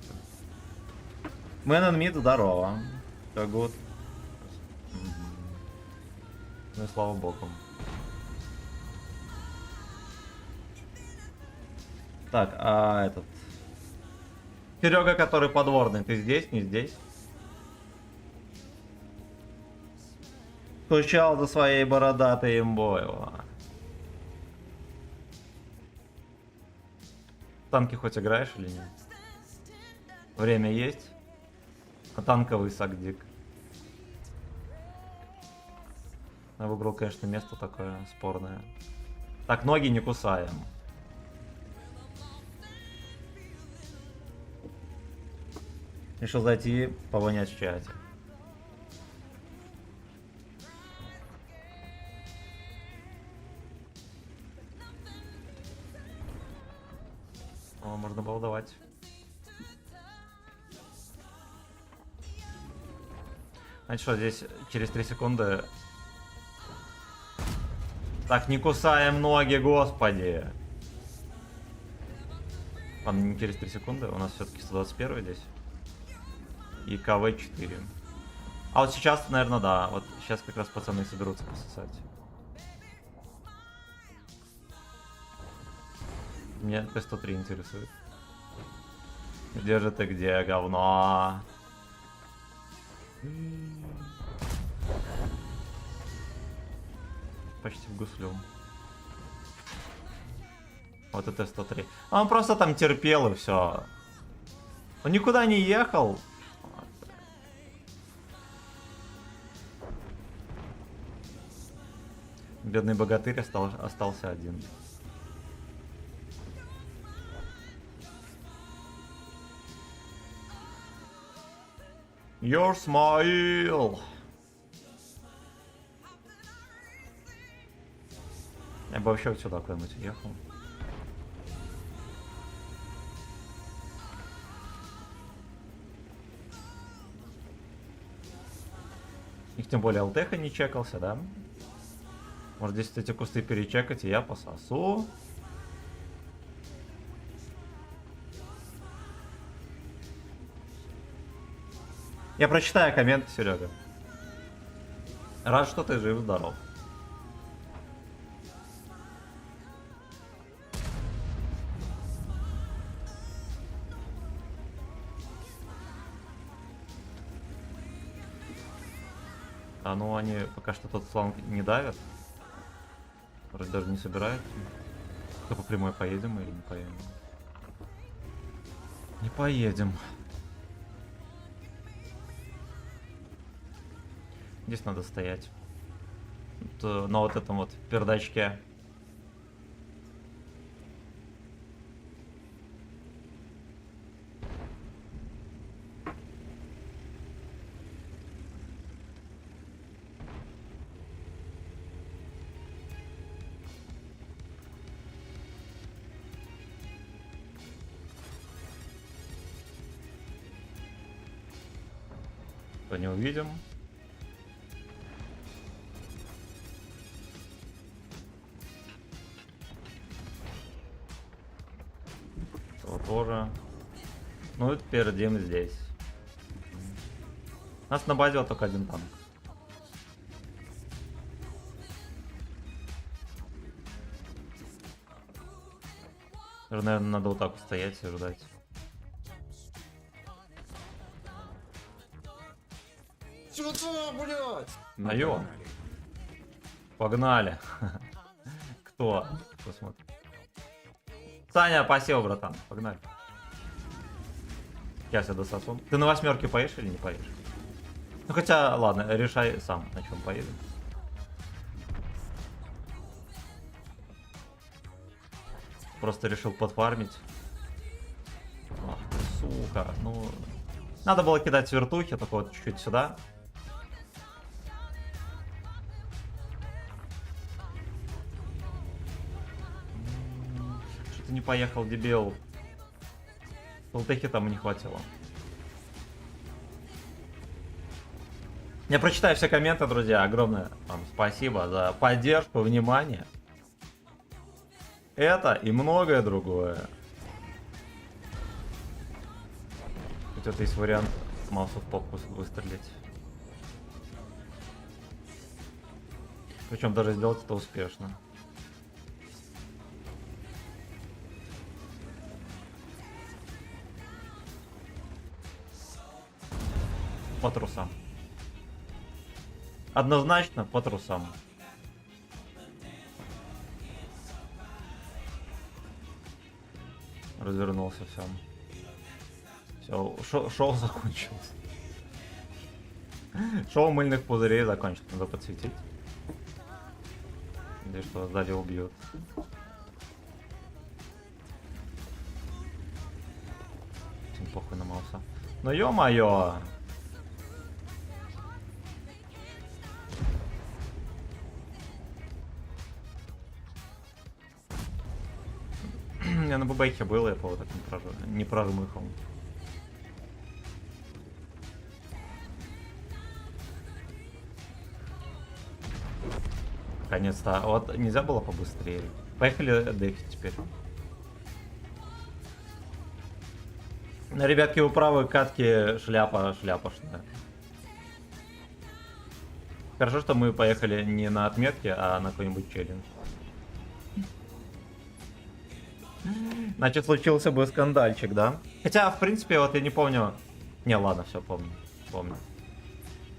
Мэн Мид, здорово. Как гуд. Ну и слава богу. Так, а этот... Серега, который подворный, ты здесь, не здесь? Скучал за своей бородатой имбой. В танки хоть играешь или нет? Время есть? А танковый сагдик. Я выбрал, конечно, место такое спорное. Так, ноги не кусаем. Решил зайти повонять в чате. О, можно было давать. Знаете что, здесь через 3 секунды... Так, не кусаем ноги, господи! Ладно, не через 3 секунды, у нас все-таки 121 здесь. И КВ-4. А вот сейчас, наверное, да. Вот сейчас как раз пацаны соберутся пососать. Меня Т-103 интересует. Где же ты, где, говно? Почти в гуслю. Вот это Т-103. А он просто там терпел и все. Он никуда не ехал. Бедный богатырь остался один. Your smile. Я бы вообще вот сюда куда-нибудь уехал. Их тем более ЛТХ не чекался, да? Может здесь эти кусты перечекать, и я пососу. Я прочитаю комменты, Серега. Рад, что ты жив-здоров. А ну они пока что тот фланг не давят. Вроде даже не собираются. То по прямой поедем или не поедем? Не поедем. Здесь надо стоять. На вот этом вот пердачке. То не увидим. То тоже. Ну и пердим здесь. У нас на базе вот только один танк. Наверное, надо вот так вот стоять и ждать. Сюда, блядь! Наё. Погнали. Кто? Кто смотрит? Саня, спасибо, братан. Погнали. Я себя дососу. Ты на восьмерке поешь или не поешь? Ну хотя, ладно, решай сам, на чем поеду. Просто решил подфармить. Ах ты, сука, ну... Надо было кидать вертухи, только вот чуть-чуть сюда. Что-то не поехал, дебил. Полтехи там и не хватило. Я прочитаю все комменты, друзья. Огромное вам спасибо за поддержку, внимание. Это и многое другое. Хоть это есть вариант маусу в попку выстрелить. Причем даже сделать это успешно. По трусам. Однозначно по трусам. Развернулся сам. Все, шоу закончилось. Шоу мыльных пузырей закончилось. Надо подсветить. Или что, сзади убьют. Всем похуй на Мауса. Ну ё-моё! Я на бубейке был, я по вот так не прожмыхал. Наконец-то. Вот нельзя было побыстрее. Поехали дефить теперь. Ребятки, вы правы, катки шляпошная. Хорошо, что мы поехали не на отметке, а на какой-нибудь челлендж. Значит, случился бы скандальчик, да? Хотя, в принципе, вот я не помню... Не, ладно, все, помню.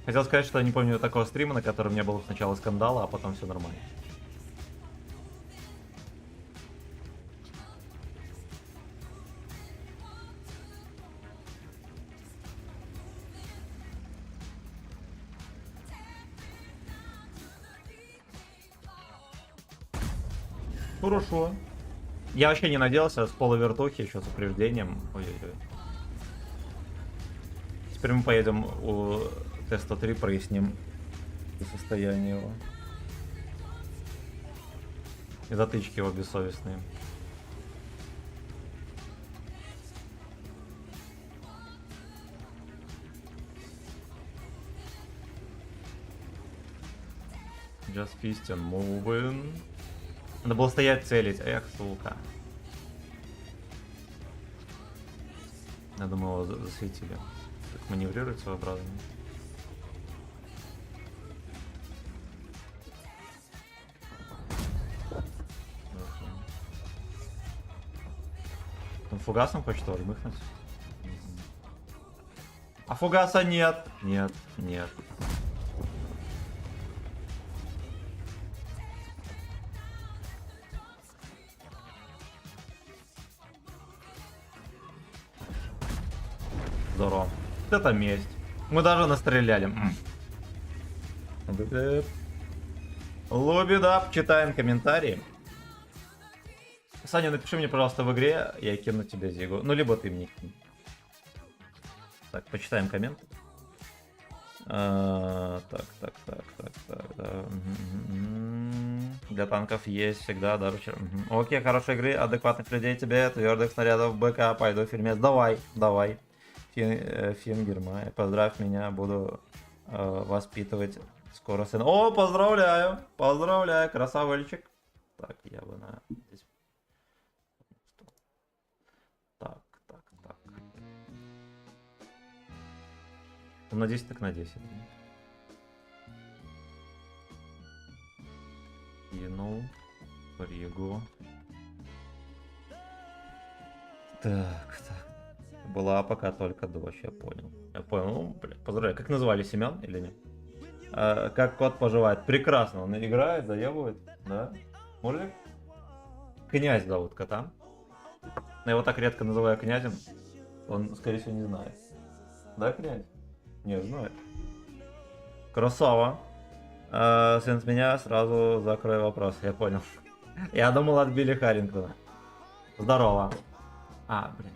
Хотел сказать, что я не помню такого стрима, на котором не было сначала скандала, а потом все нормально. Хорошо. Я вообще не надеялся с полувертухи еще с упреждением. Ой-ой-ой. Теперь мы поедем у Т-103, проясним состояние его. И затычки его бессовестные. Just fist and moving. Надо было стоять целить. Эх, сука. Я думал, его засветили. Так маневрирует своеобразно. Он фугасом хочет его рмыхнуть? А фугаса нет. Нет, нет. Здорово. Вот это месть. Мы даже настреляли. Лобидап, читаем комментарии. Саня, напиши мне, пожалуйста, в игре, я кину тебе Зигу. Ну, либо ты мне кинь. Так, почитаем комменты. Так. Да. Для танков есть всегда, да, ручер. Окей, хорошей игры, адекватных людей тебе, твердых снарядов, БК, пойду в фильмец. Давай. Фингермай, поздравь меня, буду воспитывать скоро сына. О, поздравляю, красавчик. Так, я бы на здесь. Так. На 10 так на 10. Кинул. Ригу. Так. Была пока только дождь, я понял. Ну, блядь, поздравляю. Как назвали, Семен или нет? Как кот поживает? Прекрасно, он играет, заебывает, да? Мужик? Князь зовут кота. Я его так редко называю князем. Он, скорее всего, не знает. Да, князь? Не, знает. Красава. Сын с меня, сразу закрой вопрос, я понял. Я думал, отбили Харрингтона. Здорово. Блин.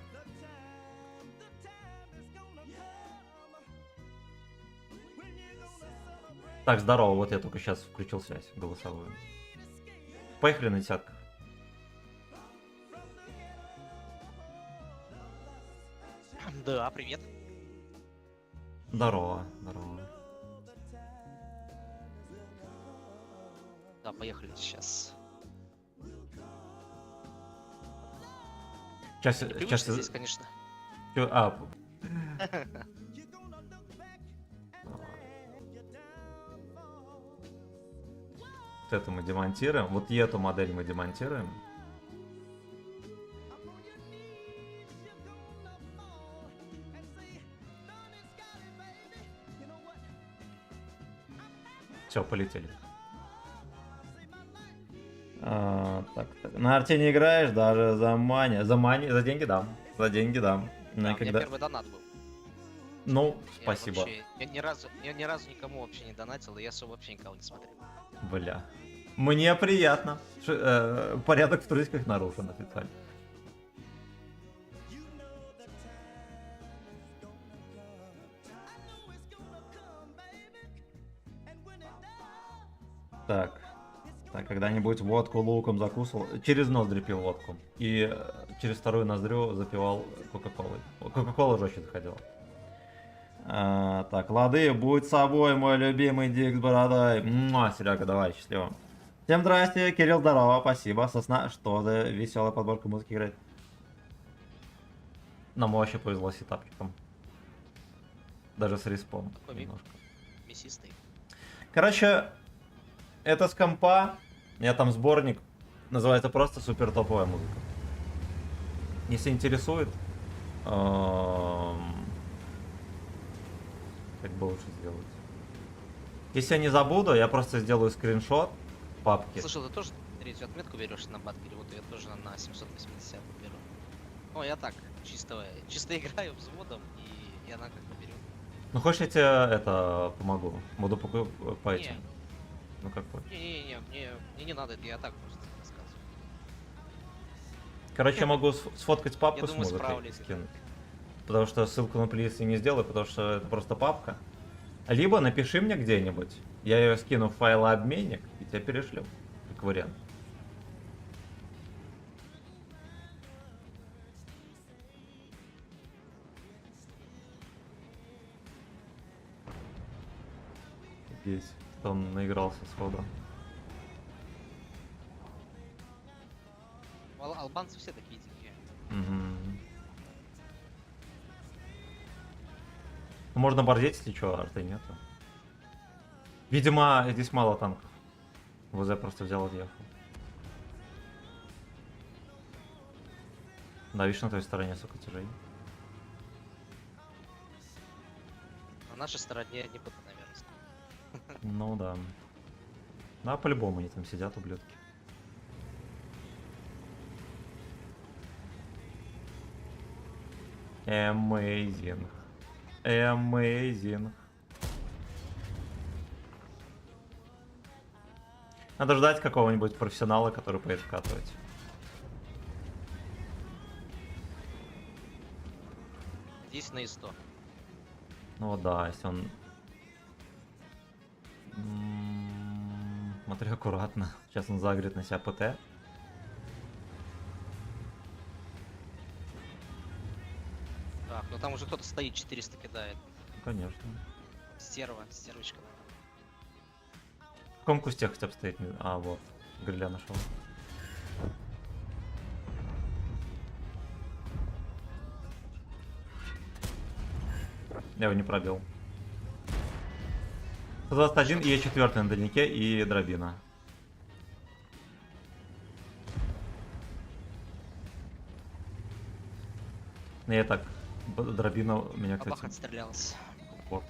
Так, здорово, вот я только сейчас включил связь голосовую. Поехали на десятках. Да, привет. Здорово. Да, поехали сейчас. Сейчас здесь, конечно. Вот это мы демонтируем. Вот и эту модель мы демонтируем. Все, полетели. Так. На арте не играешь, даже за деньги дам. За деньги дам. Да, у меня первый донат был. Ну, спасибо. Я ни разу никому вообще не донатил, и я особо вообще никого не смотрел. Бля. Мне приятно. Порядок в трусиках нарушен официально. Так, когда-нибудь водку луком закусывал. Через ноздри пил водку. И через вторую ноздрю запивал кока-колой. Кока-кола жестче заходила. Так, лады, будь собой, мой любимый Дикс Бородай. Серега, давай, счастливо. Всем здрасте, Кирилл, здорово, спасибо. Сосна, что за веселая подборка музыки играет? Нам вообще повезло с сетапчиком. Даже с респом. Такой немножко. Мясистый. Короче, это с компа. У меня там сборник. Называется просто супер топовая музыка. Если интересует, как бы лучше сделать. Если я не забуду, я просто сделаю скриншот папки. Слышал, ты тоже третью отметку берешь на баткере? Вот я тоже на 780 беру. Ну, я так, чисто играю взводом, и она как-то берет. Ну, хочешь, я тебе это помогу? Буду по этим. Не. Ну, какой? Мне не надо, это я так просто рассказываю. Короче, я могу сфоткать папку Я с думаю, музыкой и справлюсь. скинуть. Потому что ссылку на плейлист я не сделаю, потому что это просто папка. Либо напиши мне где-нибудь, я ее скину в файлообменник и тебе перешлю, как вариант. Здесь он наигрался сходу. Албанцы все такие дикие. Мгм. Ну, можно бордеть, если что, арты нету. Видимо, здесь мало танков. ВЗ просто взял и отъехал. Да, видишь, на той стороне, сука, тяжей. На нашей стороне не буду, наверное. стоять. Ну да. Да, по-любому они там сидят, ублюдки. Amazing. Amazing. Надо ждать какого-нибудь профессионала, который поедет вкатывать. Здесь на 100. Ну вот да, если он... Смотри аккуратно. Сейчас он загрит на себя ПТ. Так, ну там уже кто-то стоит, 400 кидает. Конечно. Стервочка. В каком кусте хотя бы стоит? А, вот. Гриля нашел. Я его не пробил. 121 и Е4 на дальнике и дробина. Ну, я так, дробина у меня, Бабах кстати, отстрелялся. вот.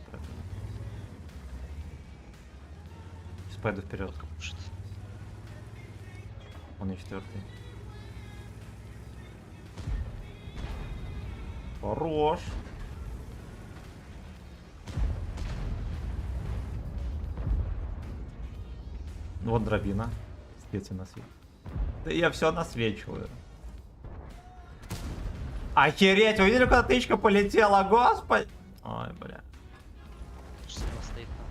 Сейчас пойду вперед. Водка пушит. Он Е4. Хорош. Вот дробина. Свете на свет. Да я все насвечиваю. Охереть, вы видели, куда тычка полетела, господи. Ой, бля. Слева стоит там.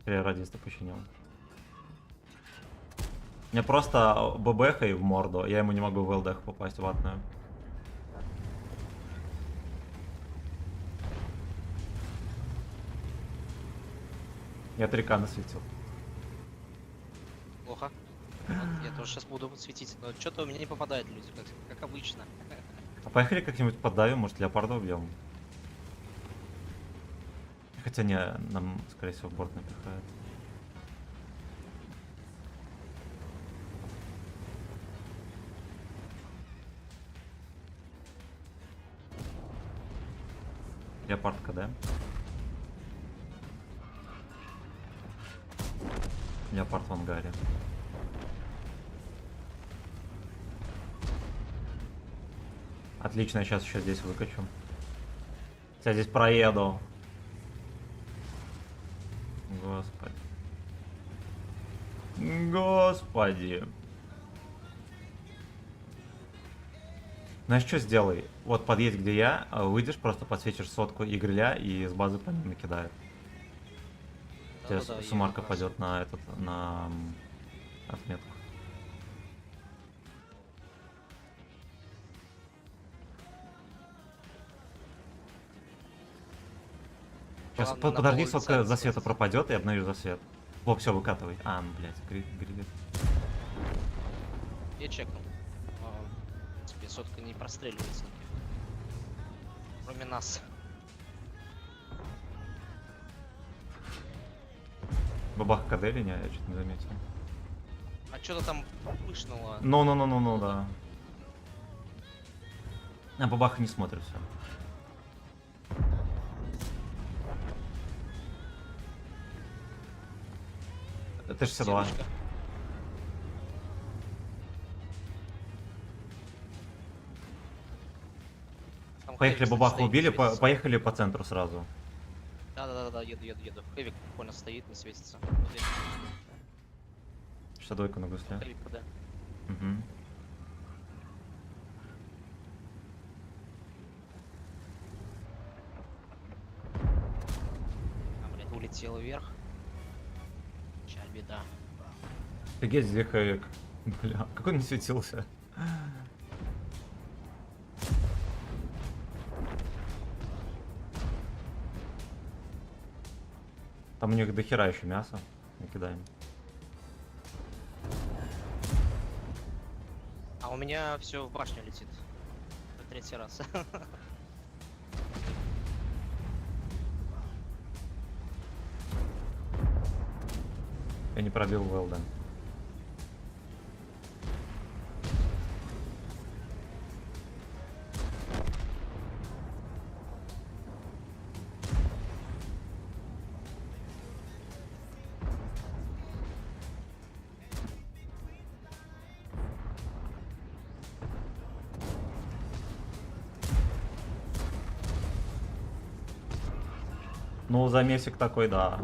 Я радиста починил. Мне просто ББХ в морду, я ему не могу в ЛДХ попасть ватную. Я 3К насветил. Плохо. Вот, я тоже сейчас буду светить, но что-то у меня не попадают люди, как обычно. А поехали как-нибудь поддавим, может леопарда убьем. Хотя не, нам, скорее всего, борт напихает. Леопард КД. Леопард в ангаре. Отлично, я сейчас еще здесь выкачу. Я здесь проеду. Господи. Господи. Знаешь, что сделай? Вот подъедь, где я, выйдешь, просто подсветишь сотку и гриля, и с базы по ним накидает. Тебе Да-да-да, сумарка я пойдет на этот, на отметку. Сейчас, Ладно, на подожди, пол сколько лица засвета остается. пропадет, и обновишь засвет. Во, все, выкатывай. А, ну, блядь, грилит. Я чекнул. В принципе, сотка не простреливается. Кроме нас. Бабах КД или не? Я что-то не заметил. А что-то там пышнуло. Ну, да. А бабаха не смотрит все. Это 62. Сеточка. Там Поехали, Хэвик, бабаху кстати, убили, стоит, не светится. поехали по центру сразу. Да, еду. Хэвик прикольно стоит, не светится. 62 на гусле. Хэвик, да. Угу. А, блядь, улетел вверх. Сейчас беда. Офигеть, где Хэвик. Бля, как он не светился. Там у них дохера еще мяса. Накидаем. А у меня все в башню летит. В третий раз. Я не пробил Велден. Ну, замесик такой, да.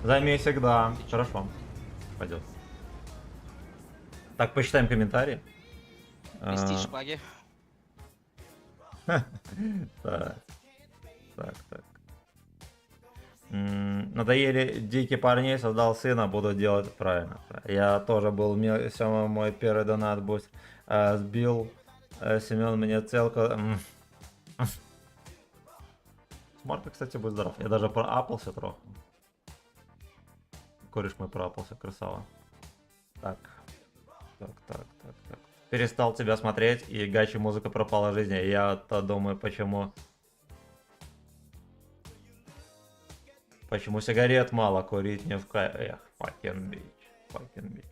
Замесик, да. Хорошо. Пойдет. Так, посчитаем комментарии. Вести шпаги. Так. Так. Надоели дикие парней, создал сына, буду делать правильно. Я тоже был, Сема, мой первый донат, будь сбил. Семен мне целку. Марка, кстати, будь здоров. Я даже проапался трохи. Кореш мой проапался, красава. Так. Перестал тебя смотреть, и гачи музыка пропала в жизни. Я-то думаю, почему сигарет мало, курить не в кайф. Эх, fucking bitch.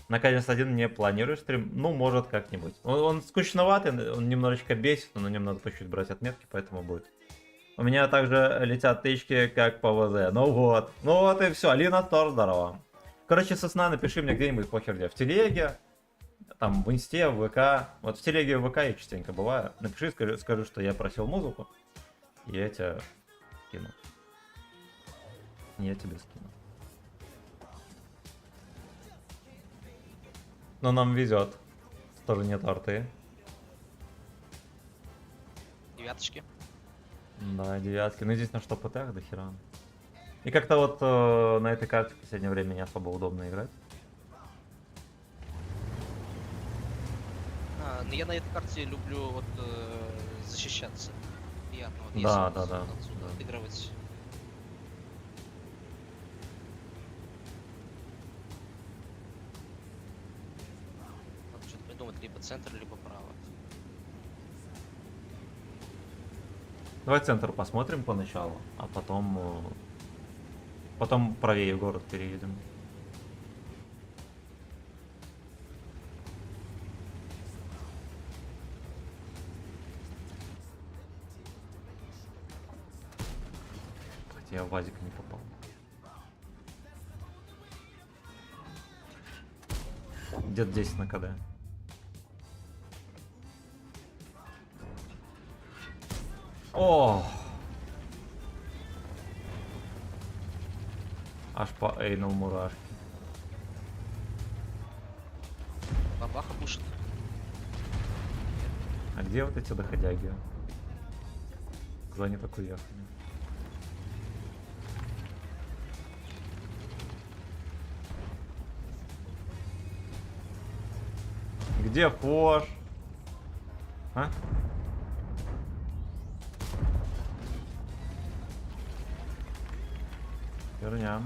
Наконец один не планируешь стрим? Ну, может, как-нибудь. Он скучноватый, он немножечко бесит, но на нем надо по чуть брать отметки, поэтому будет. У меня также летят тычки, как по ВЗ. Ну вот и все. Алина тоже здорово. Короче, со сна напиши мне где-нибудь похер где. В телеге, там в инсте, в ВК. Вот в телеге и в ВК я частенько бываю. Напиши, скажи, что я просил музыку. И я тебя скину. Я тебе скину. Но нам везет. Тоже нет арты. Девяточки. Да, девятки. Ну здесь на что ПТ до хера. И как-то вот на этой карте в последнее время не особо удобно играть. Но я на этой карте люблю вот защищаться. Приятно. Вот, Да, если да. отсюда отыгрывать. Надо что-то придумать, либо центр, либо право. Давай центр посмотрим поначалу, а потом правее в город переедем. Хотя я в вазик не попал. Где-то 10 на КД. О! Аж по эйнул мурашки. Бабаха пушит. А где вот эти доходяги? Куда они так уехали? Где Пош? А? Херня.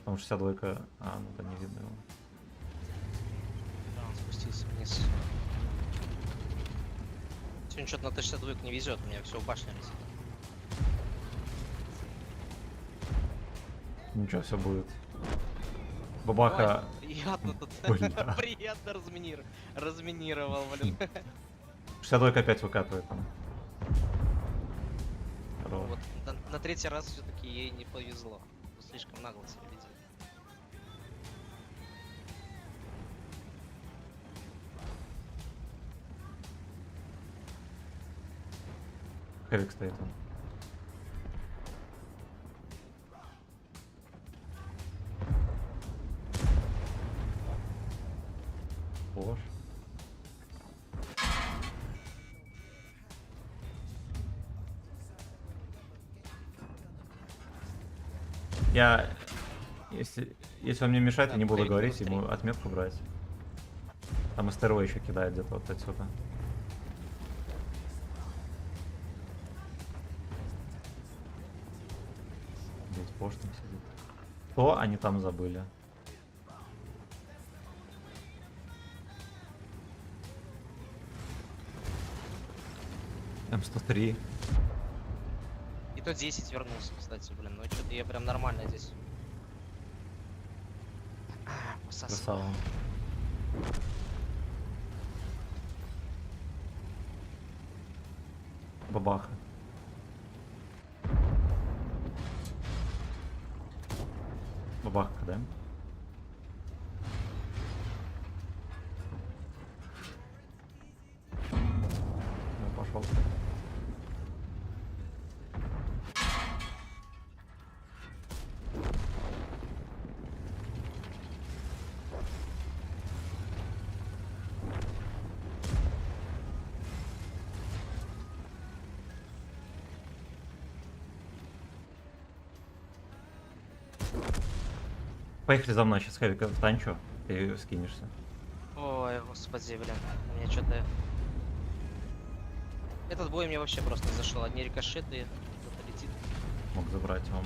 Там 62-ка. А, ну да, не видно его. Да, он спустился вниз. Сегодня что-то на Т-62 не везет, у меня все в башне летит. Ничего, все будет. Бабаха. Ой, приятно тут. Бля. Приятно разминировал, блин. 62-ка опять выкатывает там. Хорош. Вот на третий раз все-таки ей не повезло. Слишком нагло себя ведет. Хэвик стоит он. Пош. Я Если он мне мешает, Да, я не буду проверь говорить, быстрее. ему отметку брать. Там СТРВ еще кидает где-то вот отсюда. Здесь поштом сидит. Что они там забыли? М103. И то 10 вернулся, кстати, блин. Ну что-то я прям нормально здесь. Посасываю. Красава. Бабаха. Бабаха, да? Ну, пошел. Поехали за мной, сейчас Хэвика танчу, ты скинешься. Ой, господи, блин. У меня что-то... Этот бой мне вообще просто не зашел. Одни рикошеты, кто-то летит. Мог забрать вам.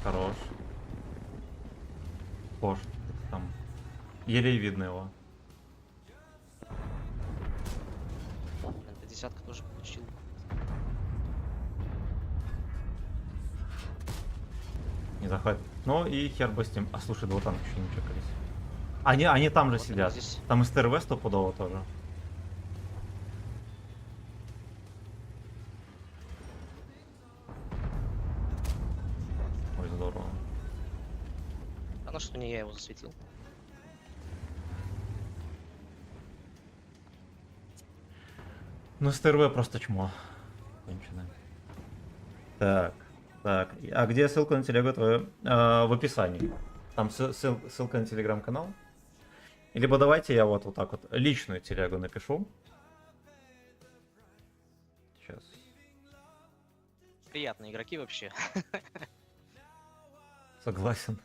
Хорош. Пош, там. Еле видно его. Блин, ты десятка тоже получил. Не заходит. Ну и хер бы с ним. А слушай, два танка еще не чекались. Они там же Вот они сидят. здесь. Там СТРВ стопудово тоже. Ой, здорово. А ну что не я его засветил. Ну, СТРВ просто чмо. Конченое. Так, так. А где ссылка на телегу твою? В описании. Там ссылка на телеграм-канал. Либо давайте я вот так вот личную телегу напишу. Сейчас. Приятные игроки вообще. Согласен.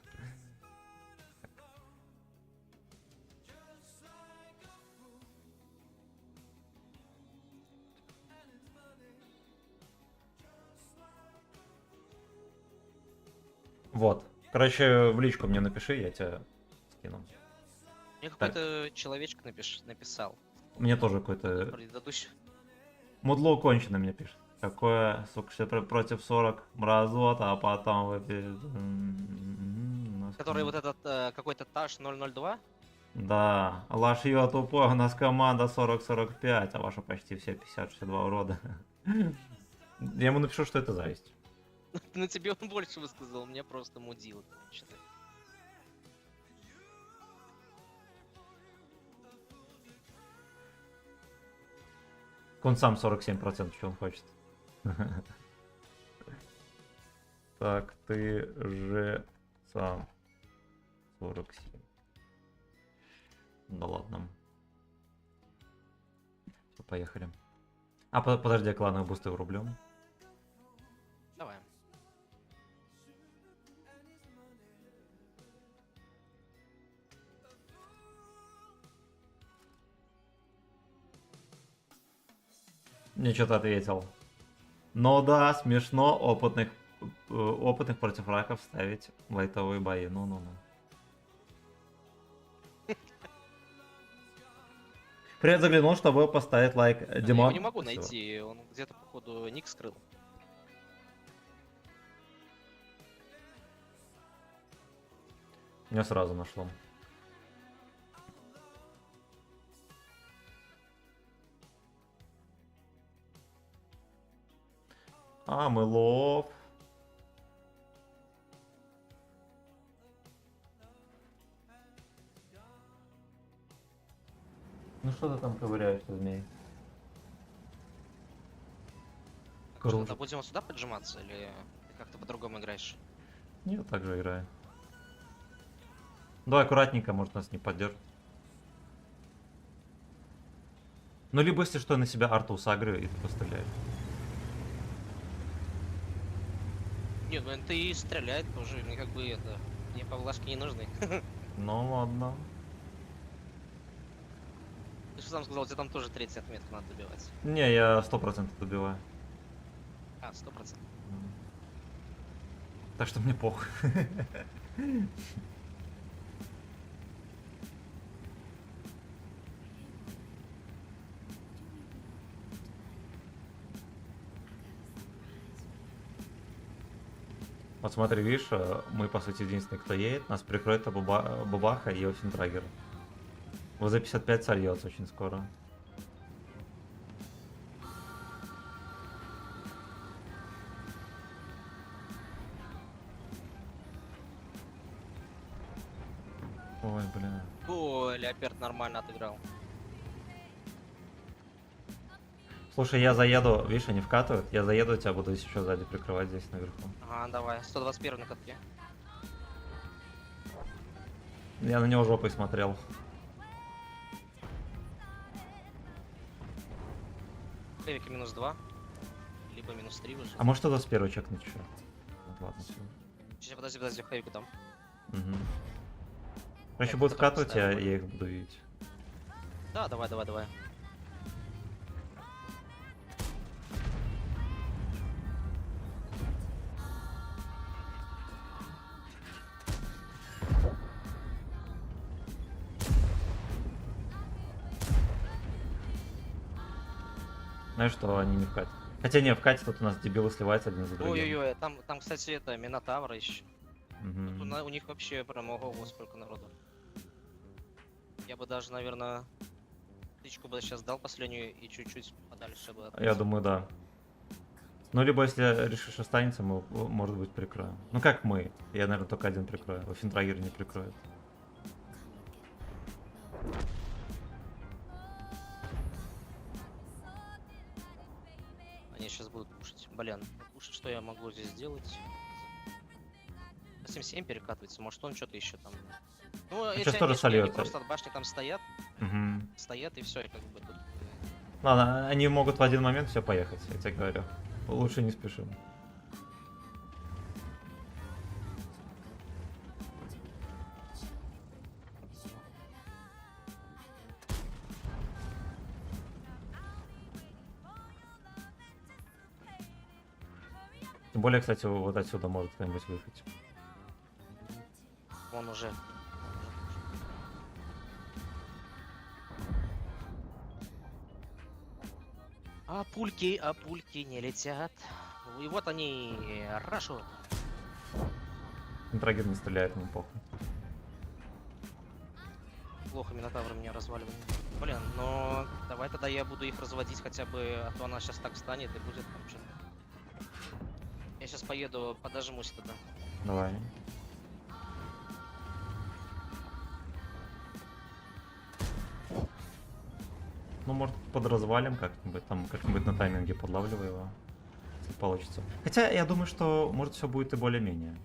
Вот. Короче, в личку мне напиши, я тебя скину. Мне какой-то человечек написал. Мне тоже какой-то... Предыдущий. Мудло кончено мне пишет. Какое, сука, все против 40 мразот, а потом выпьет... Который вот этот какой-то Таш 002. Да, лошье тупое, у нас команда 40-45, а ваша почти все 50-62 урода. Я ему напишу, что это зависть. На тебе он больше высказал, мне просто мудил. Что-то. Он сам 47%, что он хочет. Так, ты же сам 47. Да ладно. Всё, поехали. А, подожди, клановые бусты рублем. Давай. Мне что-то ответил. Ну да, смешно опытных против раков ставить лайтовые бои. Ну-ну-ну. Привет, заглянул, чтобы поставить лайк. Я его Димон. не могу Спасибо. найти, он где-то походу ник скрыл. Меня сразу нашло. А, мылов. Ну что ты там ковыряешься, змей? Что, Кружит. тогда будем сюда поджиматься или ты как-то по-другому играешь? Я так же играю. Давай аккуратненько, может нас не поддержит. Ну либо если что на себя арту сагрю и постреляю. Не, ну это и стреляет тоже, мне как бы это... Мне повлажки не нужны. Ну ладно. Ты что сам сказал, тебе там тоже третья отметка надо добивать? Не, я 100% добиваю. А, 100%. Так что мне похуй. Вот смотри, видишь, мы по сути единственные, кто едет, нас прикроет Бабаха и Офентрагер. Вот за 55 сольется очень скоро. Ой, блин. О, Леоперд нормально отыграл. Слушай, я заеду, видишь, они вкатывают, я заеду, тебя буду еще сзади прикрывать здесь наверху. Ага, давай, 121 на катке. Я на него жопой смотрел. Левики минус 2. Либо минус 3 выше. А может, 121 чекнуть еще? Вот, ладно, все. Сейчас, подожди, Хэвику дам. Угу. Короче, Так, будут потом вкатывать, ставим. я их буду видеть. Да, давай. Знаешь, что они не вкатят. Хотя не, вкатят, тут у нас дебилы сливаются один за другим. Ой-ой-ой, там, кстати, это, Минотавра еще. Мгм. Тут у них вообще прям ого сколько народу. Я бы даже, наверное, тычку бы сейчас дал последнюю и чуть-чуть подальше бы. Я думаю, да. Ну, либо если решишь останется, мы, может быть, прикроем. Ну, как мы. Я, наверное, только один прикрою. Офентрагер не прикроет. Они сейчас будут пушить. Блин, пушить что я могу здесь сделать? 7-7 перекатывается, может он что-то еще там. Ну, эти сейчас тоже онежки, они сольется. просто от башни там стоят Мгм. и все, и как бы тут. Ладно, они могут в один момент все поехать, я тебе говорю. Лучше не спешим. Тем более, кстати, вот отсюда может кто-нибудь выехать. Он уже. А пульки не летят. И вот они рашут. Контрагер не стреляет, ему похуй. Плохо Минотавр меня разваливает. Блин, но давай тогда я буду их разводить хотя бы, а то она сейчас так встанет и будет там что-то. Я сейчас поеду, подожмусь тогда. Давай. Ну, может, подразвалим как-нибудь, там как-нибудь на тайминге подлавливай его, если получится. Хотя, я думаю, что, может, все будет и более-менее.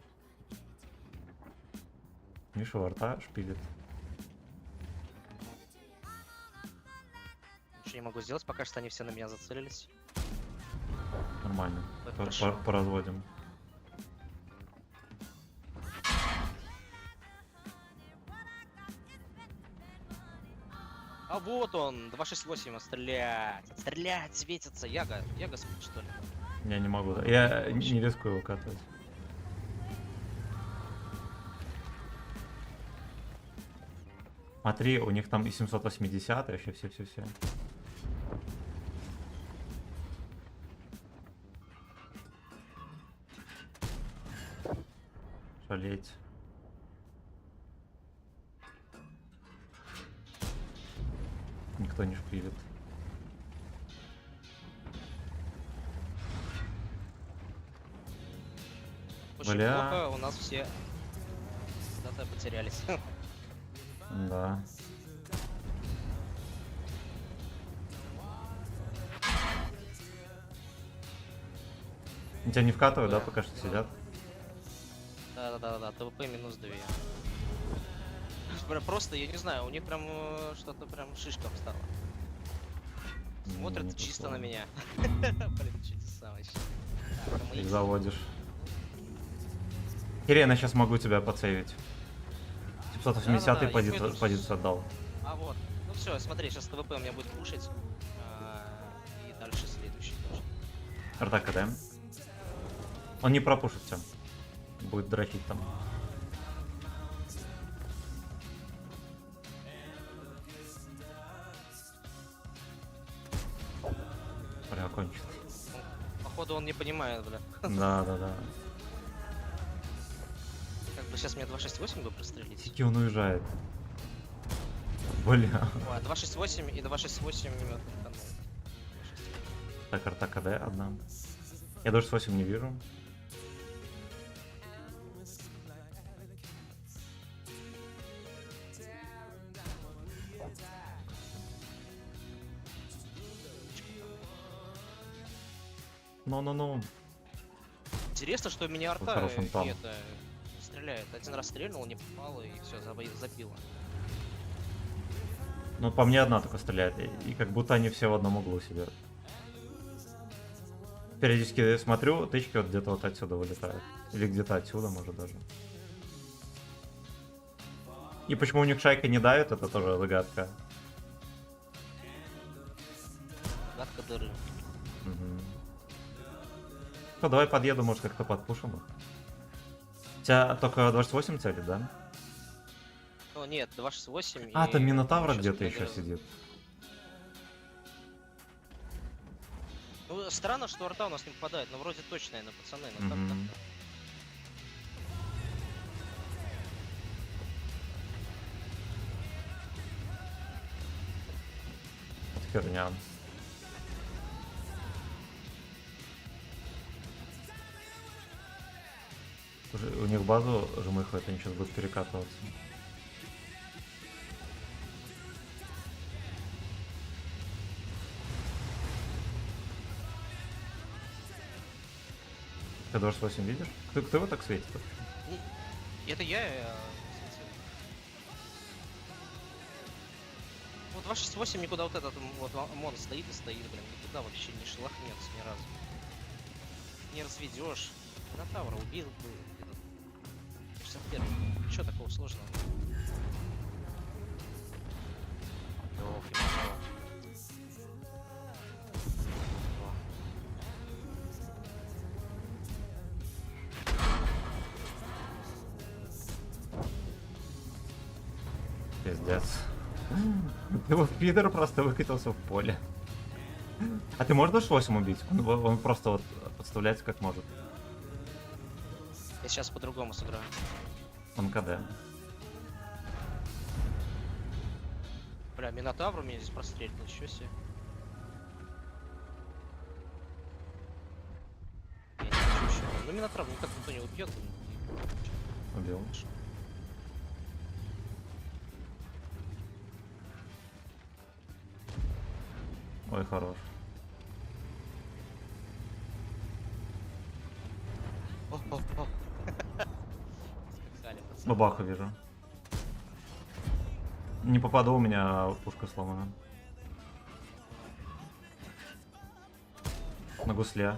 Миша во рта шпилит. Ничего не могу сделать, пока что они все на меня зацелились. Нормально. Ой, хорошо. Поразводим. А вот он, 268, стрелять, стрелять, светится, Яга спит, что ли? Я не могу. Я не рискую выкатывать. Смотри, у них там и 780, вообще все. Шалеть. Никто не шпилит. Очень Бля. плохо, у нас все куда-то потерялись. Да. Тебя не вкатывают, да, пока что сидят? Да, ТВП минус 2. Просто, я не знаю, у них прям что-то прям шишка встала. Смотрят Не чисто послал. на меня. Блин, чудеса вообще. Так, а мы Их их- заводишь. Кирена, сейчас могу тебя подсейвить. 780 Да-да-да, я позицию, пойду. позицию отдал. А вот. Ну все, смотри, сейчас ТВП у меня будет пушить. И дальше следующий тоже. Арта КД. Он не пропушит все. Будет дрочить там. Бля, кончит. Походу он не понимает, бля. Да, да, да. Как бы сейчас мне 268 бы прострелить. Тики он уезжает. Бля. Ой, 268 и 268 утонул. Так, арта КД одна. Я даже 8 не вижу. Ну. Интересно, что меня арта хорошим там. это стреляет. Один раз стрельнул, не попало и все, забило. Ну, по мне одна только стреляет. И как будто они все в одном углу сидят. Периодически смотрю, тычки вот где-то вот отсюда вылетают. Или где-то отсюда, может, даже. И почему у них шайка не давит, это тоже загадка. Гадка дыры. Мгм. Ну, давай подъеду, может, как-то подпушим их. У тебя только 28 целей, да? Ну нет, 268 А, и... там Минотавра щас где-то я еще говорю. сидит. Ну, странно, что арта у нас не попадает, но вроде точно, наверное, пацаны. Ну, как Мгм. так-то? Херня. Слушай, у них базу жмыхают, они сейчас будут перекатываться. Ты 28 видишь? Кто его так светит? Это я светил. Ну, 268 никуда вот этот вот ОМОН стоит и стоит, блин, никуда вообще не шелохнется ни разу. Не разведешь. Минотавра убил бы. 61. Чё такого сложного? Ох, Минотавр. Пиздец. Ты вот пидор просто выкатился в поле. А ты можешь 8 убить? Он просто вот подставляется как может. Я сейчас по-другому сыграю. Он КД. Бля, Минотавр у меня здесь прострелил, ничего себе. Я не хочу еще. Ну, Минотавр никак никто не убьет. Убил. Ой, хорош. О-о-о. Скакали, пацаны. Бабаху вижу. Не попаду, у меня пушка сломана. На гусле.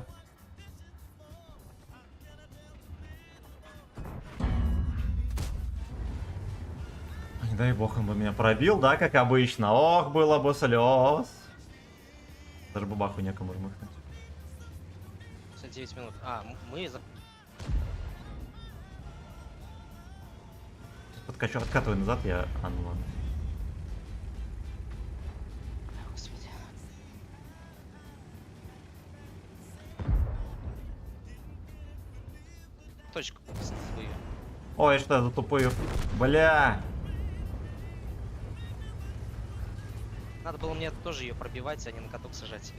Не дай бог, он бы меня пробил, да, как обычно. Ох, было бы слез. Даже бабаху некому жмыхнуть. 59 минут. А, мы за... Сейчас подкачу, откатывай назад, я... А, ну ладно. Господи. Точку свою. Ой, что я за тупую? Бля! Надо было мне тоже ее пробивать, а не на каток сажать.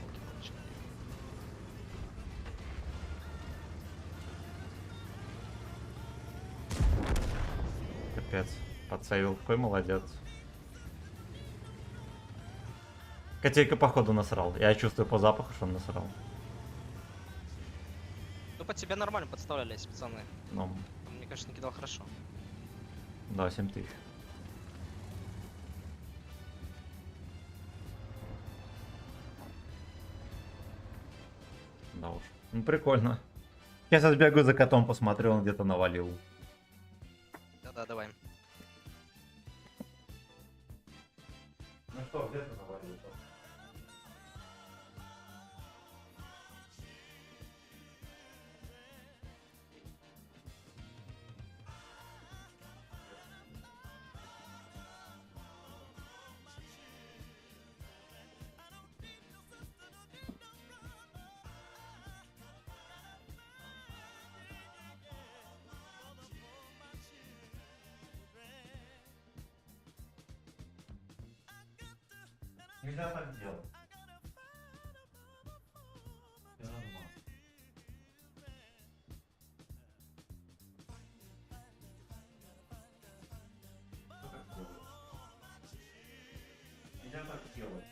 Капец. Подсейвил. Какой молодец. Котейка походу насрал. Я чувствую по запаху, что он насрал. Ну, под тебя нормально подставлялись, пацаны. Ну, Он, мне кажется, накидал хорошо. да, 7000. Да уж. Ну, прикольно. Я сейчас бегаю за котом, посмотрю, он где-то навалил. Нельзя так делать. Нельзя так делать.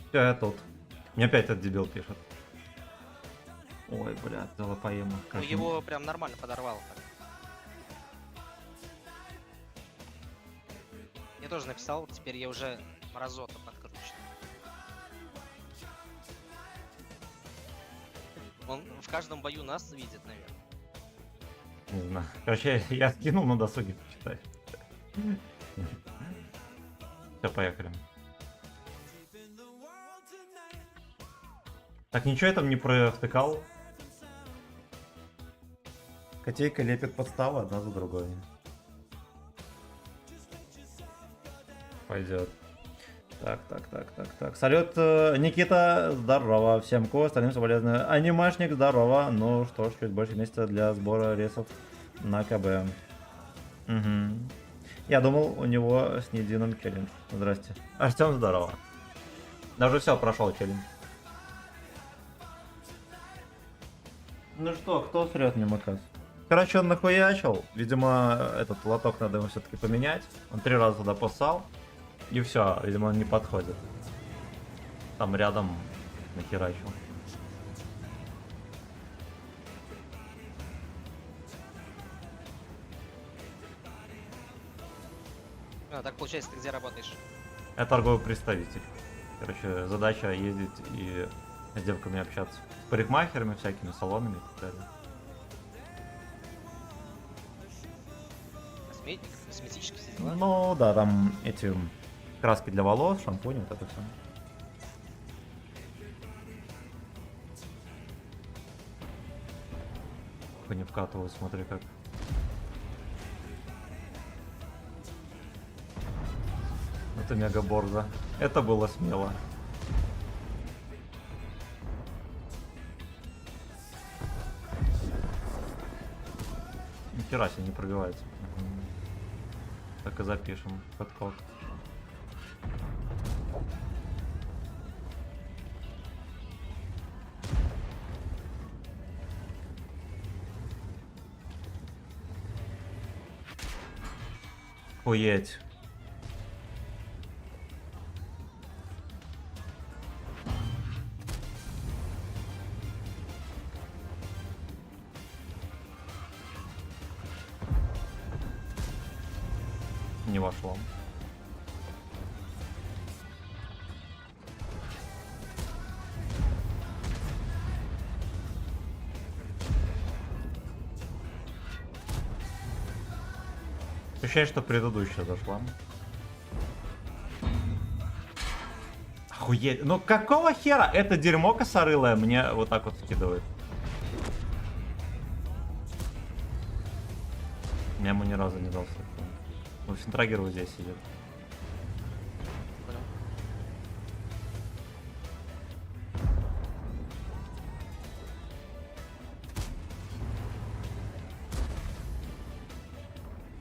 Все, я тут. Мне опять этот дебил пишет. Ой, блядь, поема. Ну, его прям нормально подорвало. Так. Я тоже написал, теперь я уже мразота подкручен. Он в каждом бою нас видит, наверное. Не знаю. Короче, я скинул на досуге, почитай. Все, поехали. Так, ничего я там не провтыкал. Котейка лепит подставы одна за другой. Пойдет. Так. Салют, Никита, здорово. Всем ко, остальным соболезную. Анимашник, здорово. Ну что ж, чуть больше месяца для сбора ресов на КБ. Угу. Я думал, у него с Нидином челлендж. Здрасте. Артем, здорово. Даже все, прошел челлендж. Ну что, кто срет мне макас? Короче, он нахуячил. Видимо, этот лоток надо ему все-таки поменять. Он 3 раза туда поссал. И все, видимо, он не подходит. Там рядом нахерачил. А, так получается, ты где работаешь? Я торговый представитель. Короче, задача ездить и с девками общаться. С парикмахерами всякими, салонами и так далее. Косметические все дела? Ну да, там эти краски для волос, шампунь, вот это все. Не вкатываю, смотри как. Это мега борза. Это было смело. Нихера себе не пробивается. Так и запишем под код. Хуеть. Не вошло. Ощущение, что предыдущая зашла. Охуеть. Ну какого хера это дерьмо косорылое мне вот так вот скидывает? Я ему ни разу не дал слепую. В общем, трагер вот здесь сидит. Понял.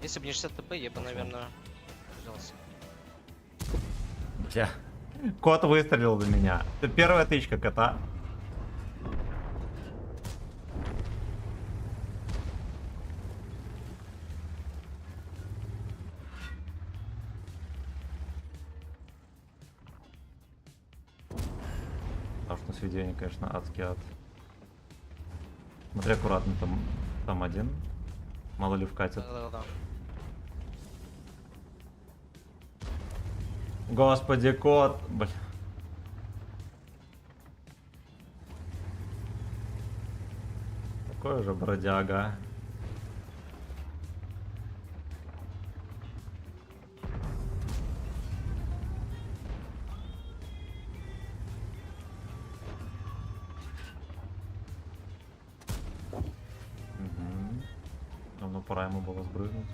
Если бы не 60 ТП, я бы, наверное, взялся. Бля. Кот выстрелил в меня. Это первая тычка кота. Потому что сведение, конечно, адский ад. Смотри аккуратно, там один. Мало ли вкатит. Да-да-да. Господи, кот. Бля. Такой же бродяга. Угу. Давно пора ему было сбрызнуть.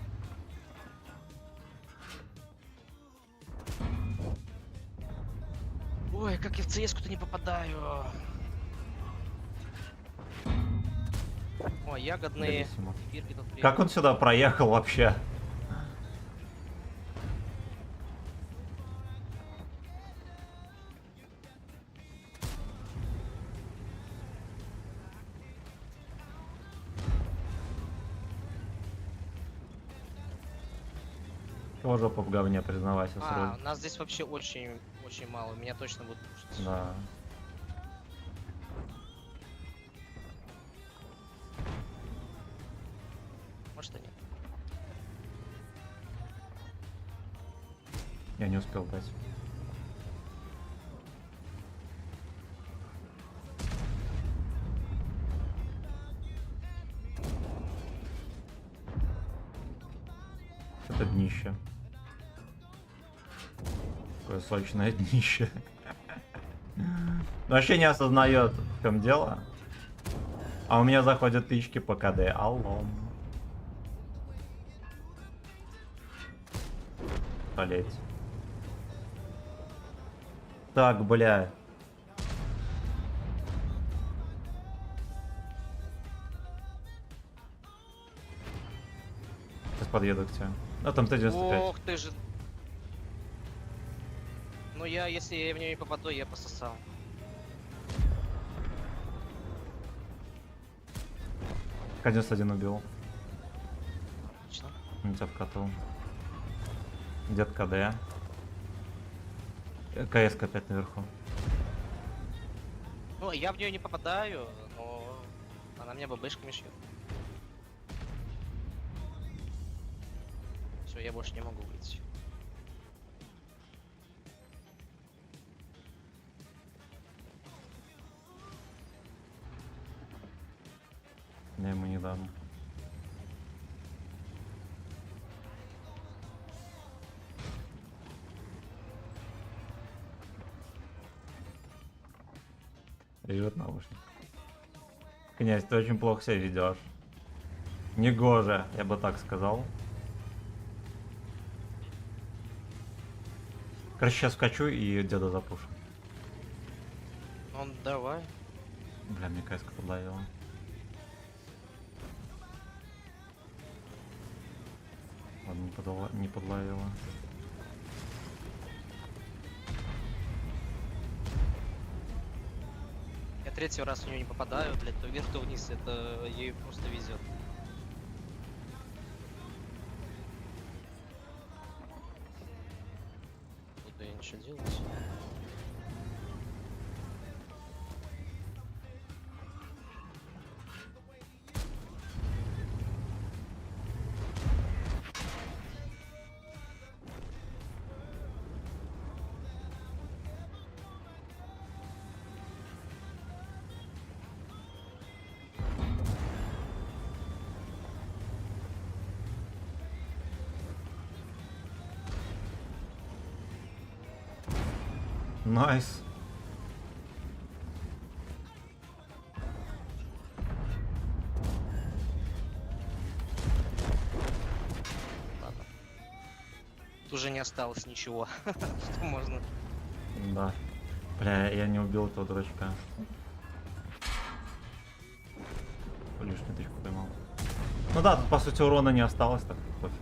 Ой, как я в CS-ку-то не попадаю. Ой, ягодные. Зависимо. Бирки тут Как он сюда проехал вообще? Кого жопа в говне, признавайся, срой. нас здесь вообще очень мало. Меня точно будут пушить. Да. Может и нет. Я не успел дать. Это днище. Такое сочное днище. Вообще не осознает, в чем дело. А у меня заходят тычки по КД. Алло. Полеть. Так, бля. Сейчас подъеду к тебе. А там Т-95. Ох ты же. Ну если я в нее не попаду, я пососал. К-91 убил. Отлично. Он тебя вкатывал. Дед КД. КС опять наверху. Ну, я в нее не попадаю, но она меня бабышками шьет. Все, я больше не могу выйти. Я ему не дам. Режет наушник. Князь, ты очень плохо себя ведешь. Негоже, я бы так сказал. Короче, сейчас скачу и деда запушу. Ну, давай. Бля, мне кайска подловила. Ладно, не подловила. Я третий раз в нее не попадаю, блядь, то вверх, то вниз, это ей просто везет. Буду я ничего делать. Найс. уже не осталось ничего, что можно. Да. Бля, я не убил этого дурачка. Лишнюю тычку поймал. Ну да, тут, по сути, урона не осталось, так пофиг.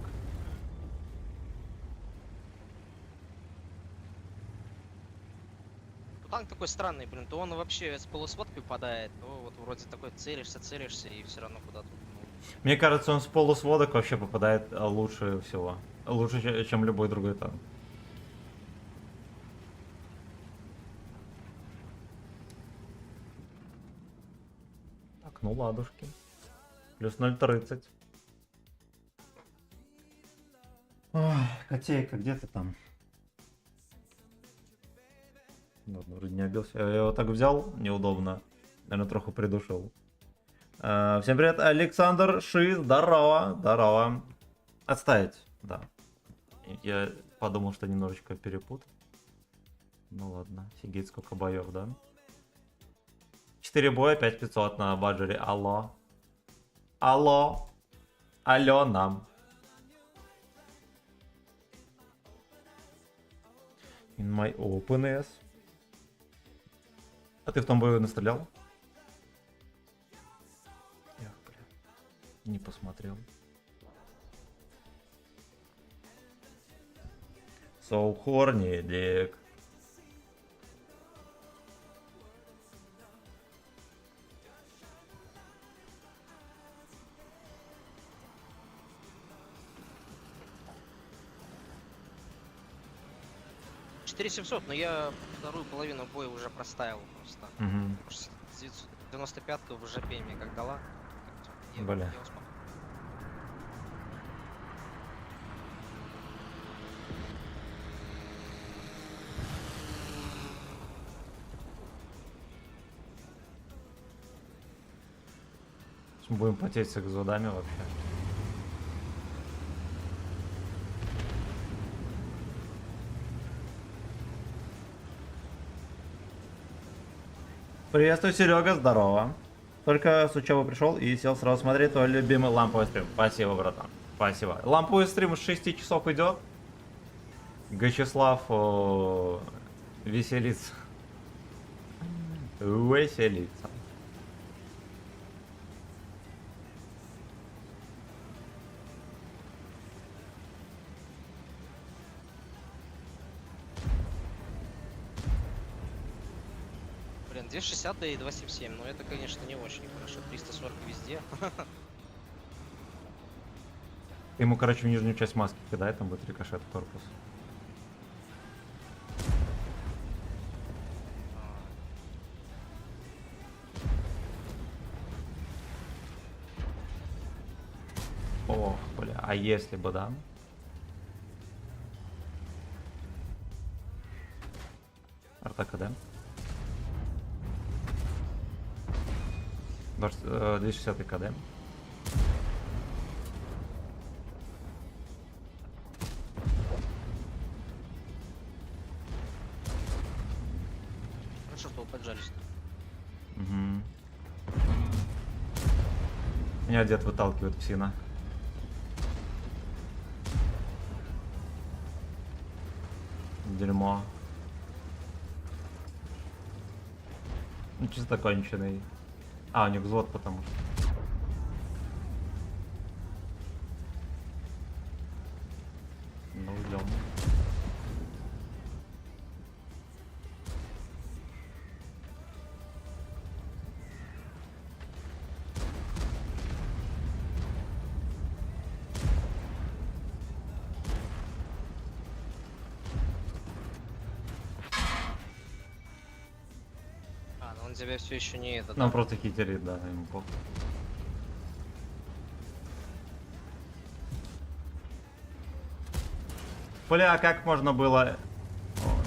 Танк такой странный, блин, то он вообще с полусводки попадает, то вот вроде такой целишься, и все равно куда-то. Ну, Мне кажется, он с полусводок вообще попадает лучше всего. Лучше, чем любой другой танк. Так, ну ладушки. Плюс 0.30. Ой, котейка, где ты там? Ладно, вроде не обился. Я его так взял, неудобно. Наверное, трохи придушил. Всем привет, Александр Ши, здорово, здорово. Отставить, да. Я подумал, что немножечко перепутал. Ну ладно, офигеть, сколько боев, да? 4 боя, 5500 на баджере, алло. Алло. Алло нам. In my openness. А ты в том бою настрелял? Я, бля, не посмотрел. So horny, dick. — 4700, но я вторую половину боя уже проставил просто. Угу. 95-ка в жопе мне как дала. Я Бля. успел. Будем потеть с экзодами вообще. Приветствую, Серега, здорово. Только с учебы пришел и сел сразу смотреть твой любимый ламповый стрим. Спасибо, братан. Спасибо. Ламповый стрим с 6 часов идет. Гачеслав веселится. Веселится. Блин, 260 да и 277, но это, конечно, не очень хорошо. 340 везде. Ты ему, короче, в нижнюю часть маски кидай, там будет рикошет в корпус. Ох, бля, а если бы, да? Арта КД. 260 КД. Хорошо, что вы поджались. Угу. Меня дед выталкивает псина. Дерьмо. Ну, чисто конченый. А, у них взвод потому что. Ну, идем. А, ну он тебя все еще не этот. Ну, он просто хитерит, да, ему похуй. Бля, как можно было... Ой.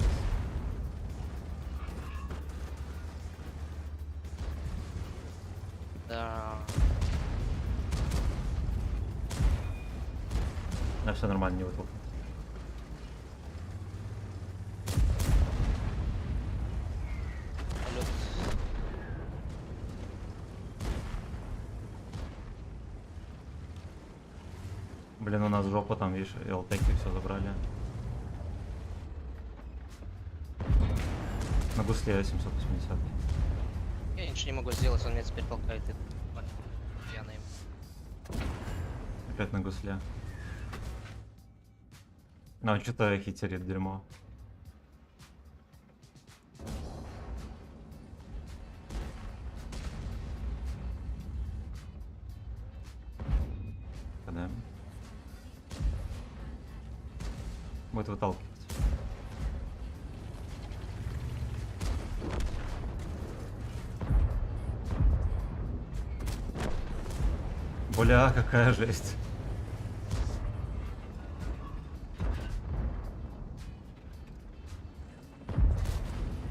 Да. Да, все нормально, не вытолкнул. Полет. Блин, у нас жопа там, видишь, ЛТки все забрали. На гусле 780. Я ничего не могу сделать, он меня теперь толкает. И... Пьяный. Опять на гусле. Ну, что-то хитерит дерьмо. КД. Будет выталкивать. Бля, какая жесть.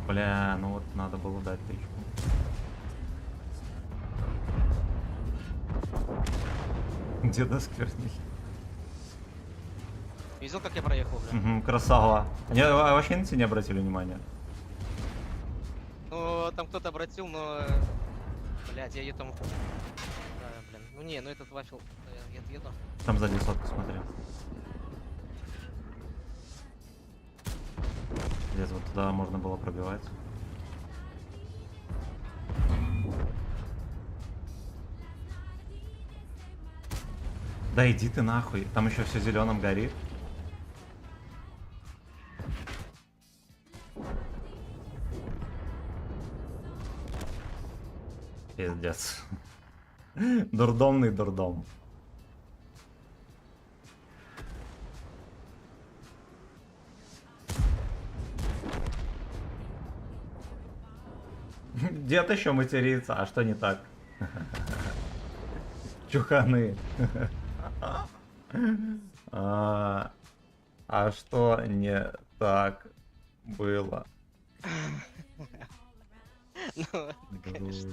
Бля, ну вот надо было дать тычку. Деда сквернили. Видел, как я проехал, бля? Угу, красава. Они вообще на тебя не обратили внимания. Ну, там кто-то обратил, но... Блядь, я ее там... блин. Ну не, ну этот вафел... Я отъеду. Там сзади сотку, смотри. Здесь вот туда можно было пробивать. Да иди ты нахуй, там еще все зеленым горит. Пиздец. Дурдомный дурдом. Дед еще матерится, а что не так? Чуханы. А что не так было? Ну, конечно.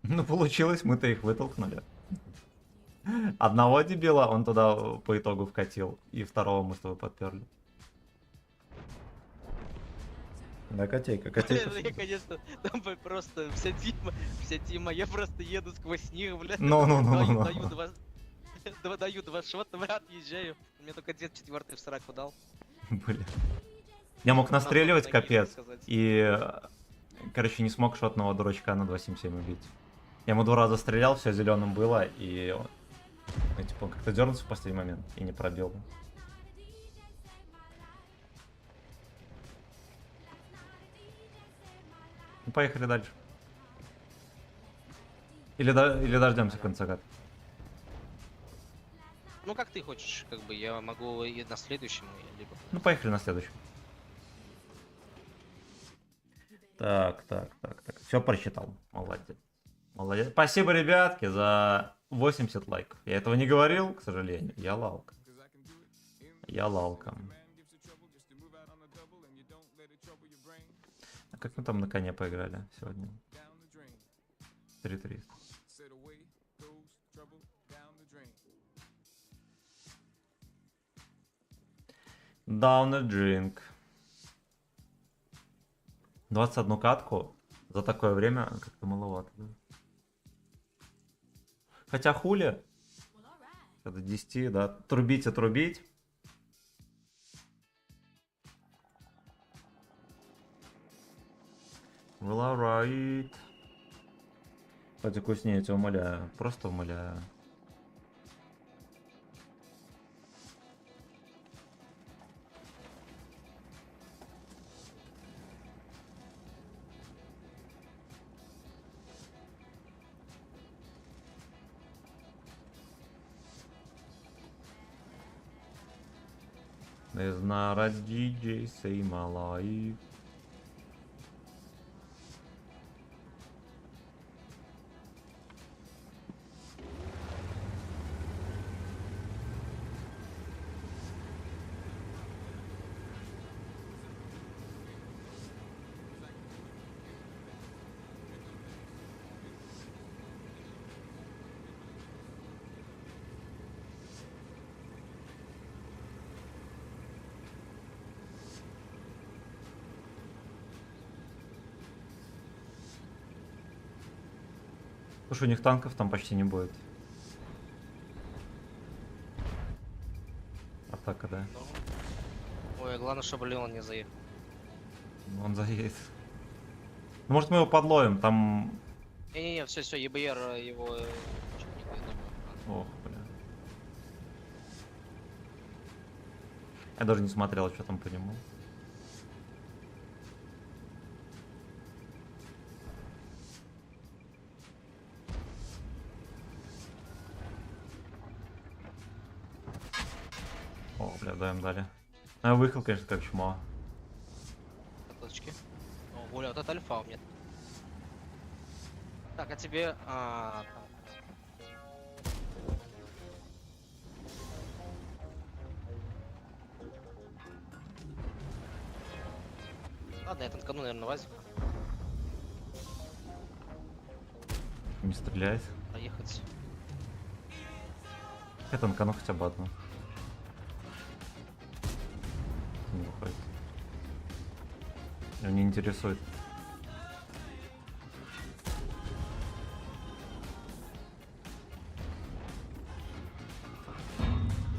Ну, получилось, мы-то их вытолкнули. Одного дебила он туда по итогу вкатил, и второго мы с тобой подперли. Да, котейка, котейка. Я, конечно, там просто вся тима, я просто еду сквозь них, блядь. Ну. Даю два шота, брат, езжаю. Мне только дед четвертый в сраку дал. Бля. Я мог настреливать Надо капец, сказать. и, короче, не смог шотного дурачка на 2.77 убить. Я ему 2 раза стрелял, все зеленым было, и ну, типа, он как-то дернулся в последний момент и не пробил. Ну, поехали дальше. Или дождемся конца кат. Ну как ты хочешь, как бы я могу и на следующем, либо... Ну, поехали на следующий. Так. Все прочитал. Молодец. Молодец. Спасибо, ребятки, за 80 лайков. Я этого не говорил, к сожалению. Я лалка. А как мы там на коне поиграли сегодня? 3300. Down a drink. 21 катку за такое время как-то маловато, да? Хотя хули. До 10, да. Трубить и трубить. Well, alright. Кстати, вкуснее, я тебя умоляю. Просто умоляю. There's not a DJ say my life. Слушай, у них танков там почти не будет. Атака, да. Ой, Главное, чтобы Леон не заехал. Он заедет. Ну, может, мы его подловим, там... Не-не-не, все, ЕБР его... чуть не думаю. Ох, бля. Я даже не смотрел, что там по нему. О, бля, даем дали. А я выехал, конечно, как чмо. Точки. О, бля, вот это альфа у меня. Так, а тебе... Ладно, я танкану, наверное, вазик. Не стреляет. Проехать. Я танкану хотя бы одну. Не выходит. Меня не интересует.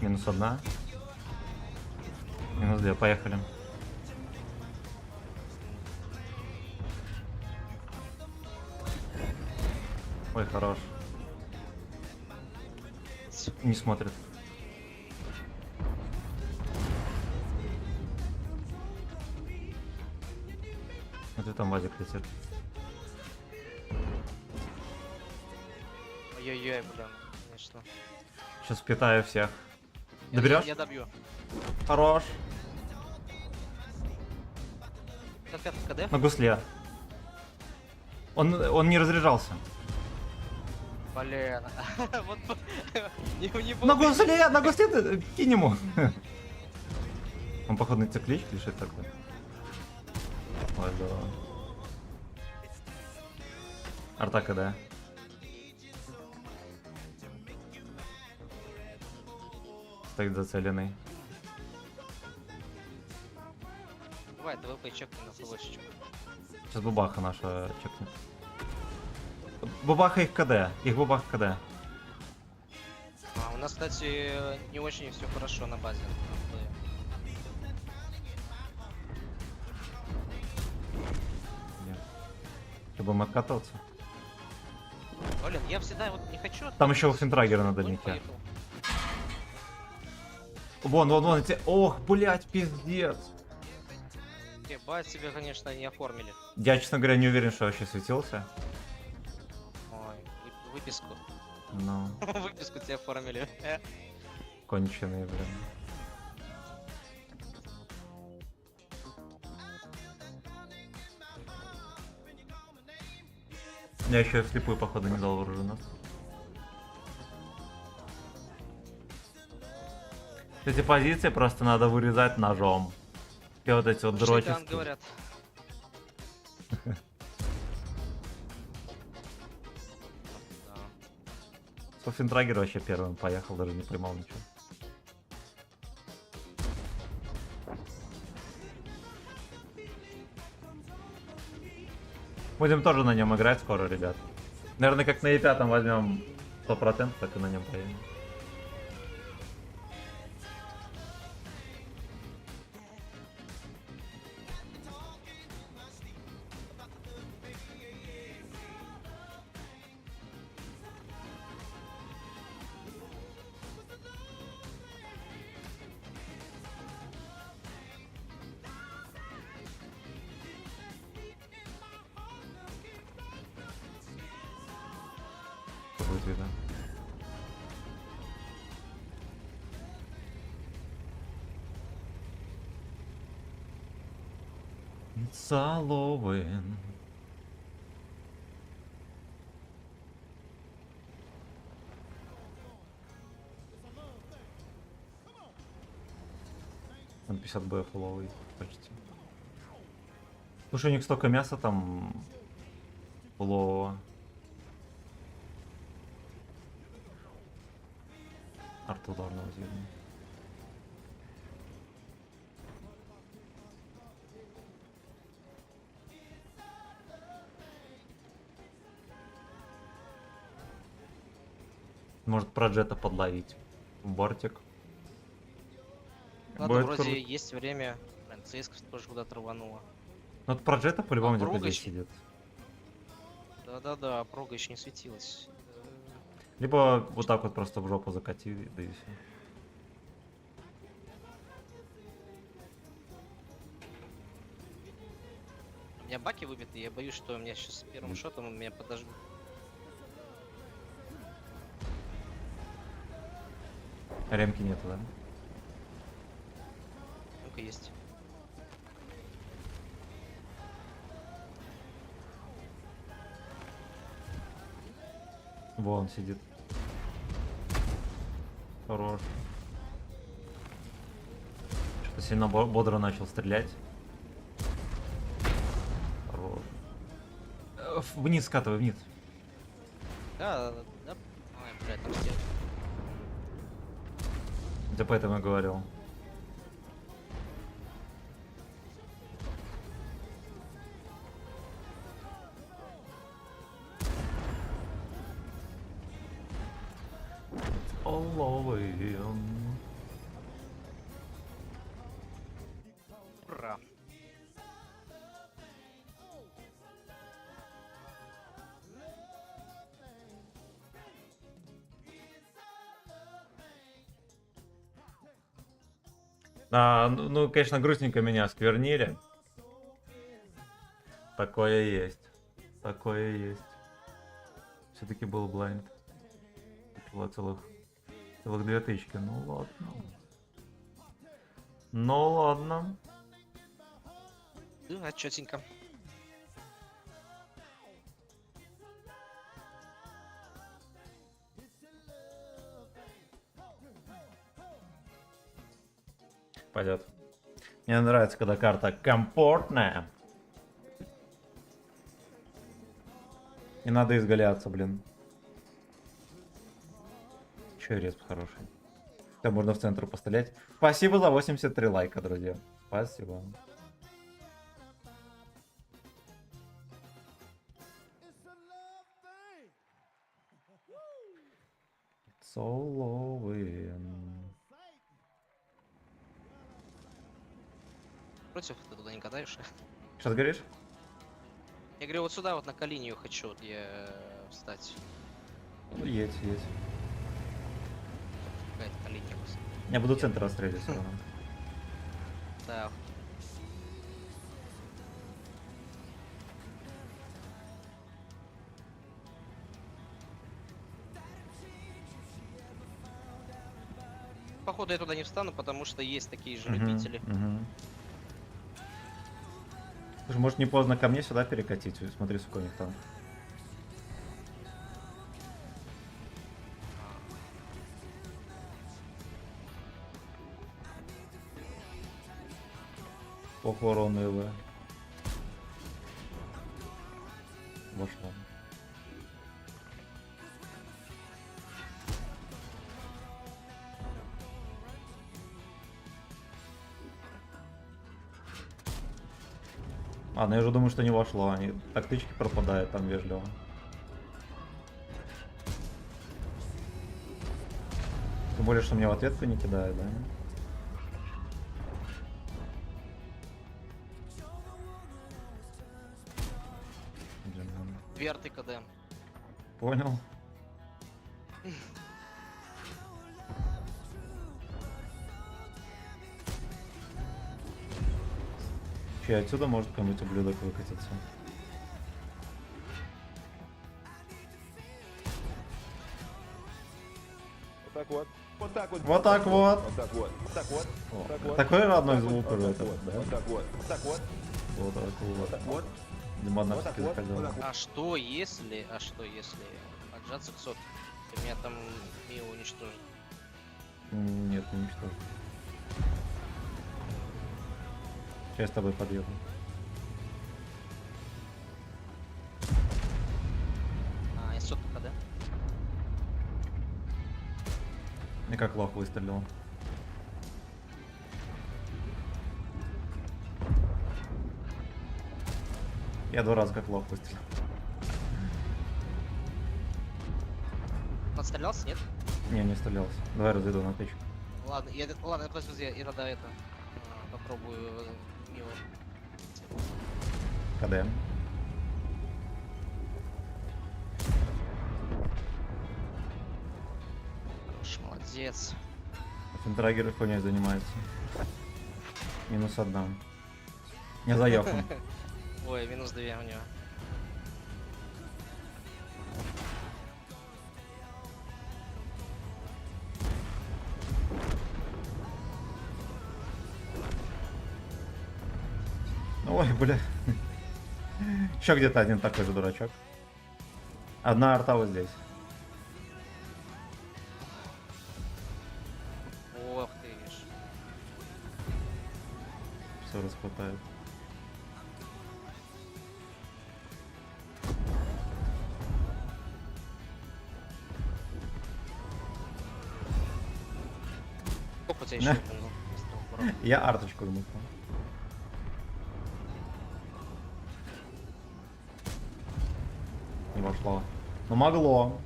Минус одна. Минус две, поехали. Ой, хорош. Не смотрит. Смотри, там Вадик летит. Ой-ой-ой, блин, конечно. Сейчас впитаю всех. Я- Доберешь? Я добью. Хорош. 55 КД? На гусле. Он не разряжался. Блин. Вот не На гусле ты кинь ему. Он, походу, на циклич лишит такой. Ой, да. Артака, да. Стоит зацеленный. Давай, ДВП чекни на флешечку. Сейчас бабаха наша чекнет. Бабаха их КД. Их бабаха КД. У нас, кстати, не очень все хорошо на базе. Будем откатываться. Блин, я всегда вот не хочу... Там еще Финтрагер на Он дальнике. поехал. Вон эти. Ох, блять, пиздец. Ебать, тебе, конечно, не оформили. Я, честно говоря, не уверен, что вообще светился. Ой, выписку. Но Выписку тебе оформили. конченые, блин. Я еще вслепую, походу, не дал вооружено. Эти позиции просто надо вырезать ножом. Все вот эти вот Что там дрочки. говорят? Да. Софинтрагер вообще первым поехал, даже не поймал ничего. Будем тоже на нем играть скоро, ребят. Наверное, как на E5 возьмем 100%, так и на нем поедем. Будет видно. It's Halloween. Там 50 боев ловый почти. Слушай, у них столько мяса там лового. Арт-ударного видно. Может про джета подловить в бортик. Ладно, Будет вроде круто. есть время МЦС тоже куда-то рванула. Ну, вот про джета по-любому где-то Попробуй здесь еще. сидит. Да-да-да, прога еще не светилась. Либо вот так вот просто в жопу закати, да и все. У меня баки выбиты, я боюсь, что у меня сейчас с первым шотом меня подожгут. Ремки нету, да? Ну-ка есть. Вон сидит. Хорош. Что-то сильно бодро начал стрелять. Хорош. Вниз скатывай, вниз. Да. Ай, блядь, там сидят. Я поэтому и говорил. Ура. Ну, конечно, грустненько меня осквернили. Такое есть. Такое есть. Все-таки был блайнд. Было целых 2000. Ну ладно. Ну ладно. Да, чётенько. Пойдет. Мне нравится, когда карта комфортная. Не надо изгаляться, блин. Че респ хороший. Там можно в центр пострелять. Спасибо за 83 лайка, друзья. Спасибо. Соловын. Против ты туда не катаешь? Что ты говоришь? Я говорю, вот сюда вот на колинию хочу вот я встать. Ну, едь. Какая-то колиния у вас. Я буду центр расстрелять все равно. Да. Походу я туда не встану, потому что есть такие же любители. Слушай, может не поздно ко мне сюда перекатить? Смотри, сколько у них там. Похороны Ив. Вошло. Ладно, я уже думаю, что не вошло. Они тактички пропадают там вежливо. Тем более, что мне в ответку не кидают, да? Две арты КД. Понял. Че, отсюда может какой-нибудь ублюдок выкатиться? Вот так вот. Вот так вот. Вот так вот. Вот так вот. Вот так вот. О, так вот. такой родной Вот так звук вот. у Вот этого, так вот. да? Вот так вот. Вот так вот. Вот так Вот вот. так вот. Диман Вот так все-таки вот. заходил. Вот так вот. А что если отжаться к сотке? Ты меня там Мио уничтожит. Нет, не уничтожил. Сейчас я с тобой подъеду. А, я сотка КД. И как лох выстрелил. Я 2 раза как лох выстрелил. Подстрелялся, нет? Не стрелялся. Давай разойду на печку. Ладно, подожди, я тогда это... попробую мило. КД. Хорош, молодец. Финтрагеры хуйней занимаются. Минус одна. Не заехал. Ой, минус 2 у него. Ой, бля. Еще где-то один такой же дурачок. Одна арта вот здесь. Ох ты ж. Все расхватает. Сколько у тебя еще? Я арточку вмыкнул. Не вошло. Ну могло.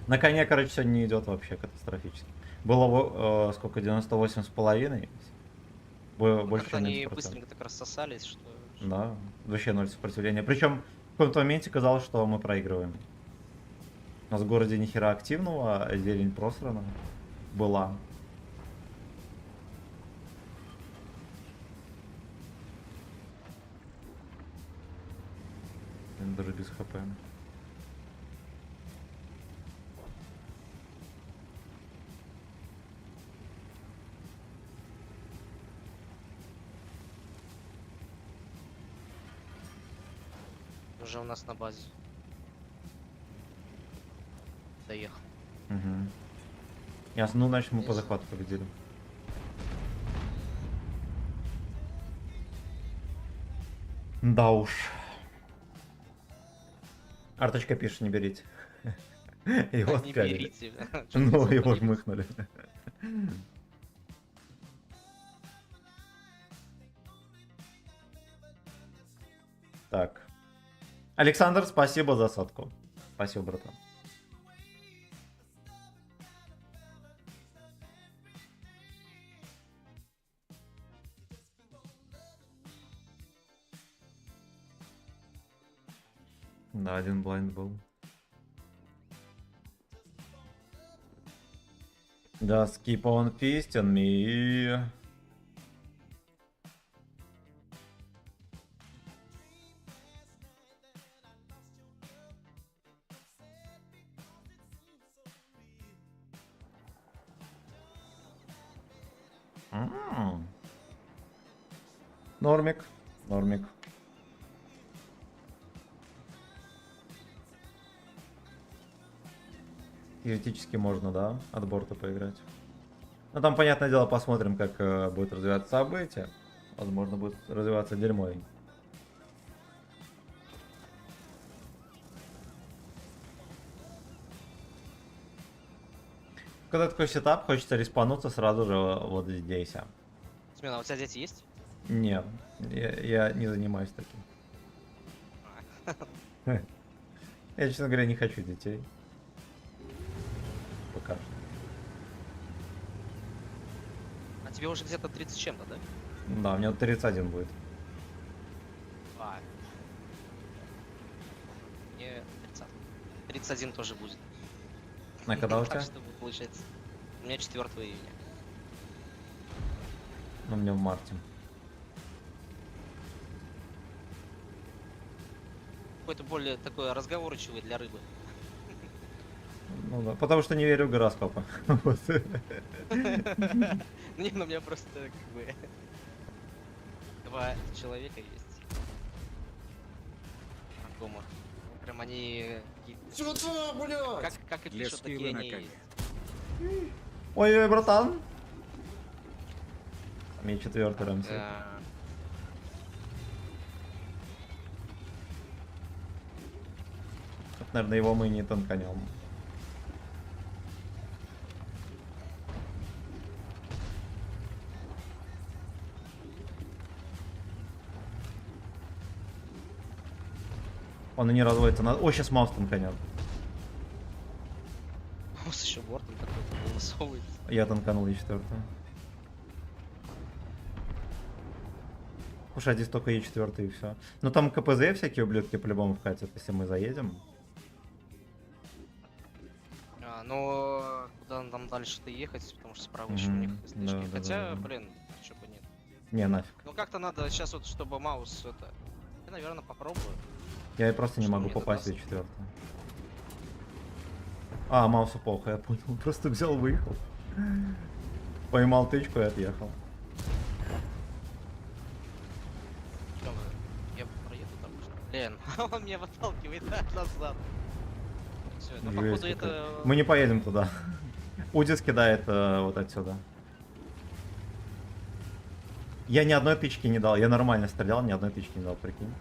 На коне, короче, сегодня не идет вообще катастрофически. Было сколько, 98,5. Больше, Как чем они 90%. быстренько так рассосались, что... Да, вообще ноль сопротивления. Причем в каком-то моменте казалось, что мы проигрываем. У нас в городе ни хера активного, а зелень просрана была. Даже без хп. Уже у нас на базе. Доехал. Угу. Ясно, ну значит мы по Есть. захвату победили. Да уж. Арточка пишет, не берите. Его Не спялили. берите. Ну, его жмых. жмыхнули. Так. Александр, спасибо за сотку. Спасибо, братан. Да, один блайнд был. Just keep on feasting me. Нормик, нормик. Теоретически можно, да, от борта поиграть. Ну там, понятное дело, посмотрим, как будет развиваться событие. Возможно, будет развиваться дерьмо. Когда такой сетап, хочется респануться сразу же вот здесь. Смена, а у тебя дети есть? Нет, я не занимаюсь таким. Я, честно говоря, не хочу детей. Пока что. А тебе уже где-то 30 с чем-то, да? Да, у меня 31 будет. А. Мне 30. 31 тоже будет. А когда у тебя? Так что будет, получается. У меня 4 июня. Ну, у меня в марте. Какой-то более такой разговорчивый для рыбы. Ну да, потому что не верю в гороскопы. Вот. Не, ну у меня просто как бы 2 человека есть. Знакомых. Прям они Сюда, блядь! как и пишут, такие они есть. Ой-ой, братан. Мне 4-й рамси. Да. Вот, наверное, его мы не танканем. Он и не разводится на... О, сейчас маус танканет. У вас еще бортом такой высовывается. Я танканул и 4-ю. Слушай, а здесь только Е4 и все. Ну там КПЗ всякие ублюдки по-любому вкатят, если мы заедем. Но куда нам дальше-то ехать, потому что справа еще у них Мгм. СТшки. Да, да, Хотя, да, да. блин, чё бы нет. Не, нафиг. Ну как-то надо сейчас вот, чтобы маус это... Я, наверное, попробую. Я просто не Что могу мне попасть в даст? Е4. А, маусу плохо, я понял. Просто взял, выехал. Поймал тычку и отъехал. Чё вы? Я проеду там. Блин, он меня выталкивает назад. Все, ну Жесть походу какая. это... Мы не поедем туда. Удис кидает вот отсюда. Я ни одной тычки не дал. Я нормально стрелял, ни одной тычки не дал, прикинь.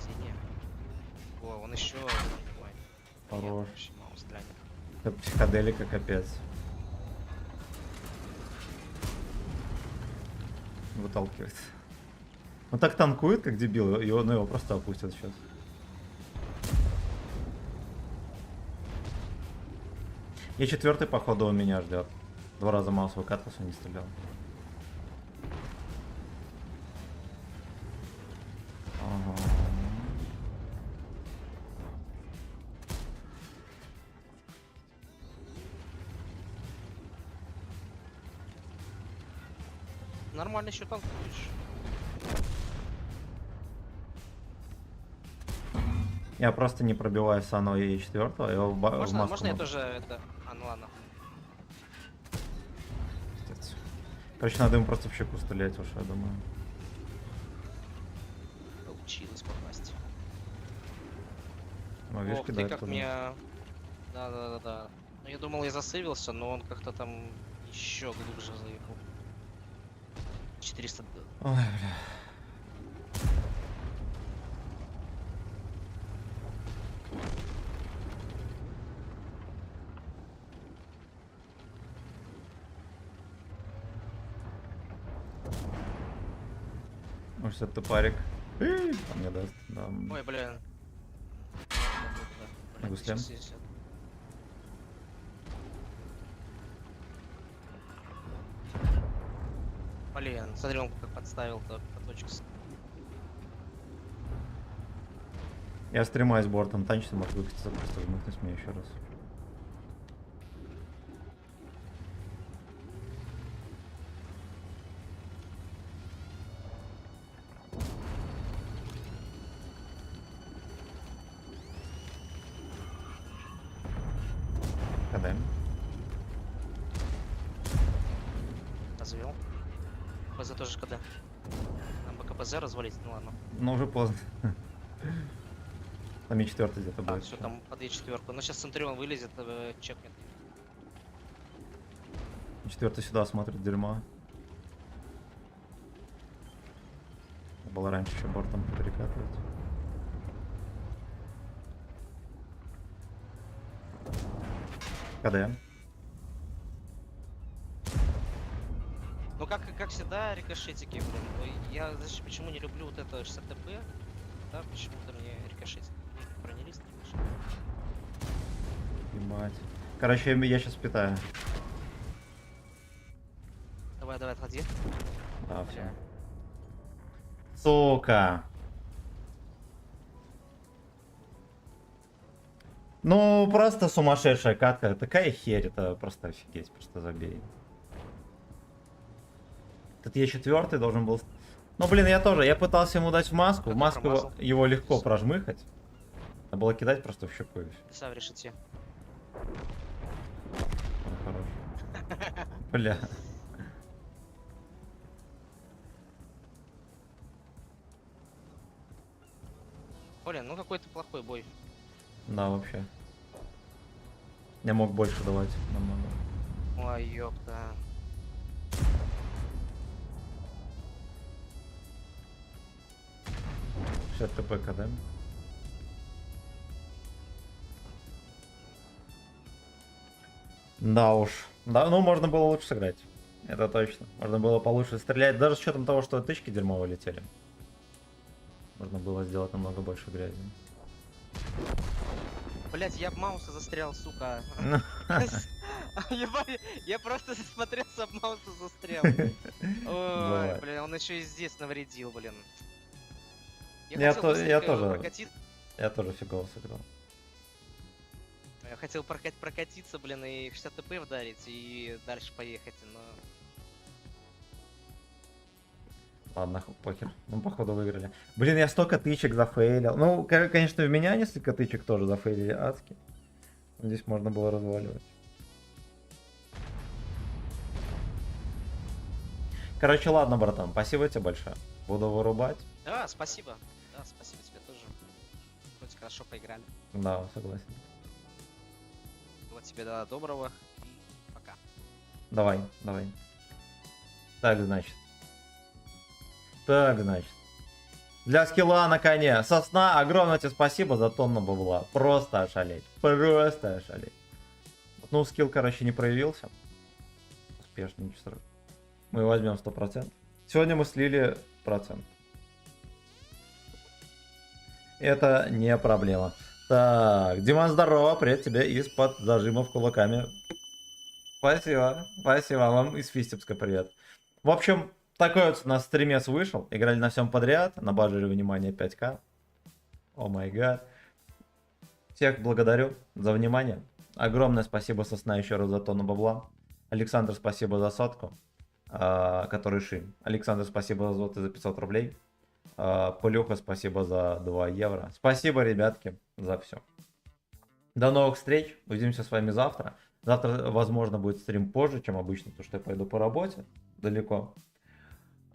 Синяя. О, он еще... Хорош. Маус глянет. Это психоделика капец. Выталкивает. Он так танкует, как дебил, и он его просто опустит сейчас. И четвертый, походу, у меня ждет. 2 раза маус выкатывался, не стрелял. Ага. Нормально еще танкуешь. Я просто не пробиваю Сано и четвертого, я в Можно, маску можно я могу. тоже это... А, ну ладно. Пиздец. Короче, надо им просто в щеку стрелять уж, я думаю. Получилось попасть. Ну, видишь, Ох ты, кидает как туда. меня... Да. Ну, я думал, я засейвился, но он как-то там еще глубже заехал. 400... Ой, бля. Может, это тупарик. А мне даст, да. Ой, блин. Могу слем? Сейчас, сейчас. Блин, смотри, он как подставил-то по точке. Я стремаюсь бортом танчиться, может выкатиться, просто вмыкнуть мне еще раз. КД. Развел. КПЗ тоже КД. Нам бы КПЗ развалить, ну ладно. Но уже поздно. Там и четвертый где-то Так, будет. все, там по 2-4. Но сейчас Центурион вылезет, чекнет. Четвертый сюда смотрит дерьмо. Было раньше еще бортом перекатывать. КД. Ну как всегда, рикошетики, блин. Я знаешь, почему не люблю вот это 60 ТП? Да, почему-то мне рикошетики. Бронелист, конечно. Ебать. Короче, я сейчас питаю. Давай, отходи. Да, все. Сука. Ну, просто сумасшедшая катка. Такая херь, это просто офигеть, просто забей. Этот Е4 должен был... Ну, блин, я тоже. Я пытался ему дать в маску. В Как маску промазал. его легко прожмыхать. Надо было кидать просто в щеку и все. Сам решите. Хорош. Бля. Блин, ну какой-то плохой бой. Да, вообще. Я мог больше давать намного. Ой, ёпта. Сейчас ТП КД. Да уж. Да, ну можно было лучше сыграть. Это точно. Можно было получше стрелять. Даже с учетом того, что тычки дерьмово летели. Можно было сделать намного больше грязи. Блять, я в мауса застрял, сука. Ебать, я просто засмотрелся, обмался, застрял. Бывает. Ой, блин, он еще и здесь навредил, блин. Я хотел я быстренько тоже. прокатиться. Я тоже фигово сыграл. Я хотел прокатиться, блин, и 60 ТП вдарить, и дальше поехать, но... Ладно, похер. Ну, походу, выиграли. Блин, я столько тычек зафейлил. Ну, конечно, в меня несколько тычек тоже зафейлили адски. Здесь можно было разваливать. Короче, ладно, братан, спасибо тебе большое. Буду вырубать. Да, спасибо. Да, спасибо тебе тоже. Вроде хорошо поиграли. Да, согласен. Вот тебе до доброго и пока. Давай, давай. Так, значит. Так, значит. Для скилла на коне. Сосна, огромное тебе спасибо за тонну бабла. Просто ошалеть. Просто ошалеть. Ну, скилл, короче, не проявился. Успешный часов. Мы возьмем 100%. Сегодня мы слили процент. Это не проблема. Так, Диман, здорово. Привет тебе из-под зажимов кулаками. Спасибо. Спасибо вам из Фистипска привет. В общем, такой вот у нас стримец вышел. Играли на всем подряд. Набажили внимание 5К. О май гад. Всех благодарю за внимание. Огромное спасибо, Сосна, еще раз за тонну бабла. Александр, спасибо за сотку. Который шим. Александр, спасибо за золото за 500 рублей. Полюха, спасибо за 2 евро. Спасибо, ребятки, за все. До новых встреч. Увидимся с вами завтра. Завтра, возможно, будет стрим позже, чем обычно, потому что я пойду по работе далеко.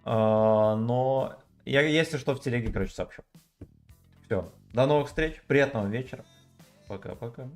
Но я, если что, в телеге, короче, сообщу. Все. До новых встреч. Приятного вечера. Пока-пока.